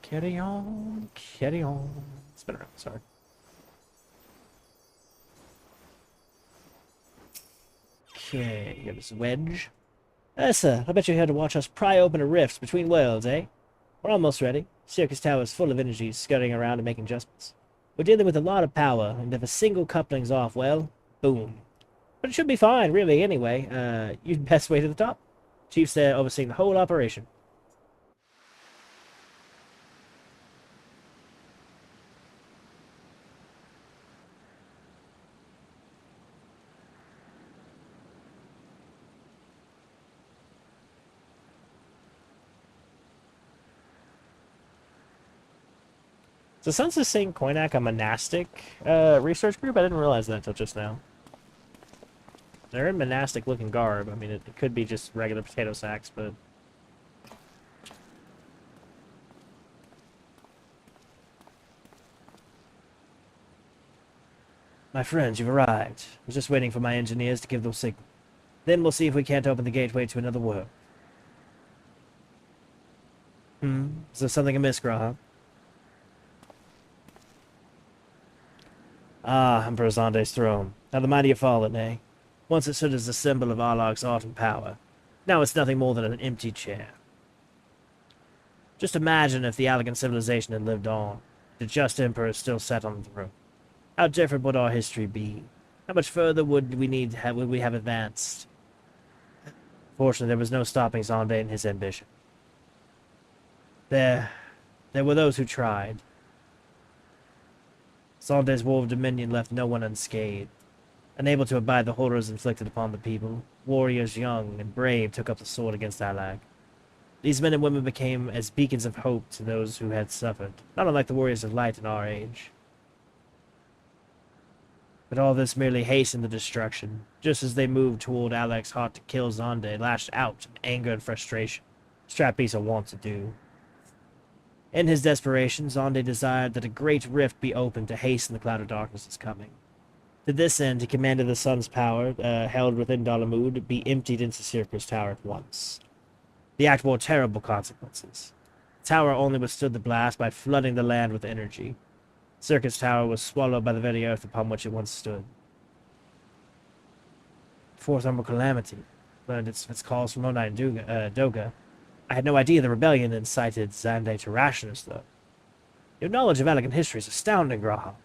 Carry on, carry on. Spin around, sorry. Okay, got this wedge. Ursa, I bet you're here to watch us pry open a rift between worlds, eh? We're almost ready. Syracuse Tower is full of energies scurrying around and making adjustments. We're dealing with a lot of power, and if a single coupling's off, well, boom. But it should be fine, really, anyway. You'd best way to the top. Chief's there overseeing the whole operation. So since this St. Koinak a monastic research group, I didn't realize that until just now. They're in monastic-looking garb. I mean, it could be just regular potato sacks, but... My friends, you've arrived. I was just waiting for my engineers to give the signal. Then we'll see if we can't open the gateway to another world. Is there something amiss, Graham? Ah, Emperor Zonde's throne. How the mighty have fallen, eh? Once it stood as a symbol of Arlog's art and power. Now it's nothing more than an empty chair. Just imagine if the elegant civilization had lived on. The just emperor still sat on the throne. How different would our history be? How much further would we have advanced? Fortunately, there was no stopping Zonde in his ambition. There were those who tried. Zonde's war of dominion left no one unscathed. Unable to abide the horrors inflicted upon the people, warriors young and brave took up the sword against Alag. These men and women became as beacons of hope to those who had suffered, not unlike the warriors of light in our age. But all this merely hastened the destruction. Just as they moved toward Alag's heart to kill Zonde, lashed out in anger and frustration, as trap beasts are wont to do. In his desperation, Zonde desired that a great rift be opened to hasten the cloud of darkness's coming. To this end, he commanded the sun's power, held within Dalamud, be emptied into Circu's tower at once. The act bore terrible consequences. The tower only withstood the blast by flooding the land with energy. Circu's tower was swallowed by the very earth upon which it once stood. Before thermal calamity learned its calls from Onai and Doga. I had no idea the rebellion incited Zande to rashness, though. Your knowledge of elegant history is astounding, Graham.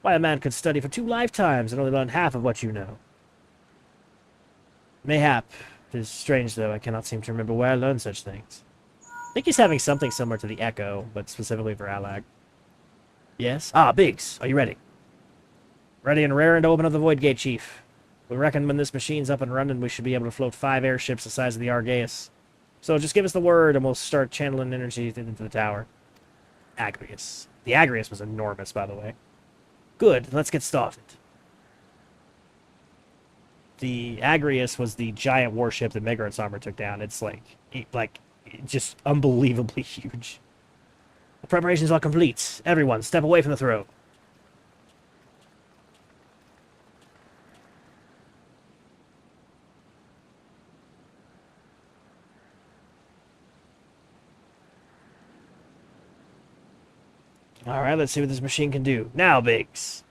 Why a man could study for 2 lifetimes and only learn half of what you know. Mayhap. It is strange, though. I cannot seem to remember where I learned such things. I think he's having something similar to the Echo, but specifically for Alag. Yes? Ah, Biggs, are you ready? Ready and raring to open up the Void Gate, Chief. We reckon when this machine's up and running, we should be able to float 5 airships the size of the Argeus. So just give us the word, and we'll start channeling energy into the tower. Agrius. The Agrius was enormous, by the way. Good, let's get started. The Agrius was the giant warship that Megaret's armor took down. It's just unbelievably huge. The preparations are complete. Everyone, step away from the throne. Alright, let's see what this machine can do. Now, Biggs.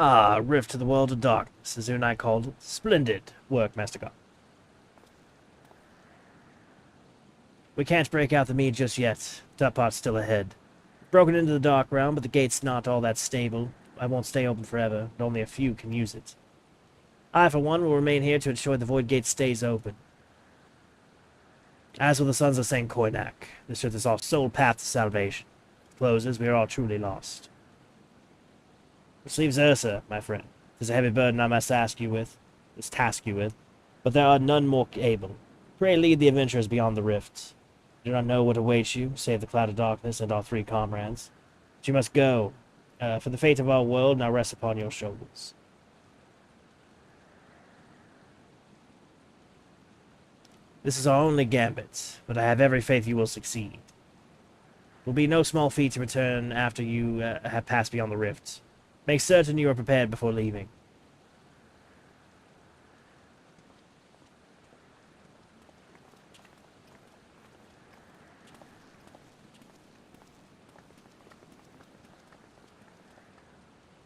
Ah, rift to the world of darkness, as Unai called it. Splendid work, Master God. We can't break out the mead just yet. That part's still ahead. Broken into the dark realm, but the gate's not all that stable. I won't stay open forever, and only a few can use it. I, for one, will remain here to ensure the Void Gate stays open. As for the sons of St. Koinak, this is our sole path to salvation. If it closes, we are all truly lost. Which leaves Ursa, my friend. There's a heavy burden I must task you with, but there are none more able. Pray lead the adventurers beyond the rifts. You do not know what awaits you, save the cloud of darkness and our 3 comrades. But you must go, for the fate of our world now rests upon your shoulders. This is our only gambit, but I have every faith you will succeed. It will be no small feat to return after you have passed beyond the rifts. Make certain you are prepared before leaving.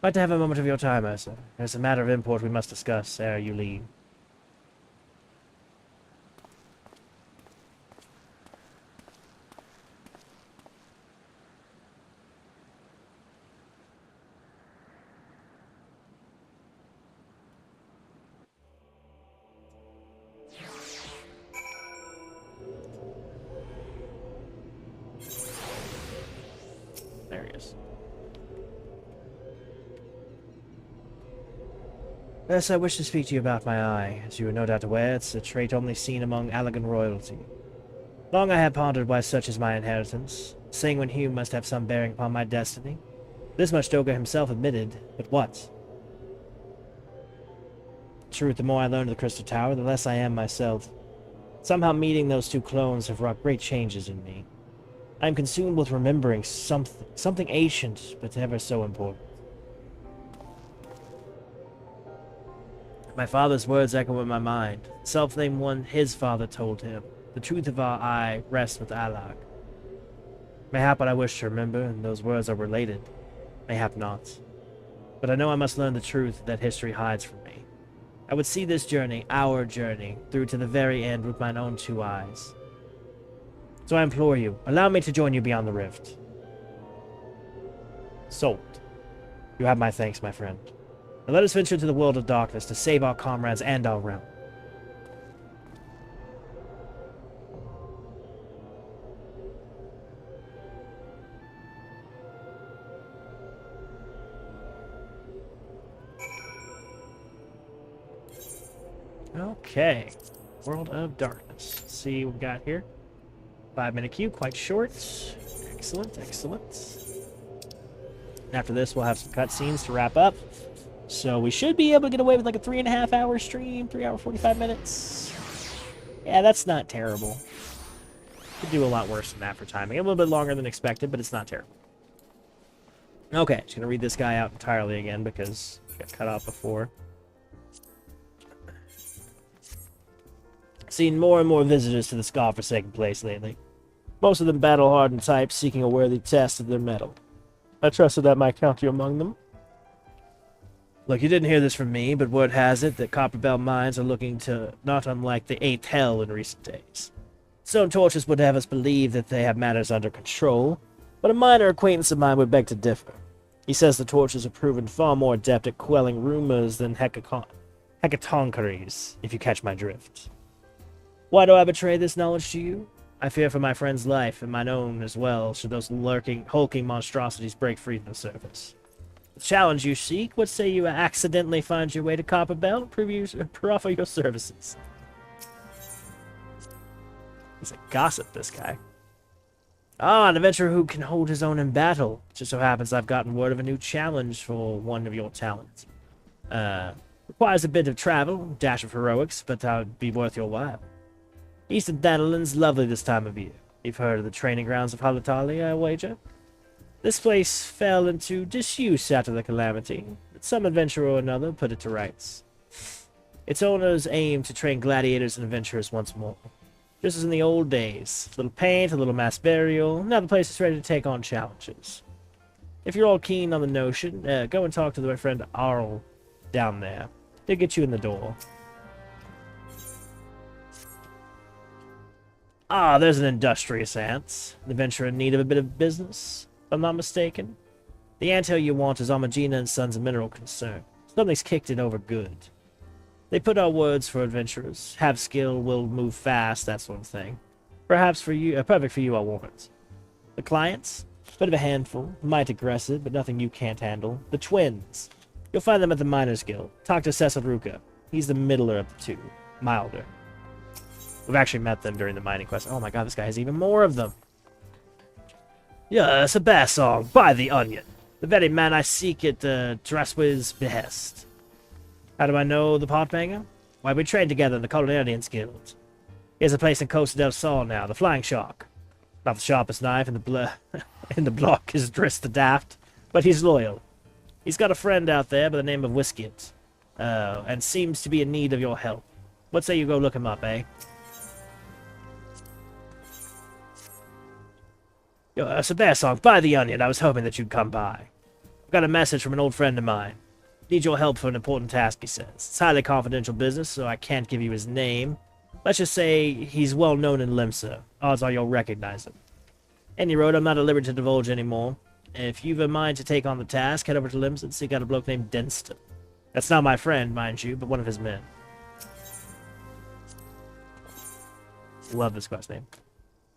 I'd like to have a moment of your time, Ursa. There's a matter of import we must discuss ere you leave. There he is. Yes, I wish to speak to you about my eye. As you are no doubt aware, it's a trait only seen among Allegan royalty. Long I have pondered why such is my inheritance. Sanguine hue must have some bearing upon my destiny. This much Doga himself admitted, but what? Truth, the more I learn of the Crystal Tower, the less I am myself. Somehow meeting those two clones have wrought great changes in me. I am consumed with remembering something ancient, but ever so important. My father's words echo in my mind. The self-named one his father told him. The truth of our eye rests with Allag. Mayhap what I wish to remember, and those words are related. Mayhap not. But I know I must learn the truth that history hides from me. I would see this journey, our journey, through to the very end with mine own two eyes. So I implore you, allow me to join you beyond the rift. Sold. You have my thanks, my friend. Now let us venture to the world of darkness to save our comrades and our realm. Okay. World of Darkness. Let's see what we got here. 5-minute queue, quite short. Excellent, excellent. And after this, we'll have some cutscenes to wrap up. So we should be able to get away with like a 3.5-hour stream, 3 hour 45 minutes. Yeah, that's not terrible. Could do a lot worse than that for timing. A little bit longer than expected, but it's not terrible. Okay, just gonna read this guy out entirely again because I got cut off before. Seen more and more visitors to this godforsaken place lately. Most of them battle-hardened types seeking a worthy test of their mettle. I trusted I might count you among them. Look, you didn't hear this from me, but word has it that Copperbell mines are looking to not unlike the 8th hell in recent days. Stone Torches would have us believe that they have matters under control, but a minor acquaintance of mine would beg to differ. He says the Torches have proven far more adept at quelling rumors than hecatoncheires, if you catch my drift. Why do I betray this knowledge to you? I fear for my friend's life, and mine own as well, should those hulking monstrosities break free from the surface. The challenge you seek, what say you accidentally find your way to Copperbell and proffer your services? He's a gossip, this guy. Ah, an adventurer who can hold his own in battle. Just so happens I've gotten word of a new challenge for one of your talents. Requires a bit of travel, dash of heroics, but that would be worth your while. Eastern Thanalin's lovely this time of year. You've heard of the training grounds of Halatali, I wager? This place fell into disuse after the calamity, but some adventurer or another put it to rights. Its owners aim to train gladiators and adventurers once more. Just as in the old days. A little paint, a little mass burial, now the place is ready to take on challenges. If you're all keen on the notion, go and talk to my friend Arl down there. They'll get you in the door. Ah, there's an industrious ant. An adventurer in need of a bit of business, if I'm not mistaken. The anthill you want is Amagina and Sons of Mineral Concern. Something's kicked it over good. They put out words for adventurers. Have skill, will move fast, that sort of thing. Perhaps for you, perfect for you, I warrant. The clients? Bit of a handful. Might aggressive, but nothing you can't handle. The twins. You'll find them at the Miners Guild. Talk to Cecil Ruka. He's the middler of the two. Milder. We've actually met them during the mining quest. Oh my god, this guy has even more of them. Yeah, it's a bear song by the Onion. The very man I seek at Draswi's behest. How do I know the potbanger? Why, we trained together in the Colonialians Guild. He has a place in Costa del Sol now, the Flying Shark. Not the sharpest knife in the block is Driss the Daft, but he's loyal. He's got a friend out there by the name of Whiskit, and seems to be in need of your help. What say you go look him up, eh? Yo, it's a bear song by the Onion. I was hoping that you'd come by. Got a message from an old friend of mine. Need your help for an important task, he says. It's highly confidential business, so I can't give you his name. Let's just say he's well known in Limsa. Odds are you'll recognize him. Any road, I'm not at liberty to divulge anymore. If you've a mind to take on the task, head over to Limsa and seek out a bloke named Denston. That's not my friend, mind you, but one of his men. Love this quest name.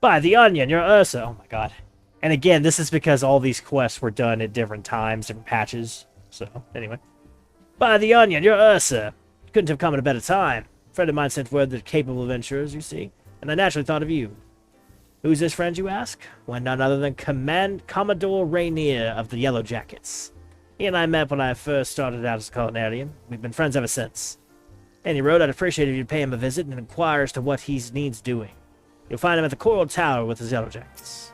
By the Onion, you're Ursa. Oh my god. And again, this is because all these quests were done at different times, different patches. So, anyway. By the Onion, you're Ursa. Couldn't have come at a better time. A friend of mine sent word that capable adventurers, you see, and I naturally thought of you. Who's this friend, you ask? Why, none other than Commodore Rainier of the Yellow Jackets. He and I met when I first started out as a culinarian. We've been friends ever since. Any road, I'd appreciate if you'd pay him a visit and inquire as to what he needs doing. You'll find him at the Coral Tower with his Yellow Jackets.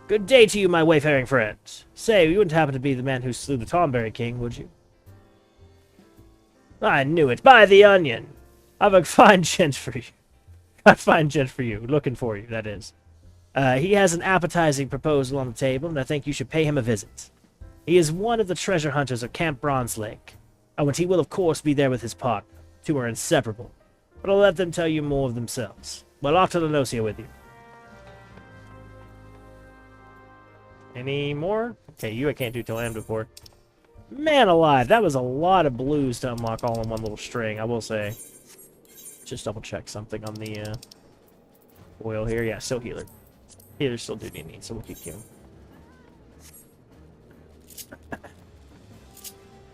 Good day to you, my wayfaring friend. Say, you wouldn't happen to be the man who slew the Tomberry King, would you? I knew it. By the Onion. I've a fine gent for you. A fine gent for you. Looking for you, that is. He has an appetizing proposal on the table, and I think you should pay him a visit. He is one of the treasure hunters of Camp Bronze Lake. Oh, and he will, of course, be there with his partner. Two are inseparable. But I'll let them tell you more of themselves. Well, off to Lenosia with you. Any more? Okay, you I can't do till end before. Man alive, that was a lot of blues to unlock all in one little string, I will say. Just double check something on the oil here. Yeah, still healer. Healers still do need, so we'll keep going.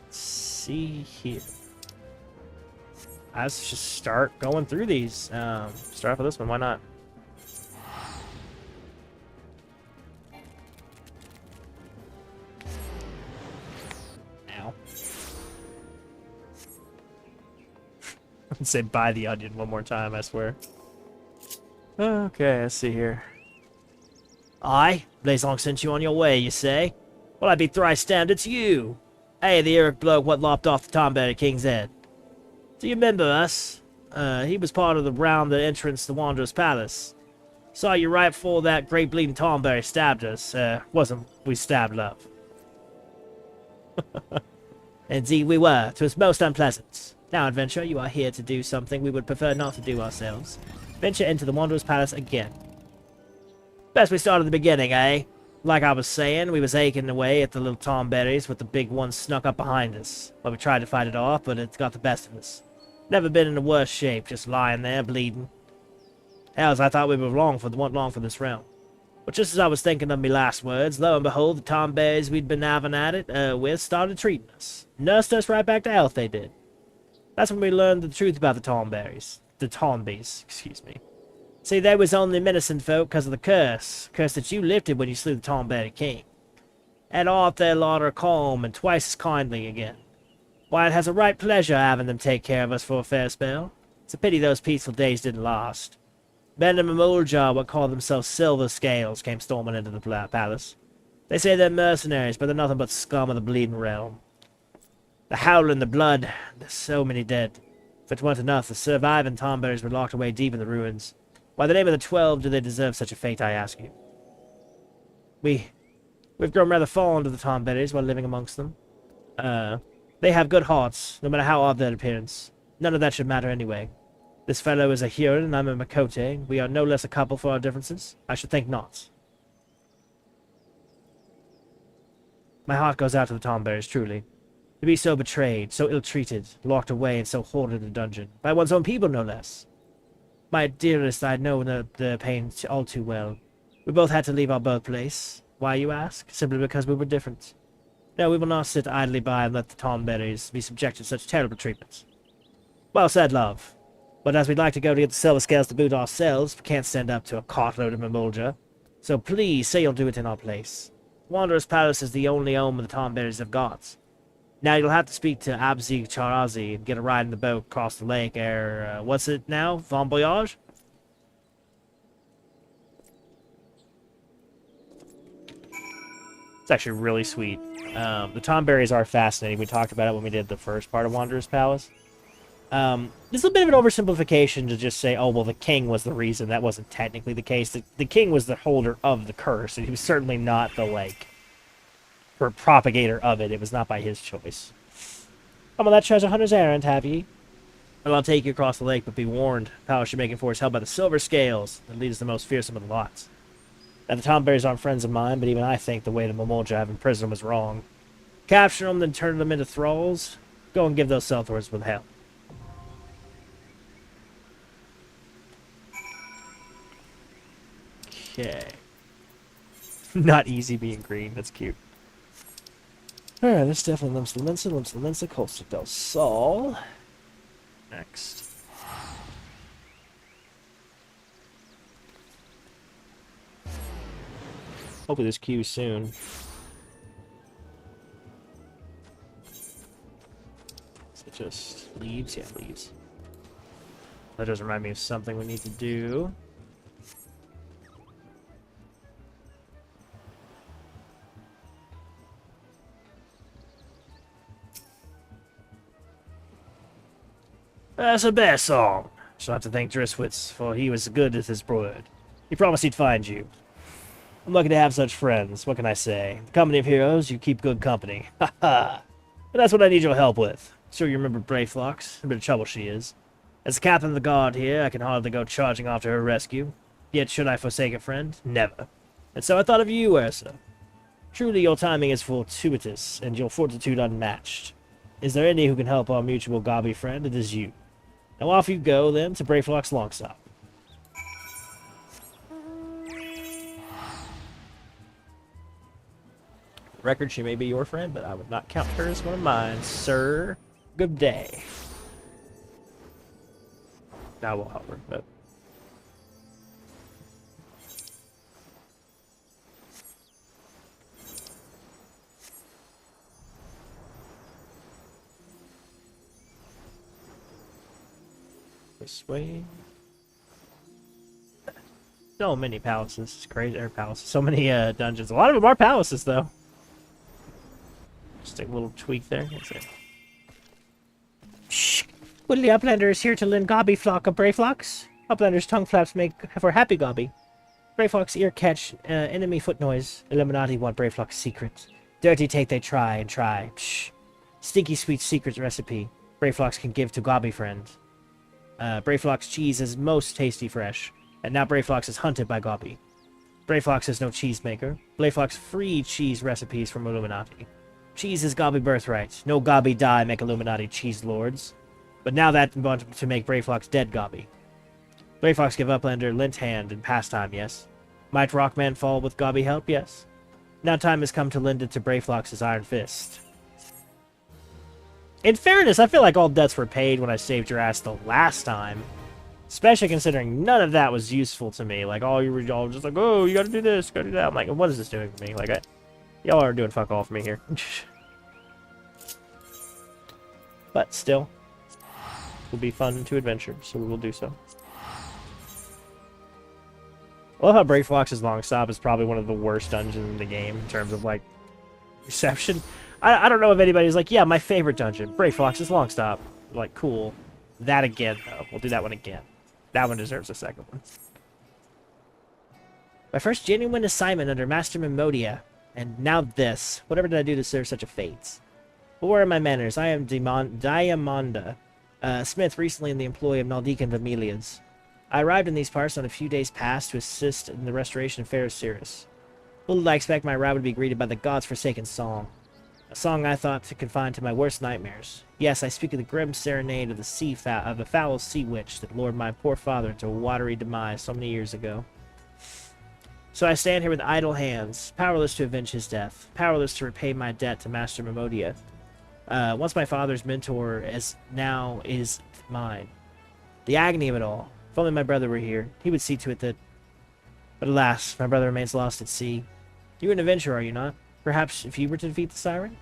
Let's see here. Let's just start going through these. Start off with this one, why not? Ow. Say buy the onion one more time, I swear. Okay, let's see here. Aye, Blazong sent you on your way, you say? Well, I'd be thrice damned it's you. Hey, the Eric bloke what lopped off the Tomberry King's head. Do you remember us? He was part of the round that entrance to the Wanderer's Palace. Saw you right before that great bleeding Tomberry stabbed us. Wasn't we stabbed, love? Indeed we were. 'Twas most unpleasant. Now, adventurer, you are here to do something we would prefer not to do ourselves. Venture into the Wanderer's Palace again. Best we start at the beginning, eh? Like I was saying, we was aching away at the little Tomberries with the big one snuck up behind us. Well, we tried to fight it off, but it got the best of us. Never been in a worse shape, just lying there, bleeding. Hells, I thought we were long for this realm. But just as I was thinking of me last words, lo and behold, the Tomberries we'd been having at it with started treating us. Nursed us right back to health, they did. That's when we learned the truth about the Tomberries. The Tombies, excuse me. See, they was only menacing folk because of the curse. Curse that you lifted when you slew the Tomberry King. And off their lot are calm and twice as kindly again. Why, it has a right pleasure having them take care of us for a fair spell. It's a pity those peaceful days didn't last. Men in Mamuljar, what call themselves Silver Scales, came storming into the palace. They say they're mercenaries, but they're nothing but scum of the bleeding realm. The howling, the blood, there's so many dead. If it weren't enough, the surviving Tomberries were locked away deep in the ruins. By the name of the 12 do they deserve such a fate, I ask you? We've grown rather fond of the Tomberries while living amongst them. They have good hearts, no matter how odd their appearance. None of that should matter anyway. This fellow is a Huron, and I'm a Makote. We are no less a couple for our differences. I should think not. My heart goes out to the Tomberries, truly. To be so betrayed, so ill-treated, locked away in so horrid a dungeon, by one's own people, no less. My dearest, I know the pain all too well. We both had to leave our birthplace. Why, you ask? Simply because we were different. No, we will not sit idly by and let the Tomberries be subjected to such terrible treatment. Well said, love. But as we'd like to go to get the Silver Scales to boot ourselves, we can't stand up to a cartload of Mamulja. So please, say you'll do it in our place. Wanderer's Palace is the only home the Tomberries have got. Now you'll have to speak to Abzi Charazi and get a ride in the boat across the lake ere, what's it now? Bon voyage? It's actually really sweet. The Tomberries are fascinating. We talked about it when we did the first part of Wanderer's Palace. This is a bit of an oversimplification to just say, oh, well, the king was the reason. That wasn't technically the case. The king was the holder of the curse, and he was certainly not the, like, propagator of it. It was not by his choice. Come on that treasure hunter's errand, have ye? Well, I'll take you across the lake, but be warned. The power you're making for is held by the silver scales. That leads the most fearsome of the lots. Now, the Tomberries aren't friends of mine, but even I think the way the Momolja have imprisoned them was wrong. Capture them, then turn them into thralls. Go and give those Selthords with hell. Okay. Not easy being green. That's cute. Alright, this definitely limps the Linsa, Colster Del Sol. Next. Hopefully this queue soon. Is it just leaves? Yeah, leaves. That does remind me of something we need to do. That's a bear song. Shall have to thank Driswitz, for he was good as his word. He promised he'd find you. I'm lucky to have such friends. What can I say? The company of heroes, you keep good company. Ha ha! But that's what I need your help with. Sure you remember Brayflox? A bit of trouble she is. As the captain of the guard here, I can hardly go charging off to her rescue. Yet should I forsake a friend? Never. And so I thought of you, Ursa. Truly your timing is fortuitous, and your fortitude unmatched. Is there any who can help our mutual Gobby friend? It is you. Now off you go, then, to Brayflox Longstop. Record, she may be your friend, but I would not count her as one of mine, sir. Good day. Now we'll help her, but... this way. So many palaces. It's crazy. Or palaces. So many dungeons. A lot of them are palaces, though. Just a little tweak there. That's it. Shh! Woodley Uplander is here to lend Gobby flock of Brayflox. Uplander's tongue flaps make for happy Gobby. Brayflox ear catch, enemy foot noise. Illuminati want Brayflox secret. Dirty take they try and try. Psh! Stinky sweet secret recipe. Brayflox can give to Gobby friend. Brayflox cheese is most tasty fresh. And now Brayflox is hunted by Gobby. Brayflox is no cheesemaker. Brayflox free cheese recipes from Illuminati. Cheese is Gobby birthright. No Gobby die make Illuminati cheese lords. But now that want to make Brayflox dead Gobby. Brayflox give Uplander lint hand and pastime, yes. Might Rockman fall with Gobby help, yes. Now time has come to lend it to Brayflox's iron fist. In fairness, I feel like all debts were paid when I saved your ass the last time. Especially considering none of that was useful to me. Like, all you were all just like, oh, you gotta do this, gotta do that. I'm like, what is this doing for me? Like, y'all are doing fuck all for me here. But still, it will be fun to adventure, so we will do so. I love how Brayflox's Long Stop is probably one of the worst dungeons in the game in terms of, like, reception. I don't know if anybody's like, yeah, my favorite dungeon, Brayflox's Long Stop. Like, cool. That again, though. We'll do that one again. That one deserves a second one. My first genuine assignment under Master Mimodia. And now this. Whatever did I do to deserve such a fate? But where are my manners? I am Diamonda, Smith, recently in the employ of Naldecan Vermilias. I arrived in these parts on a few days past to assist in the restoration of Ferrociris. Little did I expect my ride would be greeted by the god's forsaken song. A song I thought to confine to my worst nightmares. Yes, I speak of the grim serenade of the foul sea witch that lured my poor father to a watery demise so many years ago. So I stand here with idle hands, powerless to avenge his death, powerless to repay my debt to Master Mimodia. Once my father's mentor, as now is mine. The agony of it all. If only my brother were here, he would see to it that... But alas, my brother remains lost at sea. You're an adventurer, are you not? Perhaps if you were to defeat the siren?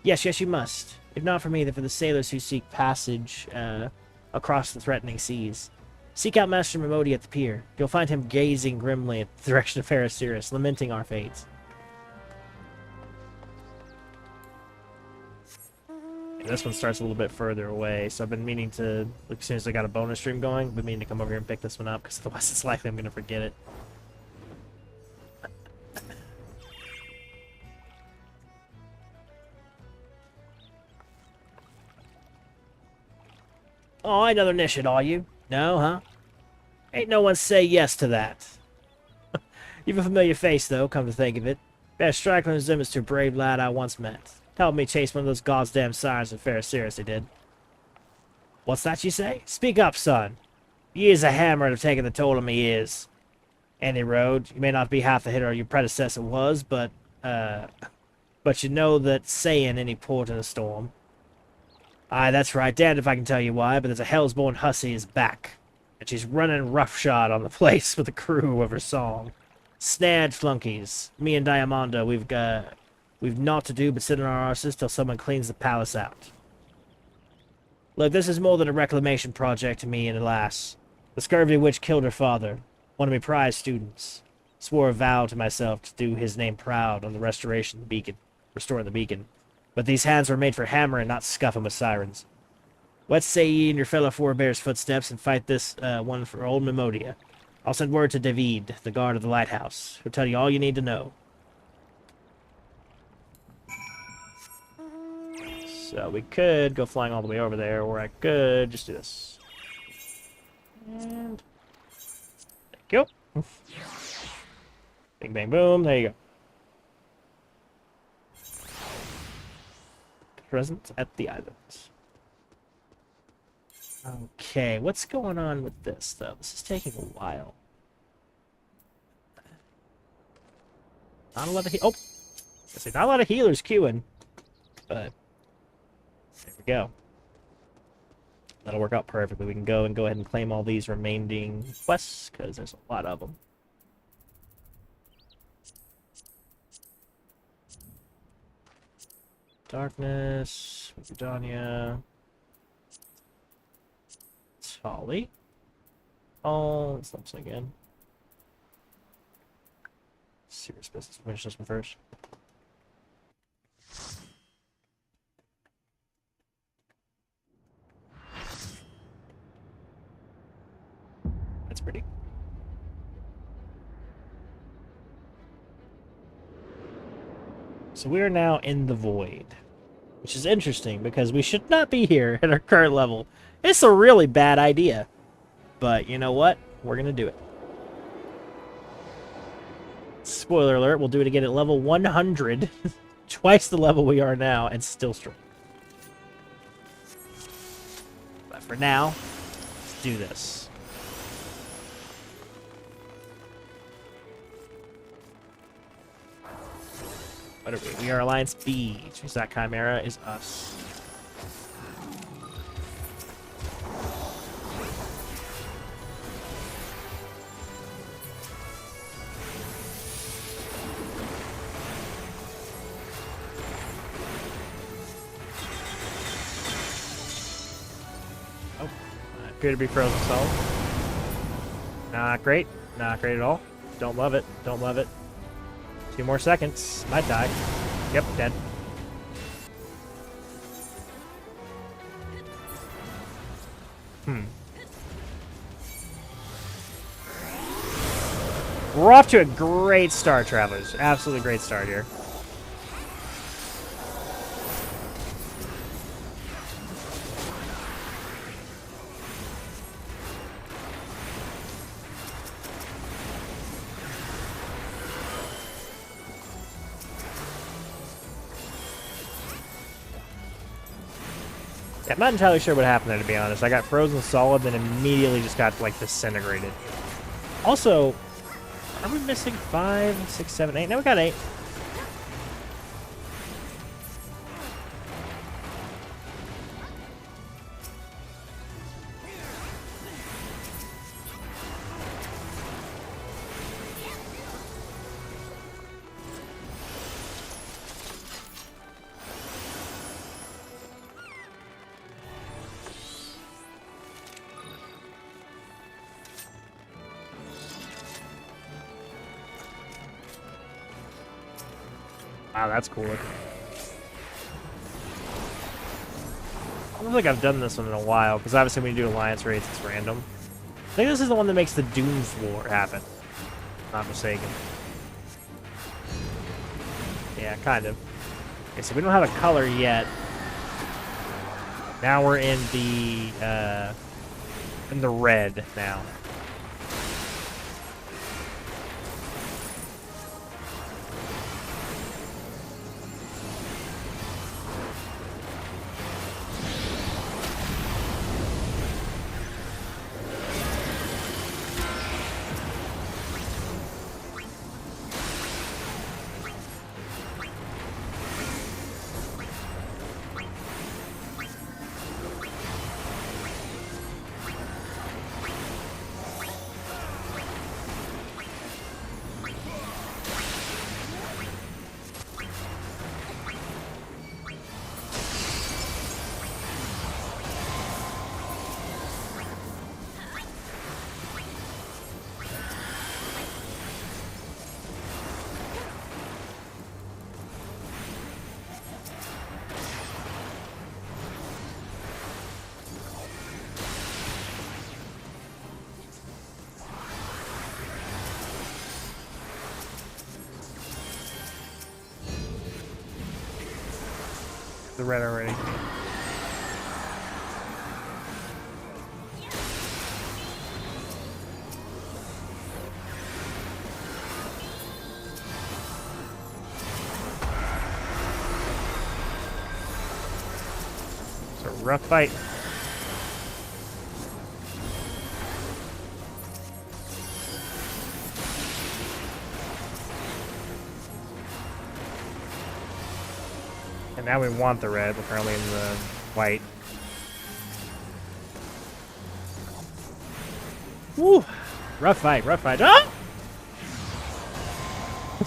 Yes, you must. If not for me, then for the sailors who seek passage across the threatening seas. Seek out Master Mimodia at the pier. You'll find him gazing grimly at the direction of Ferrociris, lamenting our fate. And this one starts a little bit further away, so I've been meaning to, like, as soon as I got a bonus stream going, I've been meaning to come over here and pick this one up, because otherwise it's likely I'm going to forget it. Oh, another Nishid, are you? No, huh? Ain't no one say yes to that. You've a familiar face, though, come to think of it. Bear Strickland resembles to a brave lad I once met. Helped me chase one of those goddamn sirens with fair seriously did. What's that you say? Speak up, son. Years of hammer have taken the toll on me ears. Any road, you may not be half the hitter your predecessor was, but you know that saying any port in a storm. Aye, that's right. Damned if I can tell you why, but there's a hell's-born hussy is back. And she's running roughshod on the place with the crew of her song. Snared flunkies. Me and Diamondo, we've naught to do but sit on our arses till someone cleans the palace out. Look, this is more than a reclamation project to me and alas. The scurvy witch killed her father, one of my prize students. Swore a vow to myself to do his name proud on the restoring the beacon. But these hands were made for hammering, not scuffing with sirens. What say ye in your fellow forebears' footsteps and fight this one for old Memodia? I'll send word to David, the guard of the lighthouse. He'll tell you all you need to know. So we could go flying all the way over there, or I could just do this. And thank you. Bing, bang, boom. There you go. Present at the island. Okay, what's going on with this, though? This is taking a while. Not a lot of I say not a lot of healers queuing, but there we go. That'll work out perfectly. We can go ahead and claim all these remaining quests because there's a lot of them. Darkness, Vidania, Tolly. Oh, let's lump again. Serious business. Finish this one first. That's pretty. So we are now in the void, which is interesting because we should not be here at our current level. It's a really bad idea, but you know what? We're gonna do it. Spoiler alert, we'll do it again at level 100, twice the level we are now, and still strong. But for now, let's do this. What are we? We are Alliance B, which means that Chimera is us. Oh, I appear to be frozen solid. Not great. Not great at all. Don't love it. Don't love it. 2 more seconds. Might die. Yep, dead. We're off to a great start, Travelers. Absolutely great start here. I'm not entirely sure what happened there, to be honest. I got frozen solid, then immediately just got, like, disintegrated. Also, are we missing 5, 6, 7, 8? No, we got 8. Wow, that's cool looking. I don't think I've done this one in a while, because obviously when you do alliance raids, it's random. I think this is the one that makes the Doom floor happen. If I'm not mistaken. Yeah, kind of. Okay, so we don't have a color yet. Now we're in the red now. The red already. It's a rough fight. And now we want the red. We're currently in the white. Woo! Rough fight, rough fight. Ah!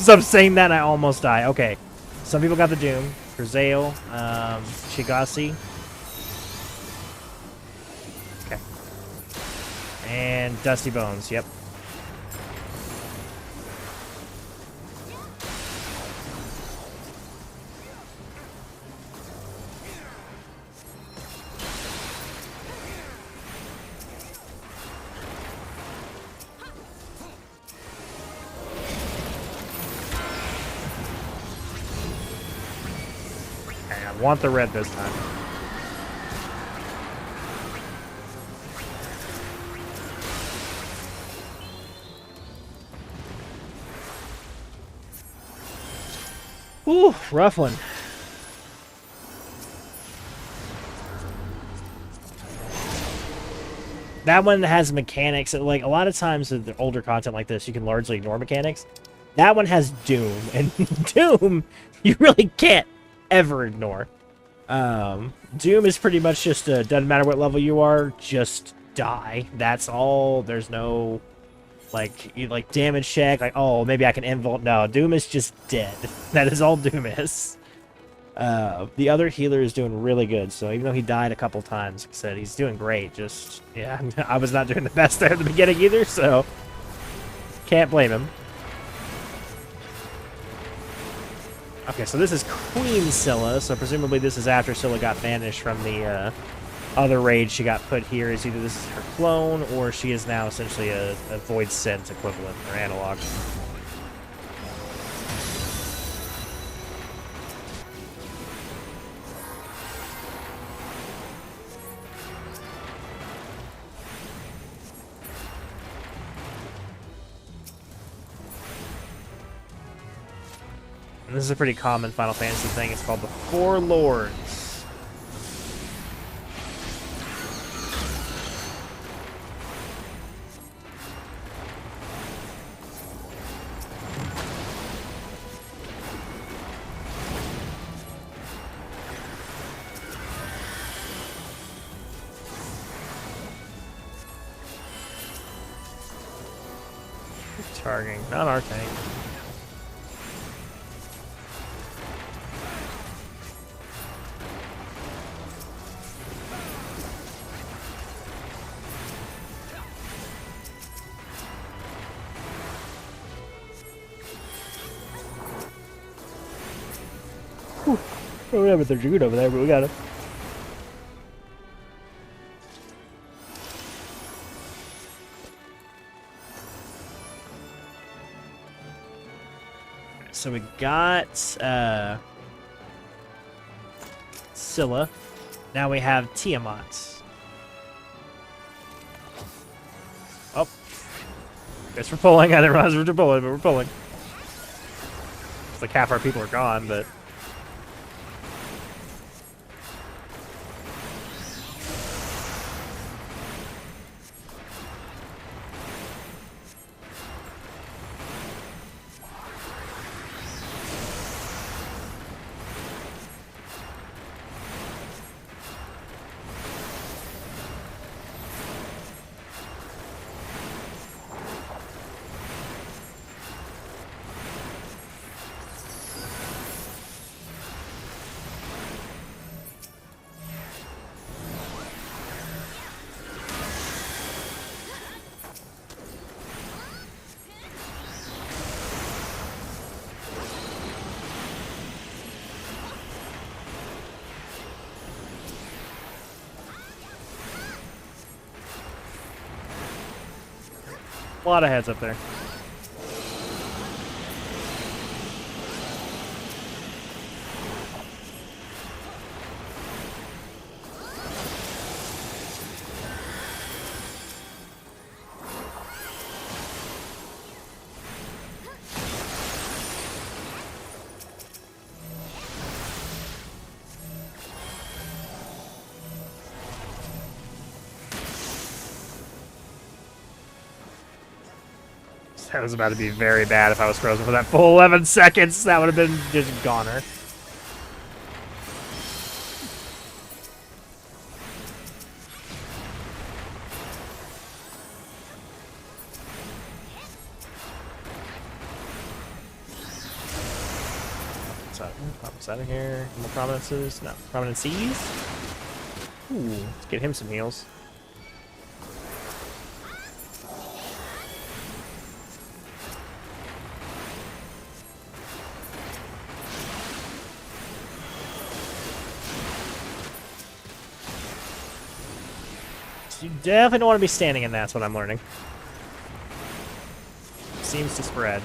So I'm saying that, I almost die. Okay. Some people got the Doom. Grisale, Shigasi. Okay. And Dusty Bones, yep. I want the red this time. Ooh, rough one. That one has mechanics. Like, a lot of times with the older content like this, you can largely ignore mechanics. That one has Doom, and Doom, you really can't ever ignore. Doom is pretty much just doesn't matter what level you are, just die. That's all. There's no like damage check, like, oh, maybe I can involt. No, Doom is just dead. That is all Doom is. The other healer is doing really good, so even though he died a couple times, like I said, he's doing great. Just, yeah, I was not doing the best there at the beginning either, so can't blame him. Okay, so this is Queen Scylla, so presumably this is after Scylla got banished from the other raid she got put here. Is either this is her clone, or she is now essentially a Void Scent equivalent, or analog. And this is a pretty common Final Fantasy thing. It's called the Four Lords. Targeting, not our tank. Whew. Oh, we have a Dragoon over there, but we got it. So we got Scylla. Now we have Tiamat. Oh. Guess we're pulling. I didn't realize we were pulling, but we're pulling. It's like half our people are gone, but... A lot of heads up there. That was about to be very bad if I was frozen for that full 11 seconds. That would have been just goner. What's out of here? More prominences? No. Prominences? Ooh, let's get him some heals. You definitely don't want to be standing in that's what I'm learning. Seems to spread.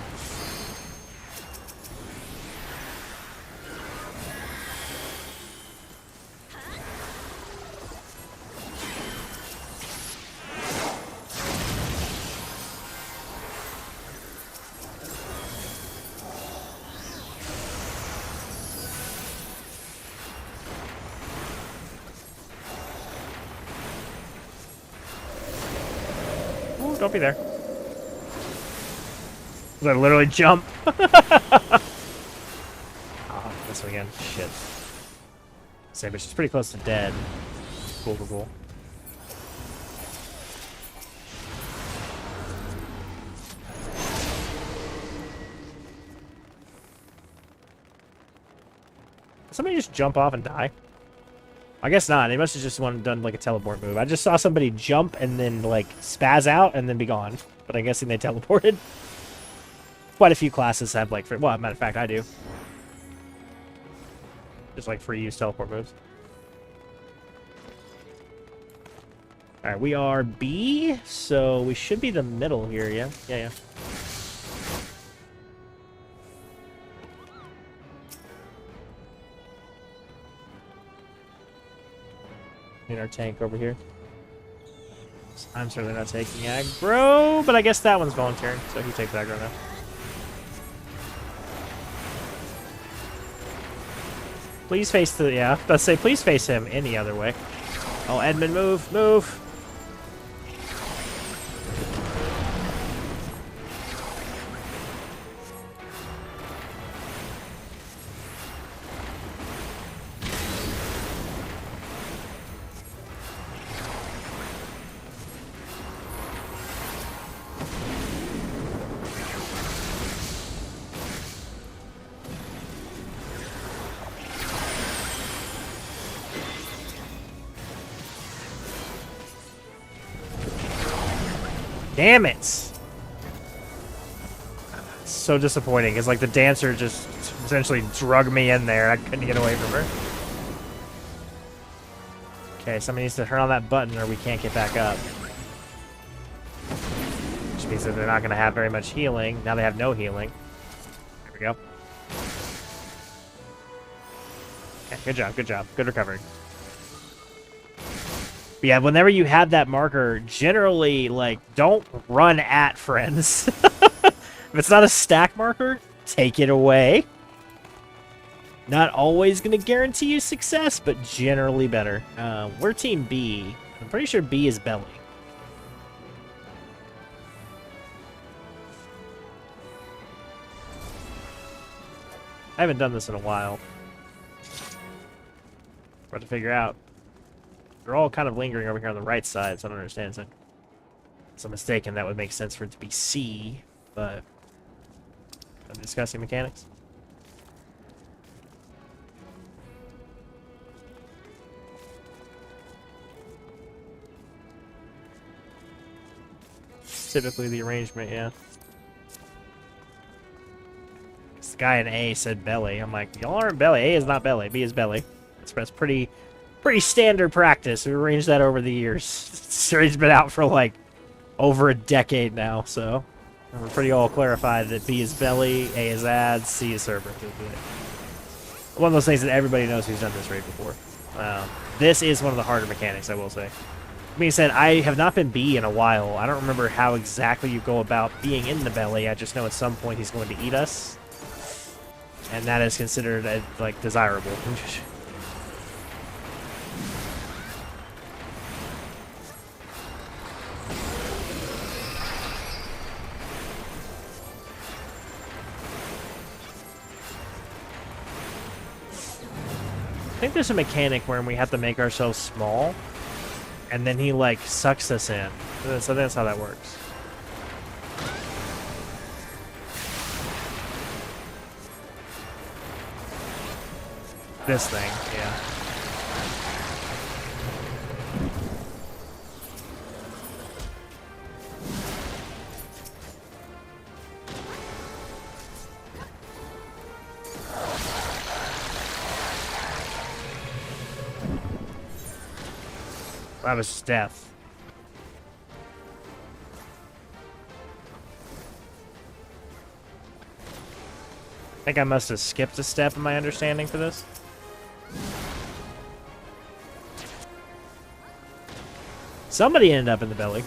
Don't be there. Did I literally jump? Oh, this one again. Shit. Same, but she's pretty close to dead. Cool, cool, cool. Did somebody just jump off and die? I guess not. They must have just done like a teleport move. I just saw somebody jump and then like spaz out and then be gone. But I'm guessing they teleported. Quite a few classes have like, well, matter of fact, I do. Just like free use teleport moves. All right, we are B, so we should be the middle here. Yeah, yeah, yeah. Need our tank over here. I'm certainly not taking aggro, but I guess that one's voluntary, so he takes aggro now. Please face the, yeah, let's say please face him any other way. Oh, Edmund, move, move. Damn it! So disappointing. It's like the dancer just essentially drug me in there. I couldn't get away from her. Okay, somebody needs to turn on that button or we can't get back up. Which means that they're not going to have very much healing. Now they have no healing. There we go. Yeah, good job, good job. Good recovery. But yeah, whenever you have that marker, generally, like, don't run at friends. If it's not a stack marker, take it away. Not always going to guarantee you success, but generally better. We're Team B. I'm pretty sure B is belly. I haven't done this in a while. Hard to figure out. They're all kind of lingering over here on the right side, so I don't understand. So I'm mistaken. That would make sense for it to be C, but I'm discussing mechanics. Typically the arrangement, yeah. This guy in A said belly. I'm like, y'all aren't belly. A is not belly. B is belly. That's pretty standard practice. We arranged that over the years. It's been out for like over a decade now, so we're pretty all clarified that B is belly, A is ads, C is server. One of those things that everybody knows who's done this raid before. This is one of the harder mechanics, I will say. Being said, I have not been B in a while. I don't remember how exactly you go about being in the belly. I just know at some point he's going to eat us, and that is considered like desirable. I think there's a mechanic where we have to make ourselves small, and then he, like, sucks us in. So that's how that works. This thing, yeah. That was just death. I think I must have skipped a step in my understanding for this. Somebody ended up in the belly.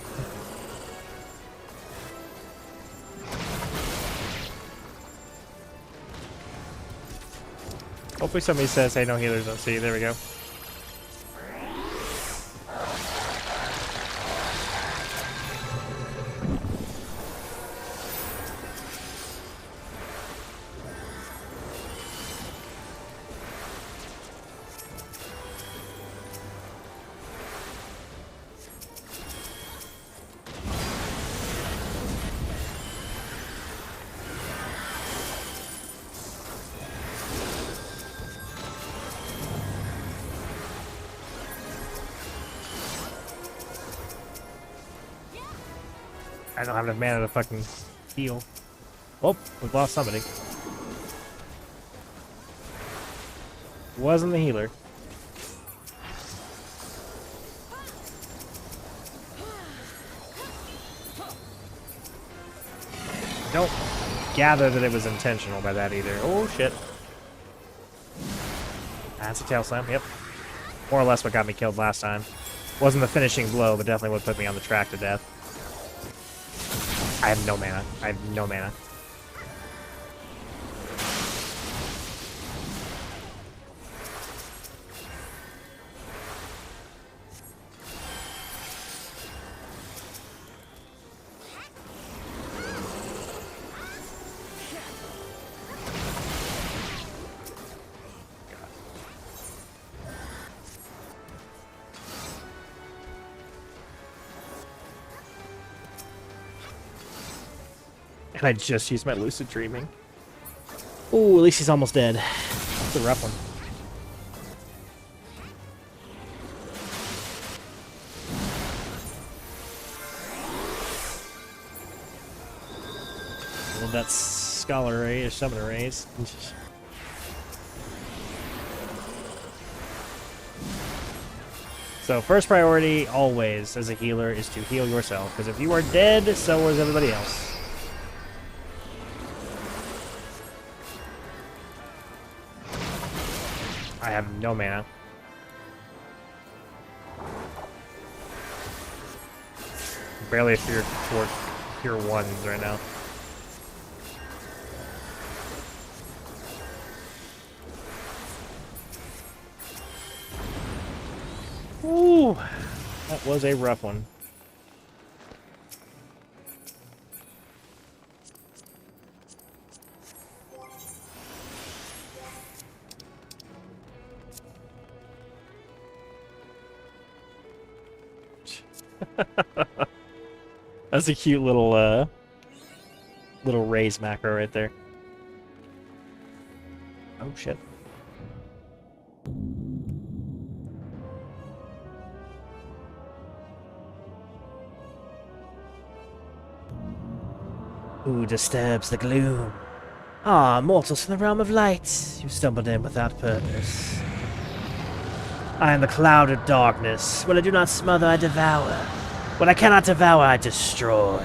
Hopefully somebody says, hey, no healers don't see you. There we go. I don't have enough mana to fucking heal. Oh, we've lost somebody. Wasn't the healer. Don't gather that it was intentional by that either. Oh, shit. That's a tail slam, yep. More or less what got me killed last time. Wasn't the finishing blow, but definitely what put me on the track to death. I have no mana. I have no mana. And I just used my lucid dreaming. Ooh, at least he's almost dead. That's a rough one. Well, that's Scholar Ray or Summoner Rays. So first priority, always, as a healer, is to heal yourself. Because if you are dead, so is everybody else. I have no mana. Barely a pure ones right now. Ooh, that was a rough one. That's a cute little raise macro right there. Oh shit. Who disturbs the gloom? Ah, mortals from the realm of light. You stumbled in without purpose. I am the cloud of darkness. What I do not smother, I devour. What I cannot devour, I destroy.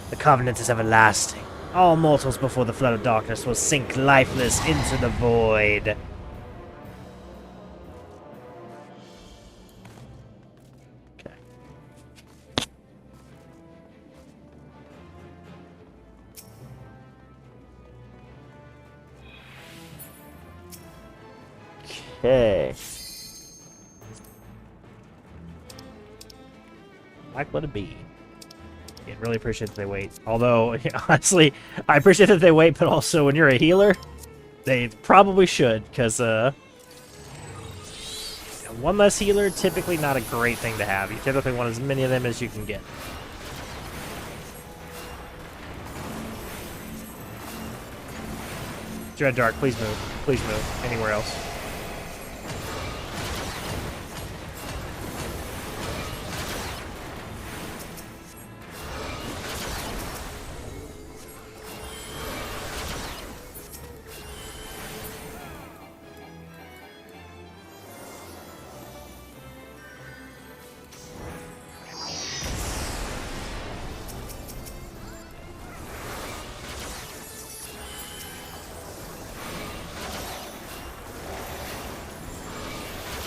The covenant is everlasting. All mortals before the flood of darkness will sink lifeless into the void. Okay. Okay. Like let it be. Yeah, really appreciate that they wait. Although, honestly, I appreciate that they wait, but also when you're a healer, they probably should, because one less healer, typically not a great thing to have. You typically want as many of them as you can get. Dread Dark, please move. Please move. Anywhere else.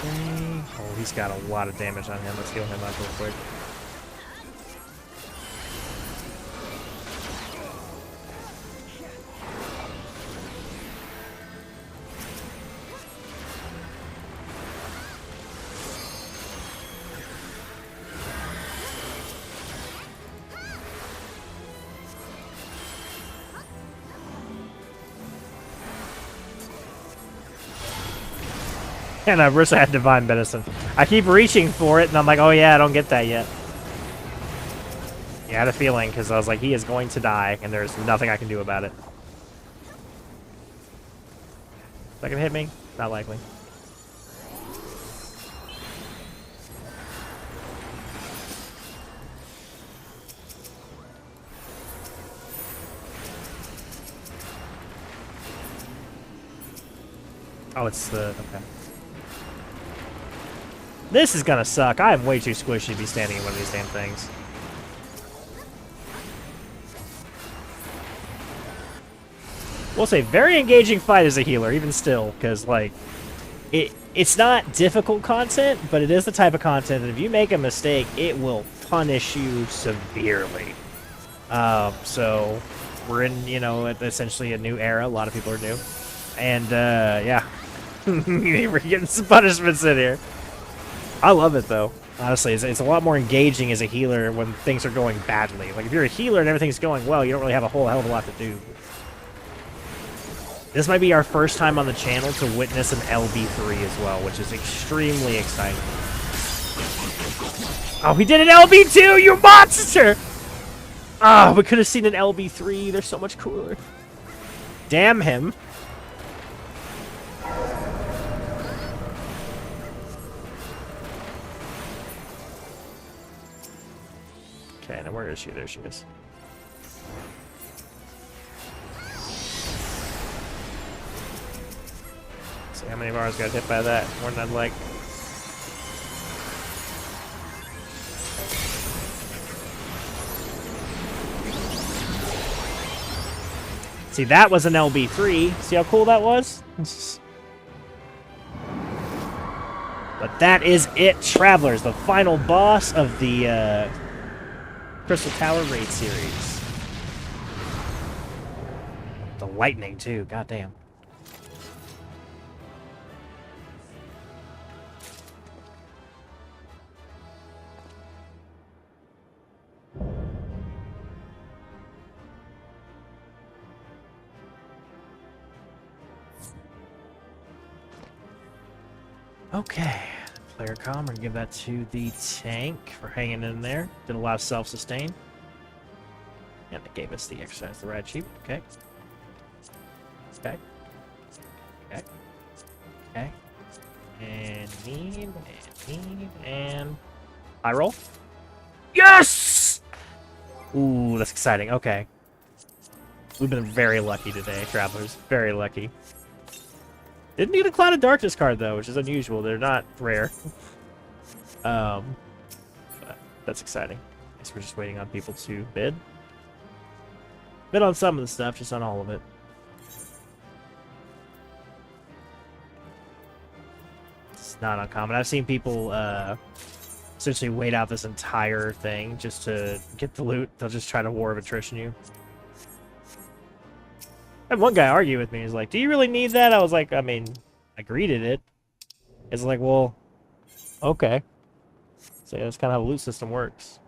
Oh, he's got a lot of damage on him. Let's heal him up real quick. And I wish I had Divine Medicine. I keep reaching for it, and I'm like, oh yeah, I don't get that yet. Yeah, I had a feeling, because I was like, he is going to die, and there's nothing I can do about it. Is that going to hit me? Not likely. Oh, it's the... okay. This is gonna suck. I am way too squishy to be standing in one of these damn things. We'll say, very engaging fight as a healer, even still, because, like, it's not difficult content, but it is the type of content that if you make a mistake, it will punish you severely. So, we're in, you know, essentially a new era. A lot of people are new. And, yeah. We're getting some punishments in here. I love it, though. Honestly, it's a lot more engaging as a healer when things are going badly. Like, if you're a healer and everything's going well, you don't really have a whole hell of a lot to do. This might be our first time on the channel to witness an LB3 as well, which is extremely exciting. Oh, we did an LB2, you monster! Ah, we could have seen an LB3. They're so much cooler. Damn him. Okay, now where is she? There she is. See how many of ours got hit by that? More than I'd like. See, that was an LB3. See how cool that was? But that is it, Travelers. The final boss of the Crystal Tower Raid series. The lightning, too. Goddamn. Okay. Player comm, we're gonna give that to the tank for hanging in there. Did a lot of self-sustain. And it gave us the exercise the red sheep. Okay. Okay. Okay. Okay. And and high roll. Yes! Ooh, that's exciting. Okay. We've been very lucky today, Travelers. Very lucky. Didn't need a Cloud of Darkness card, though, which is unusual. They're not rare. But that's exciting. I guess we're just waiting on people to bid. Bid on some of the stuff, just on all of it. It's not uncommon. I've seen people essentially wait out this entire thing just to get the loot. They'll just try to war of attrition you. I had one guy argue with me. He's like, do you really need that? I was like, I mean, I greeted it. It's like, well, okay. So yeah, that's kind of how the loot system works.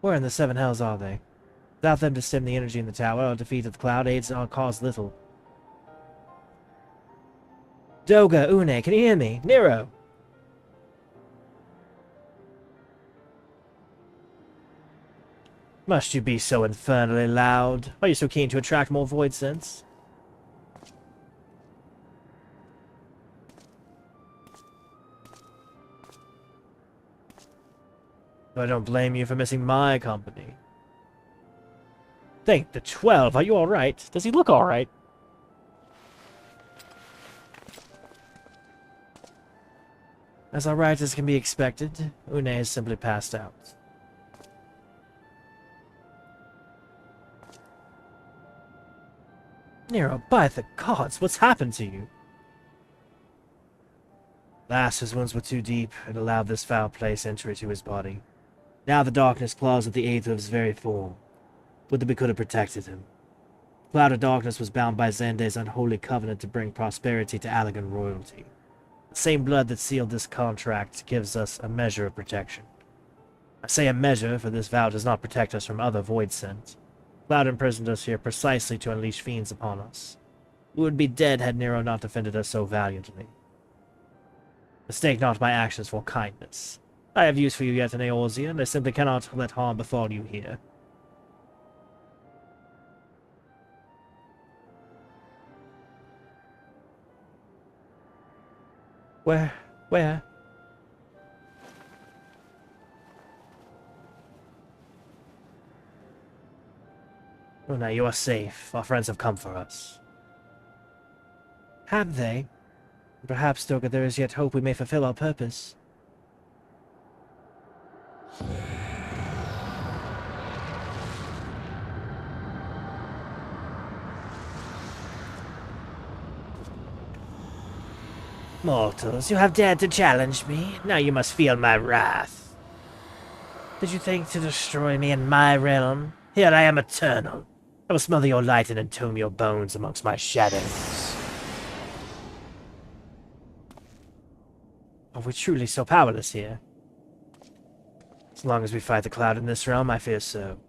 Where in the seven hells are they? Without them to stem the energy in the tower, or defeat of the cloud aids cause little. Doga, Une, can you hear me? Nero! Must you be so infernally loud? Why are you so keen to attract more void sense? I don't blame you for missing my company. Thank the 12. Are you alright? Does he look alright? As alright as can be expected, Une has simply passed out. Nero, by the gods, what's happened to you? Last, his wounds were too deep and allowed this foul place entry to his body. Now the darkness claws at the aether of his very form. Would that we could have protected him. Cloud of Darkness was bound by Zende's unholy covenant to bring prosperity to Allegan royalty. The same blood that sealed this contract gives us a measure of protection. I say a measure, for this vow does not protect us from other void scent. Cloud imprisoned us here precisely to unleash fiends upon us. We would be dead had Nero not defended us so valiantly. Mistake not my actions for kindness. I have use for you yet in Eorzea, and I simply cannot let harm befall you here. Where? Oh, now you are safe. Our friends have come for us. Have they? Perhaps, Doga, there is yet hope we may fulfill our purpose. Mortals, you have dared to challenge me. Now you must feel my wrath. Did you think to destroy me in my realm? Here I am eternal. I will smother your light and entomb your bones amongst my shadows. Are we truly so powerless here? As long as we fight the cloud in this realm, I fear so.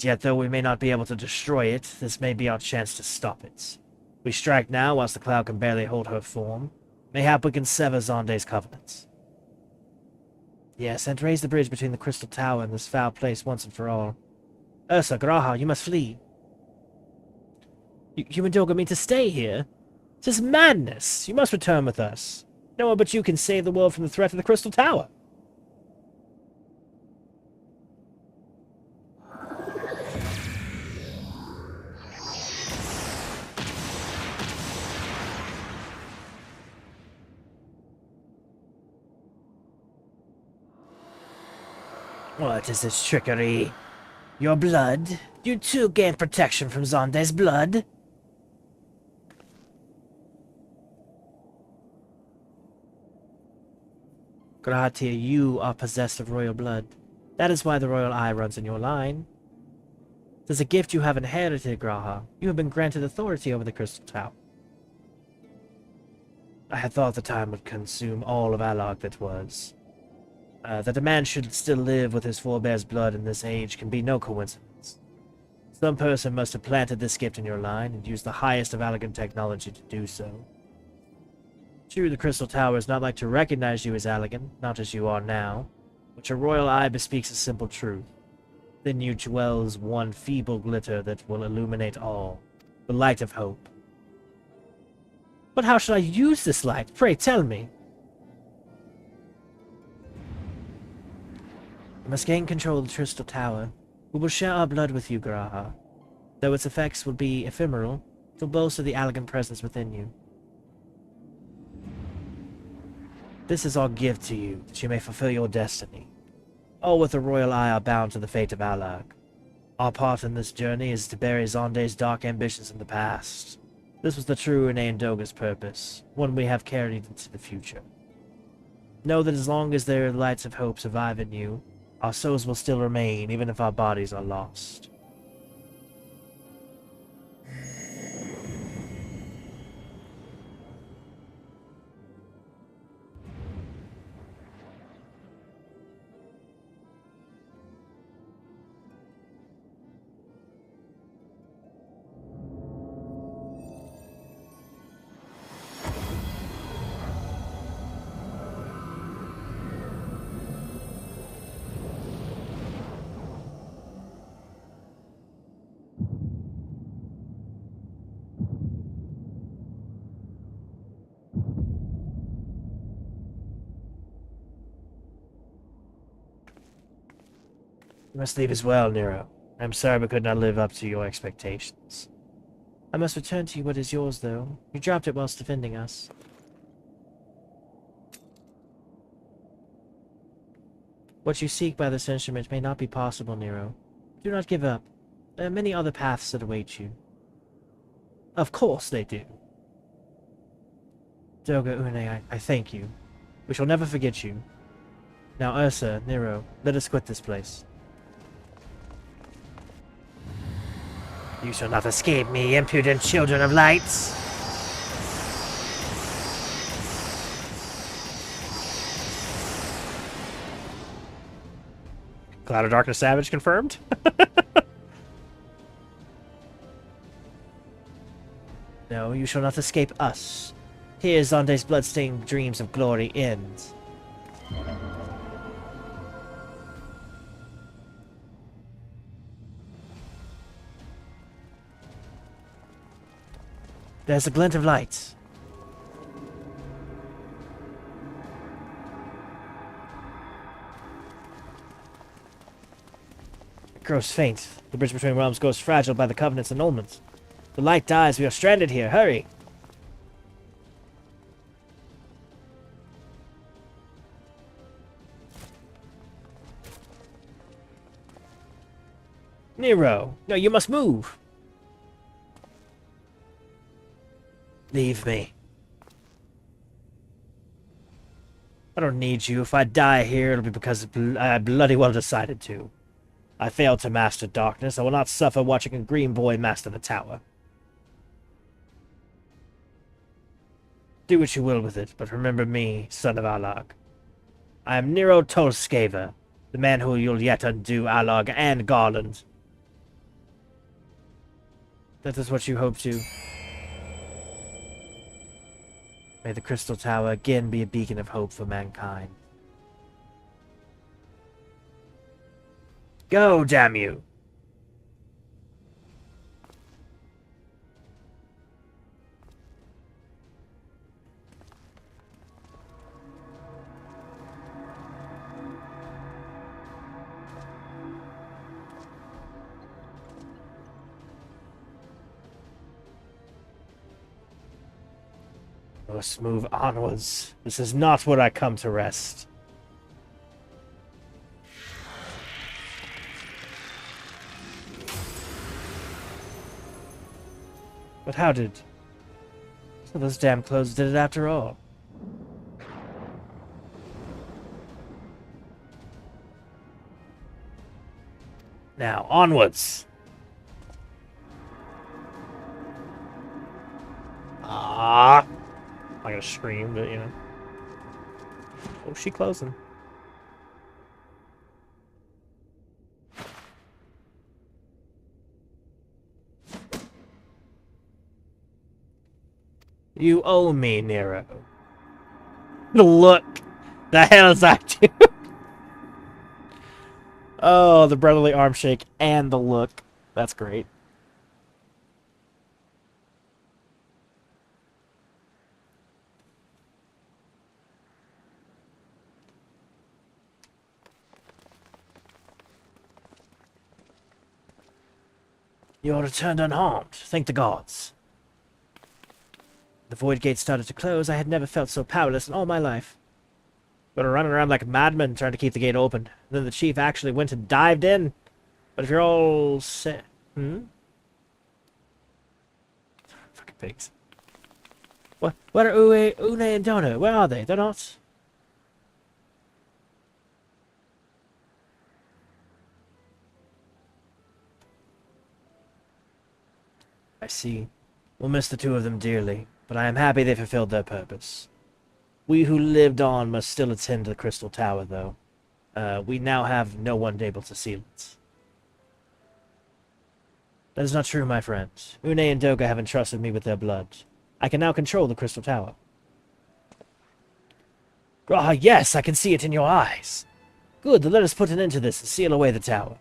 Yet though we may not be able to destroy it, this may be our chance to stop it. We strike now whilst the cloud can barely hold her form. Mayhap we can sever Zonde's covenants. Yes, and raise the bridge between the Crystal Tower and this foul place once and for all. Ursa, Graha, you must flee. You and Doga mean to stay here? This is madness! You must return with us. No one but you can save the world from the threat of the Crystal Tower. What is this trickery? Your blood? You too gain protection from Zonde's blood? Gratia, you are possessed of royal blood. That is why the royal eye runs in your line. It is a gift you have inherited, Graha. You have been granted authority over the Crystal Tower. I had thought the time would consume all of Alog that was. That a man should still live with his forebears' blood in this age can be no coincidence. Some person must have planted this gift in your line and used the highest of Allagan technology to do so. True, the Crystal Tower is not like to recognize you as Allagan, not as you are now, but your royal eye bespeaks a simple truth. Within you dwells one feeble glitter that will illuminate all, the light of hope. But how should I use this light? Pray tell me. You must gain control of the Crystal Tower. We will share our blood with you, Graha. Though its effects will be ephemeral, it will bolster the Allagan presence within you. This is our gift to you, that you may fulfill your destiny. All with the royal eye are bound to the fate of Allag. Our part in this journey is to bury Zonde's dark ambitions in the past. This was the true Ine Ndoga's purpose, one we have carried into the future. Know that as long as their lights of hope survive in you, our souls will still remain, even if our bodies are lost. You must leave as well, Nero. I am sorry we could not live up to your expectations. I must return to you what is yours, though. You dropped it whilst defending us. What you seek by this instrument may not be possible, Nero. Do not give up. There are many other paths that await you. Of course they do. Doga Une, I thank you. We shall never forget you. Now, Ursa, Nero, let us quit this place. You shall not escape me, impudent children of light! Cloud of Darkness Savage confirmed? No, you shall not escape us. Here Zonde's bloodstained dreams of glory end. There's a glint of light. It grows faint. The bridge between realms grows fragile by the Covenant's annulment. The light dies. We are stranded here. Hurry! Nero! No, you must move! Leave me. I don't need you. If I die here, it'll be because I bloody well decided to. I failed to master darkness. I will not suffer watching a green boy master the tower. Do what you will with it, but remember me, son of Allag. I am Nero Tolskeva, the man who you'll yet undo Allag and Garland. That is what you hope to. May the Crystal Tower again be a beacon of hope for mankind. Go, damn you! Let's move onwards. This is not where I come to rest. But how did... So those damn clothes did it after all. Now, onwards! Ah! I'm not gonna scream, but you know. Oh, she closing. You owe me, Nero. The look! The hell is that, dude? Oh, the brotherly arm shake and the look. That's great. You are returned unharmed. Thank the gods. The void gate started to close. I had never felt so powerless in all my life. We were running around like madmen trying to keep the gate open. And then the chief actually went and dived in. But if you're all set... Hmm? Fucking pigs. What are Une and Donna? Where are they? They're not... I see. We'll miss the two of them dearly, but I am happy they fulfilled their purpose. We who lived on must still attend to the Crystal Tower, though. We now have no one able to seal it. That is not true, my friend. Une and Doga have entrusted me with their blood. I can now control the Crystal Tower. Ah, yes, I can see it in your eyes. Good, then let us put an end to this and seal away the tower.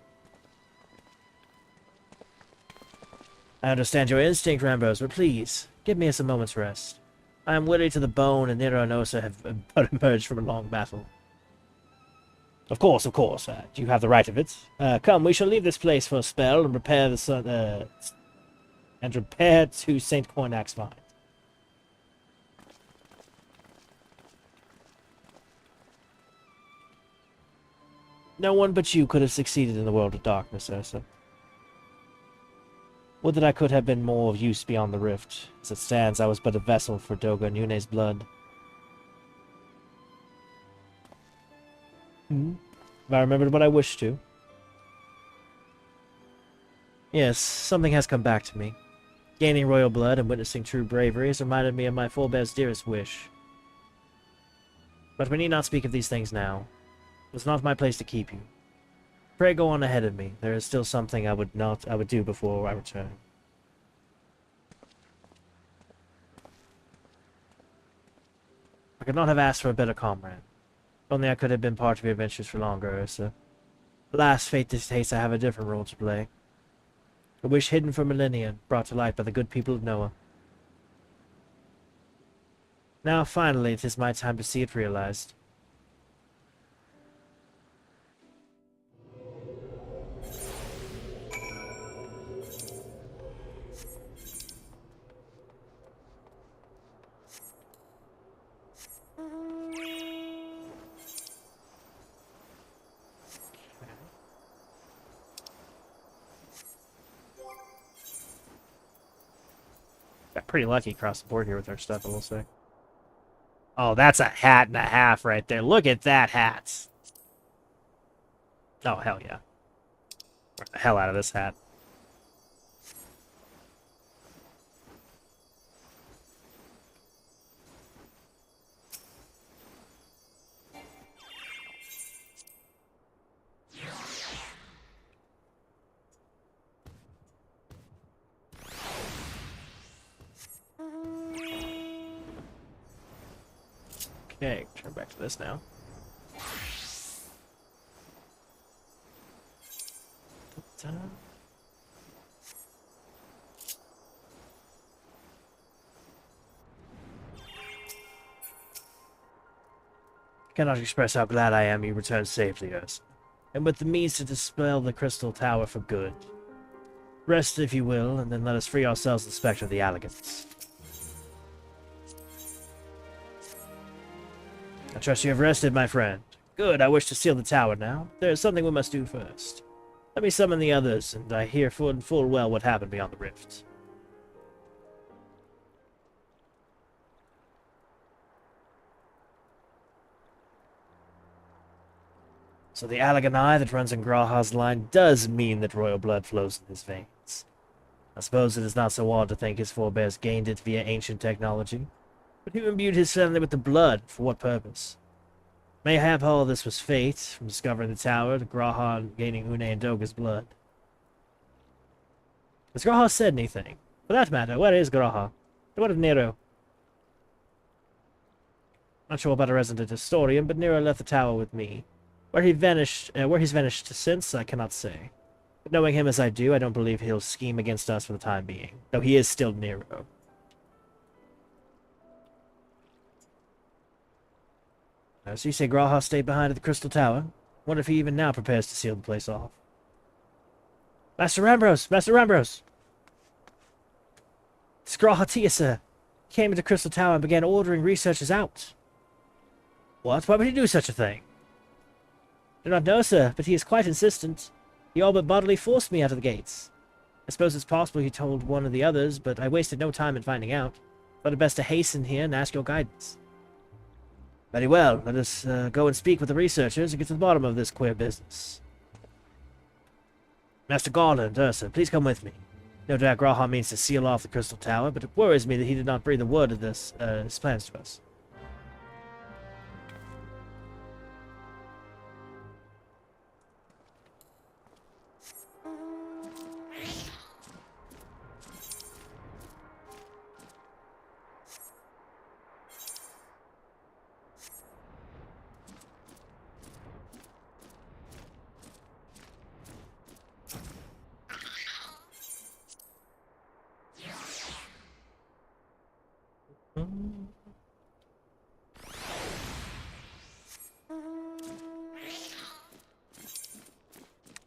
I understand your instinct, Rambos, but please, give me a moment's rest. I am weary to the bone, and Nero and Osa have but emerged from a long battle. Of course, you have the right of it. Come, we shall leave this place for a spell and prepare repair to St. Cornac's Vine. No one but you could have succeeded in the world of darkness, Ursa. Would that I could have been more of use beyond the rift. As it stands, I was but a vessel for Doga and Yune's blood. Have I remembered what I wished to? Yes, something has come back to me. Gaining royal blood and witnessing true bravery has reminded me of my forebear's dearest wish. But we need not speak of these things now. It was not my place to keep you. Pray go on ahead of me. There is still something I would do before I return. I could not have asked for a better comrade. If only I could have been part of your adventures for longer, Ursa. Alas, fate dictates I have a different role to play. A wish hidden for millennia, brought to light by the good people of Noah. Now, finally, it is my time to see it realized. Got pretty lucky across the board here with our stuff, I will say. Oh, that's a hat and a half right there. Look at that hat. Oh, hell yeah. Wear the hell out of this hat. Okay, turn back to this now. Cannot express how glad I am you returned safely, Ursa, and with the means to dispel the Crystal Tower for good. Rest, if you will, and then let us free ourselves of the spectre of the Alligans. I trust you have rested, my friend. Good, I wish to seal the tower now. There is something we must do first. Let me summon the others, and I hear full well what happened beyond the rift. So the Allegheny that runs in Graha's line does mean that royal blood flows in his veins. I suppose it is not so odd to think his forebears gained it via ancient technology. But who imbued his family with the blood? For what purpose? Mayhap all this was fate, from discovering the tower to Graha gaining Une and Doga's blood. Has Graha said anything? For that matter, where is Graha? And what of Nero? Not sure about a resident historian, but Nero left the tower with me. Where he's vanished since, I cannot say. But knowing him as I do, I don't believe he'll scheme against us for the time being, though he is still Nero. So you say Graha stayed behind at the Crystal Tower? Wonder if he even now prepares to seal the place off. Master Ambrose! Master Ambrose! It's Graha Tia, sir. He came into Crystal Tower and began ordering researchers out. What? Why would he do such a thing? I do not know, sir, but he is quite insistent. He all but bodily forced me out of the gates. I suppose it's possible he told one of the others, but I wasted no time in finding out. Thought it best to hasten here and ask your guidance. Very well, let us go and speak with the researchers and get to the bottom of this queer business. Master Garland, Ursa, please come with me. No doubt Graha means to seal off the Crystal Tower, but it worries me that he did not breathe a word of his plans to us.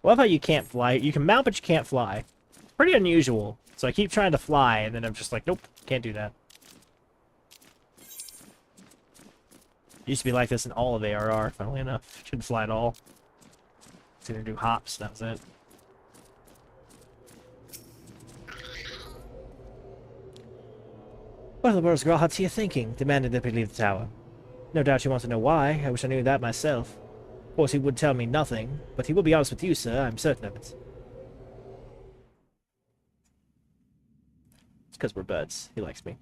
I love how you can't fly. You can mount, but you can't fly. Pretty unusual. So I keep trying to fly, and then I'm just like, nope, can't do that. Used to be like this in all of ARR, funnily enough. Couldn't fly at all. Didn't do hops, that was it. What in the world's Graha Tia thinking? Demanded that we leave the tower. No doubt you want to know why. I wish I knew that myself. Of course, he would tell me nothing, but he will be honest with you, sir. I'm certain of it. It's because we're buds. He likes me.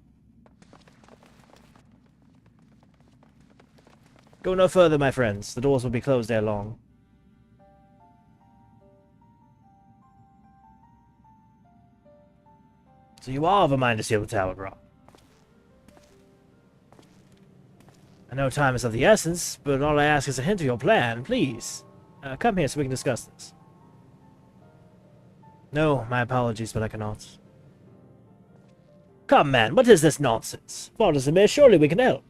Go no further, my friends. The doors will be closed ere long. So you are of a mind to seal the tower, Grah? I know time is of the essence, but all I ask is a hint of your plan, please. Come here so we can discuss this. No, my apologies, but I cannot. Come, man, what is this nonsense? Valdemir, surely we can help.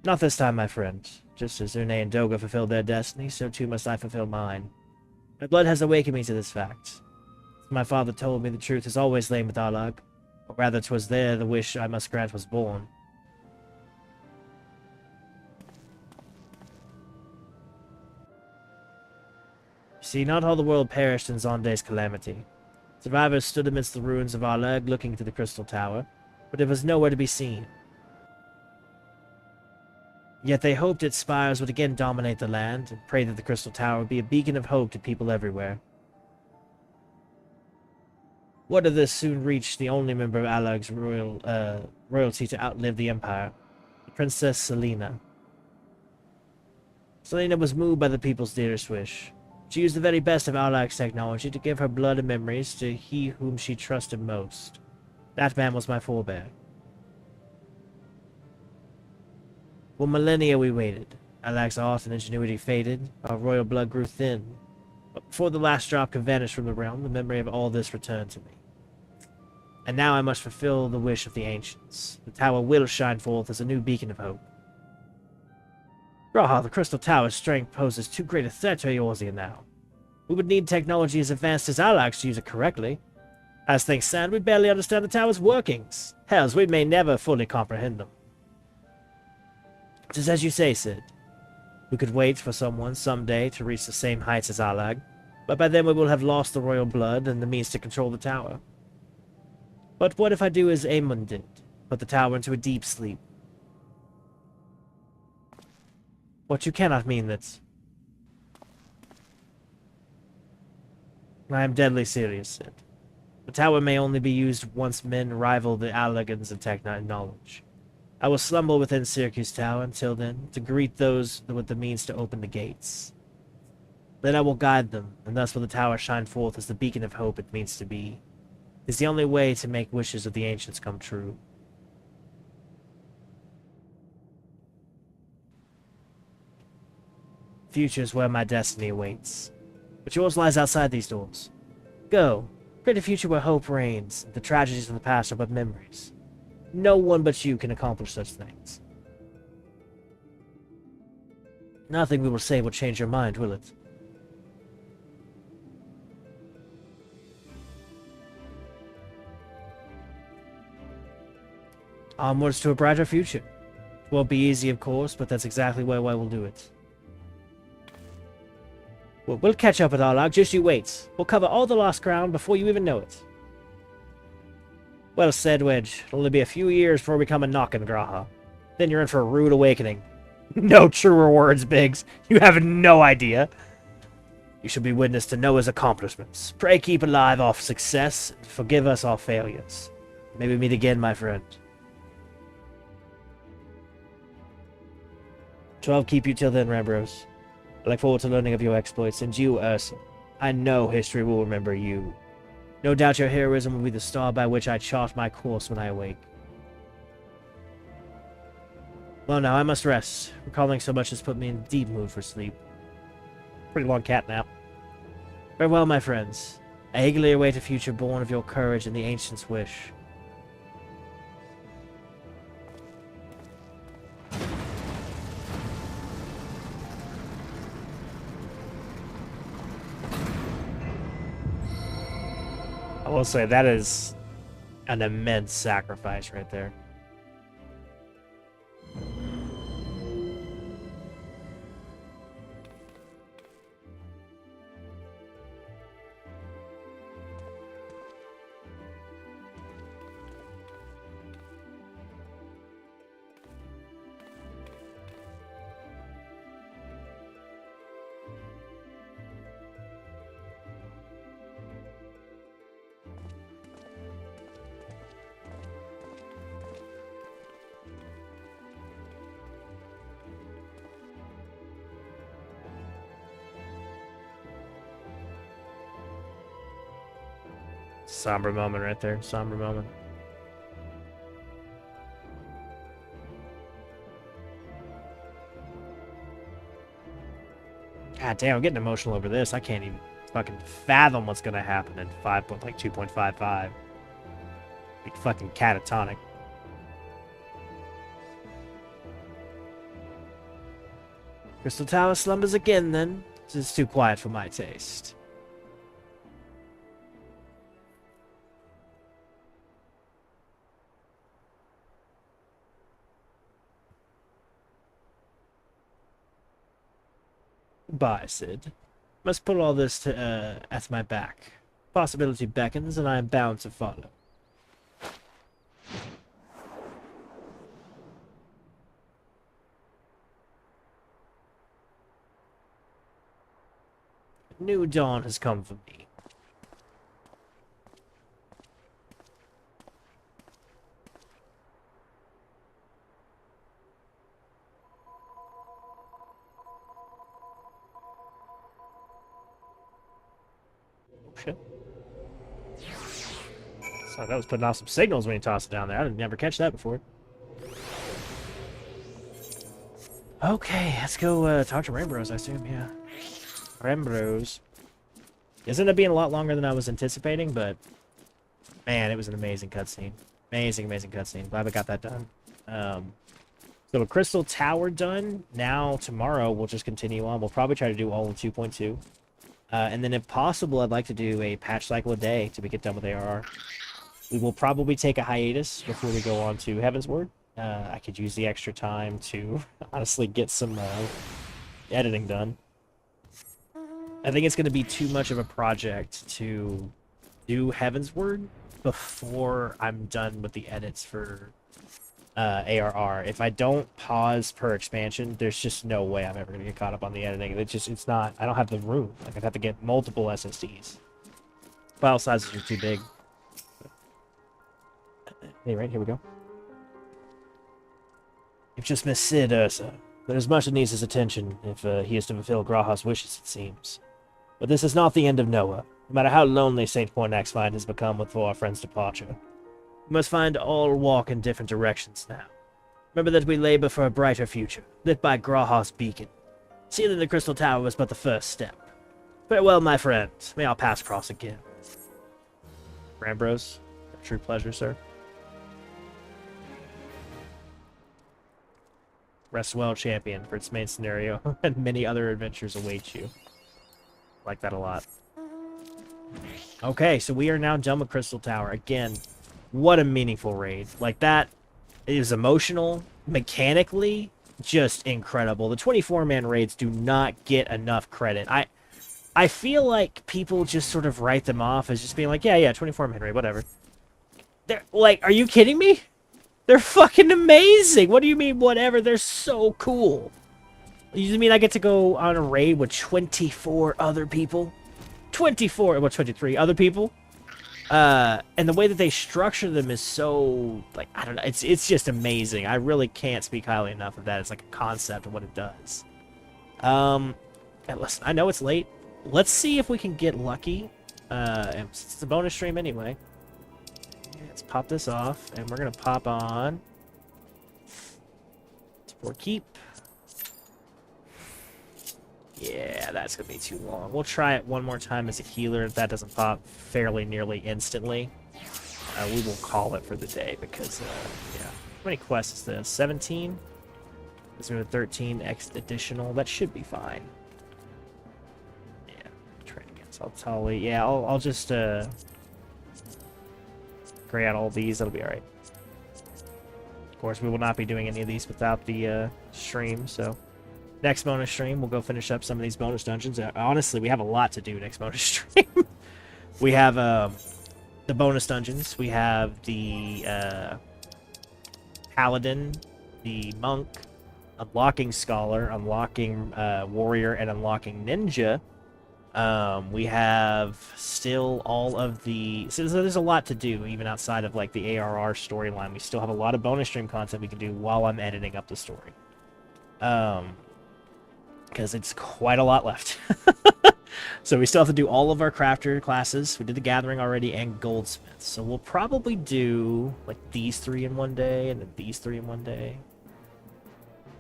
Not this time, my friend. Just as Une and Doga fulfilled their destiny, so too must I fulfill mine. My blood has awakened me to this fact. My father told me the truth is always lain with Alag, or rather 'twas there the wish I must grant was born. See, not all the world perished in Zonde's calamity. Survivors stood amidst the ruins of Alag, looking to the Crystal Tower, but it was nowhere to be seen. Yet they hoped its spires would again dominate the land, and prayed that the Crystal Tower would be a beacon of hope to people everywhere. Word of this soon reached the only member of Alag's royalty to outlive the Empire, the Princess Selena. Selena was moved by the people's dearest wish. She used the very best of Alag's technology to give her blood and memories to he whom she trusted most. That man was my forebear. For millennia we waited. Alag's art and ingenuity faded, our royal blood grew thin. But before the last drop could vanish from the realm, the memory of all this returned to me. And now I must fulfill the wish of the ancients. The tower will shine forth as a new beacon of hope. Graha, the Crystal Tower's strength poses too great a threat to Eorzea now. We would need technology as advanced as Alag's to use it correctly. As things stand, we barely understand the tower's workings. Hells, we may never fully comprehend them. Just as you say, Sid. We could wait for someone someday to reach the same heights as Alag, but by then we will have lost the royal blood and the means to control the tower. But what if I do as Aemon did, put the tower into a deep sleep? What you cannot mean that... I am deadly serious, Sid. The tower may only be used once men rival the Allegans in knowledge. I will slumber within Syracuse Tower until then, to greet those with the means to open the gates. Then I will guide them, and thus will the tower shine forth as the beacon of hope it means to be. It is the only way to make wishes of the ancients come true. Future is where my destiny awaits. But yours lies outside these doors. Go, create a future where hope reigns, and the tragedies of the past are but memories. No one but you can accomplish such things. Nothing we will say will change your mind, will it? Onwards to a brighter future. It won't be easy, of course, but that's exactly why I will do it. We'll catch up with Arlog, just you wait. We'll cover all the lost ground before you even know it. Well said, Wedge. It'll only be a few years before we become a knockin' Graha. Then you're in for a rude awakening. No truer words, Biggs. You have no idea. You shall be witness to Noah's accomplishments. Pray keep alive our success, and forgive us our failures. May we meet again, my friend. 12 keep you till then, Rambros. I look forward to learning of your exploits, and you, Ursa. I know history will remember you. No doubt your heroism will be the star by which I chart my course when I awake. Well, now I must rest. Recalling so much has put me in deep mood for sleep. Pretty long cat nap. Farewell, my friends. I eagerly await a future born of your courage and the ancients' wish. I will say that is an immense sacrifice right there. Somber moment right there. Somber moment. God damn, I'm getting emotional over this. I can't even fucking fathom what's gonna happen in 2.55. Be fucking catatonic. Crystal Tower slumbers again, then. It's too quiet for my taste. Bye, Sid. Must put all this to, at my back. Possibility beckons, and I am bound to follow. A new dawn has come for me. Shit. So that was putting off some signals when he tossed it down there. I didn't never catch that before. Okay, let's go talk to Rambros, I assume, yeah. Rambros. This ended up being a lot longer than I was anticipating, but man, it was an amazing cutscene. Amazing, amazing cutscene. Glad we got that done. So a Crystal Tower done. Now, tomorrow, we'll just continue on. We'll probably try to do all of 2.2. And then if possible, I'd like to do a patch cycle a day till we get done with ARR. We will probably take a hiatus before we go on to Heaven's Word. I could use the extra time to honestly get some editing done. I think it's going to be too much of a project to do Heaven's Word before I'm done with the edits for ARR. If I don't pause per expansion, there's just no way I'm ever gonna get caught up on the editing. It's not. I don't have the room. Like I'd have to get multiple SSDs. File sizes are too big. Hey, right here we go. You've just missed Sid, Ursa. There's much that needs his attention if he is to fulfill Graha's wishes, it seems. But this is not the end of Noah. No matter how lonely St. Poinax's find has become with our friend's departure, we must find all walk in different directions now. Remember that we labor for a brighter future, lit by Graha's beacon. Sealing the Crystal Tower was but the first step. Farewell, my friends. May our paths cross again. Rambros, a true pleasure, sir. Rest well, champion, for its main scenario, and many other adventures await you. Like that a lot. Okay, so we are now done with Crystal Tower. Again, what a meaningful raid. Like, that is emotional, mechanically, just incredible. The 24-man raids do not get enough credit. I feel like people just sort of write them off as just being like, yeah, 24-man raid, whatever. They're like, are you kidding me? They're fucking amazing. What do you mean, whatever? They're so cool. You mean I get to go on a raid with 24 other people? 24, well, 23 other people? And the way that they structure them is so, like, I don't know, it's just amazing. I really can't speak highly enough of that. It's like a concept of what it does. And listen, I know it's late. Let's see if we can get lucky. And it's a bonus stream anyway. Let's pop this off, and we're gonna pop on for keep. Yeah, that's gonna be too long. We'll try it one more time as a healer. If that doesn't pop fairly nearly instantly, we will call it for the day because, yeah. How many quests is this? 17? This is 13 additional. That should be fine. Yeah, try it again. So I'll totally, yeah, I'll just gray out all these. That'll be alright. Of course, we will not be doing any of these without the stream, so next bonus stream, we'll go finish up some of these bonus dungeons. Honestly, we have a lot to do next bonus stream. We have the bonus dungeons. We have the Paladin, the Monk, unlocking Scholar, unlocking Warrior, and unlocking Ninja. We have still all of the... So there's a lot to do, even outside of, like, the ARR storyline. We still have a lot of bonus stream content we can do while I'm editing up the story. Because it's quite a lot left. So we still have to do all of our crafter classes. We did the Gathering already and Goldsmiths. So we'll probably do, like, these 3 in one day, and then these 3 in one day.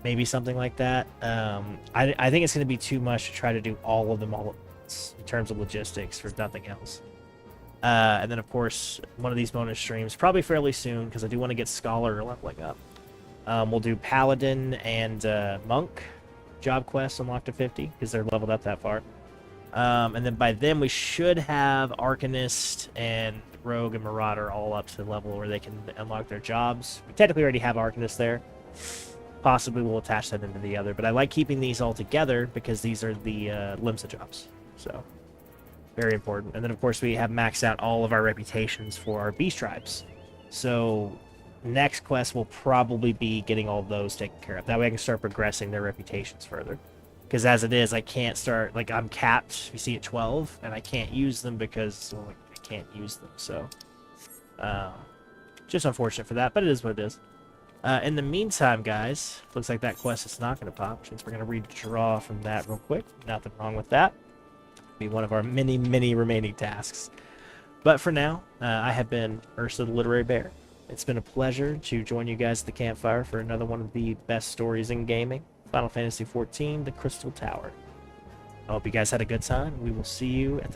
Maybe something like that. I think it's going to be too much to try to do all of them all at once in terms of logistics for nothing else. And then, of course, one of these bonus streams, probably fairly soon, because I do want to get Scholar leveling up. We'll do Paladin and Monk job quests unlocked to 50, because they're leveled up that far. And then by then, we should have Arcanist and Rogue and Marauder all up to the level where they can unlock their jobs. We technically already have Arcanist there. Possibly we'll attach that into the other, but I like keeping these all together because these are the Limsa jobs. So, very important. And then, of course, we have maxed out all of our reputations for our Beast Tribes. So, next quest will probably be getting all those taken care of. That way I can start progressing their reputations further. Because as it is, I can't start, like, I'm capped, you see, at 12, and I can't use them because, well, I can't use them, so. Just unfortunate for that, but it is what it is. In the meantime, guys, looks like that quest is not going to pop, since we're going to redraw from that real quick. Nothing wrong with that. Be one of our many, many remaining tasks. But for now, I have been Ursa the Literary Bear. It's been a pleasure to join you guys at the campfire for another one of the best stories in gaming, Final Fantasy XIV, The Crystal Tower. I hope you guys had a good time. We will see you at the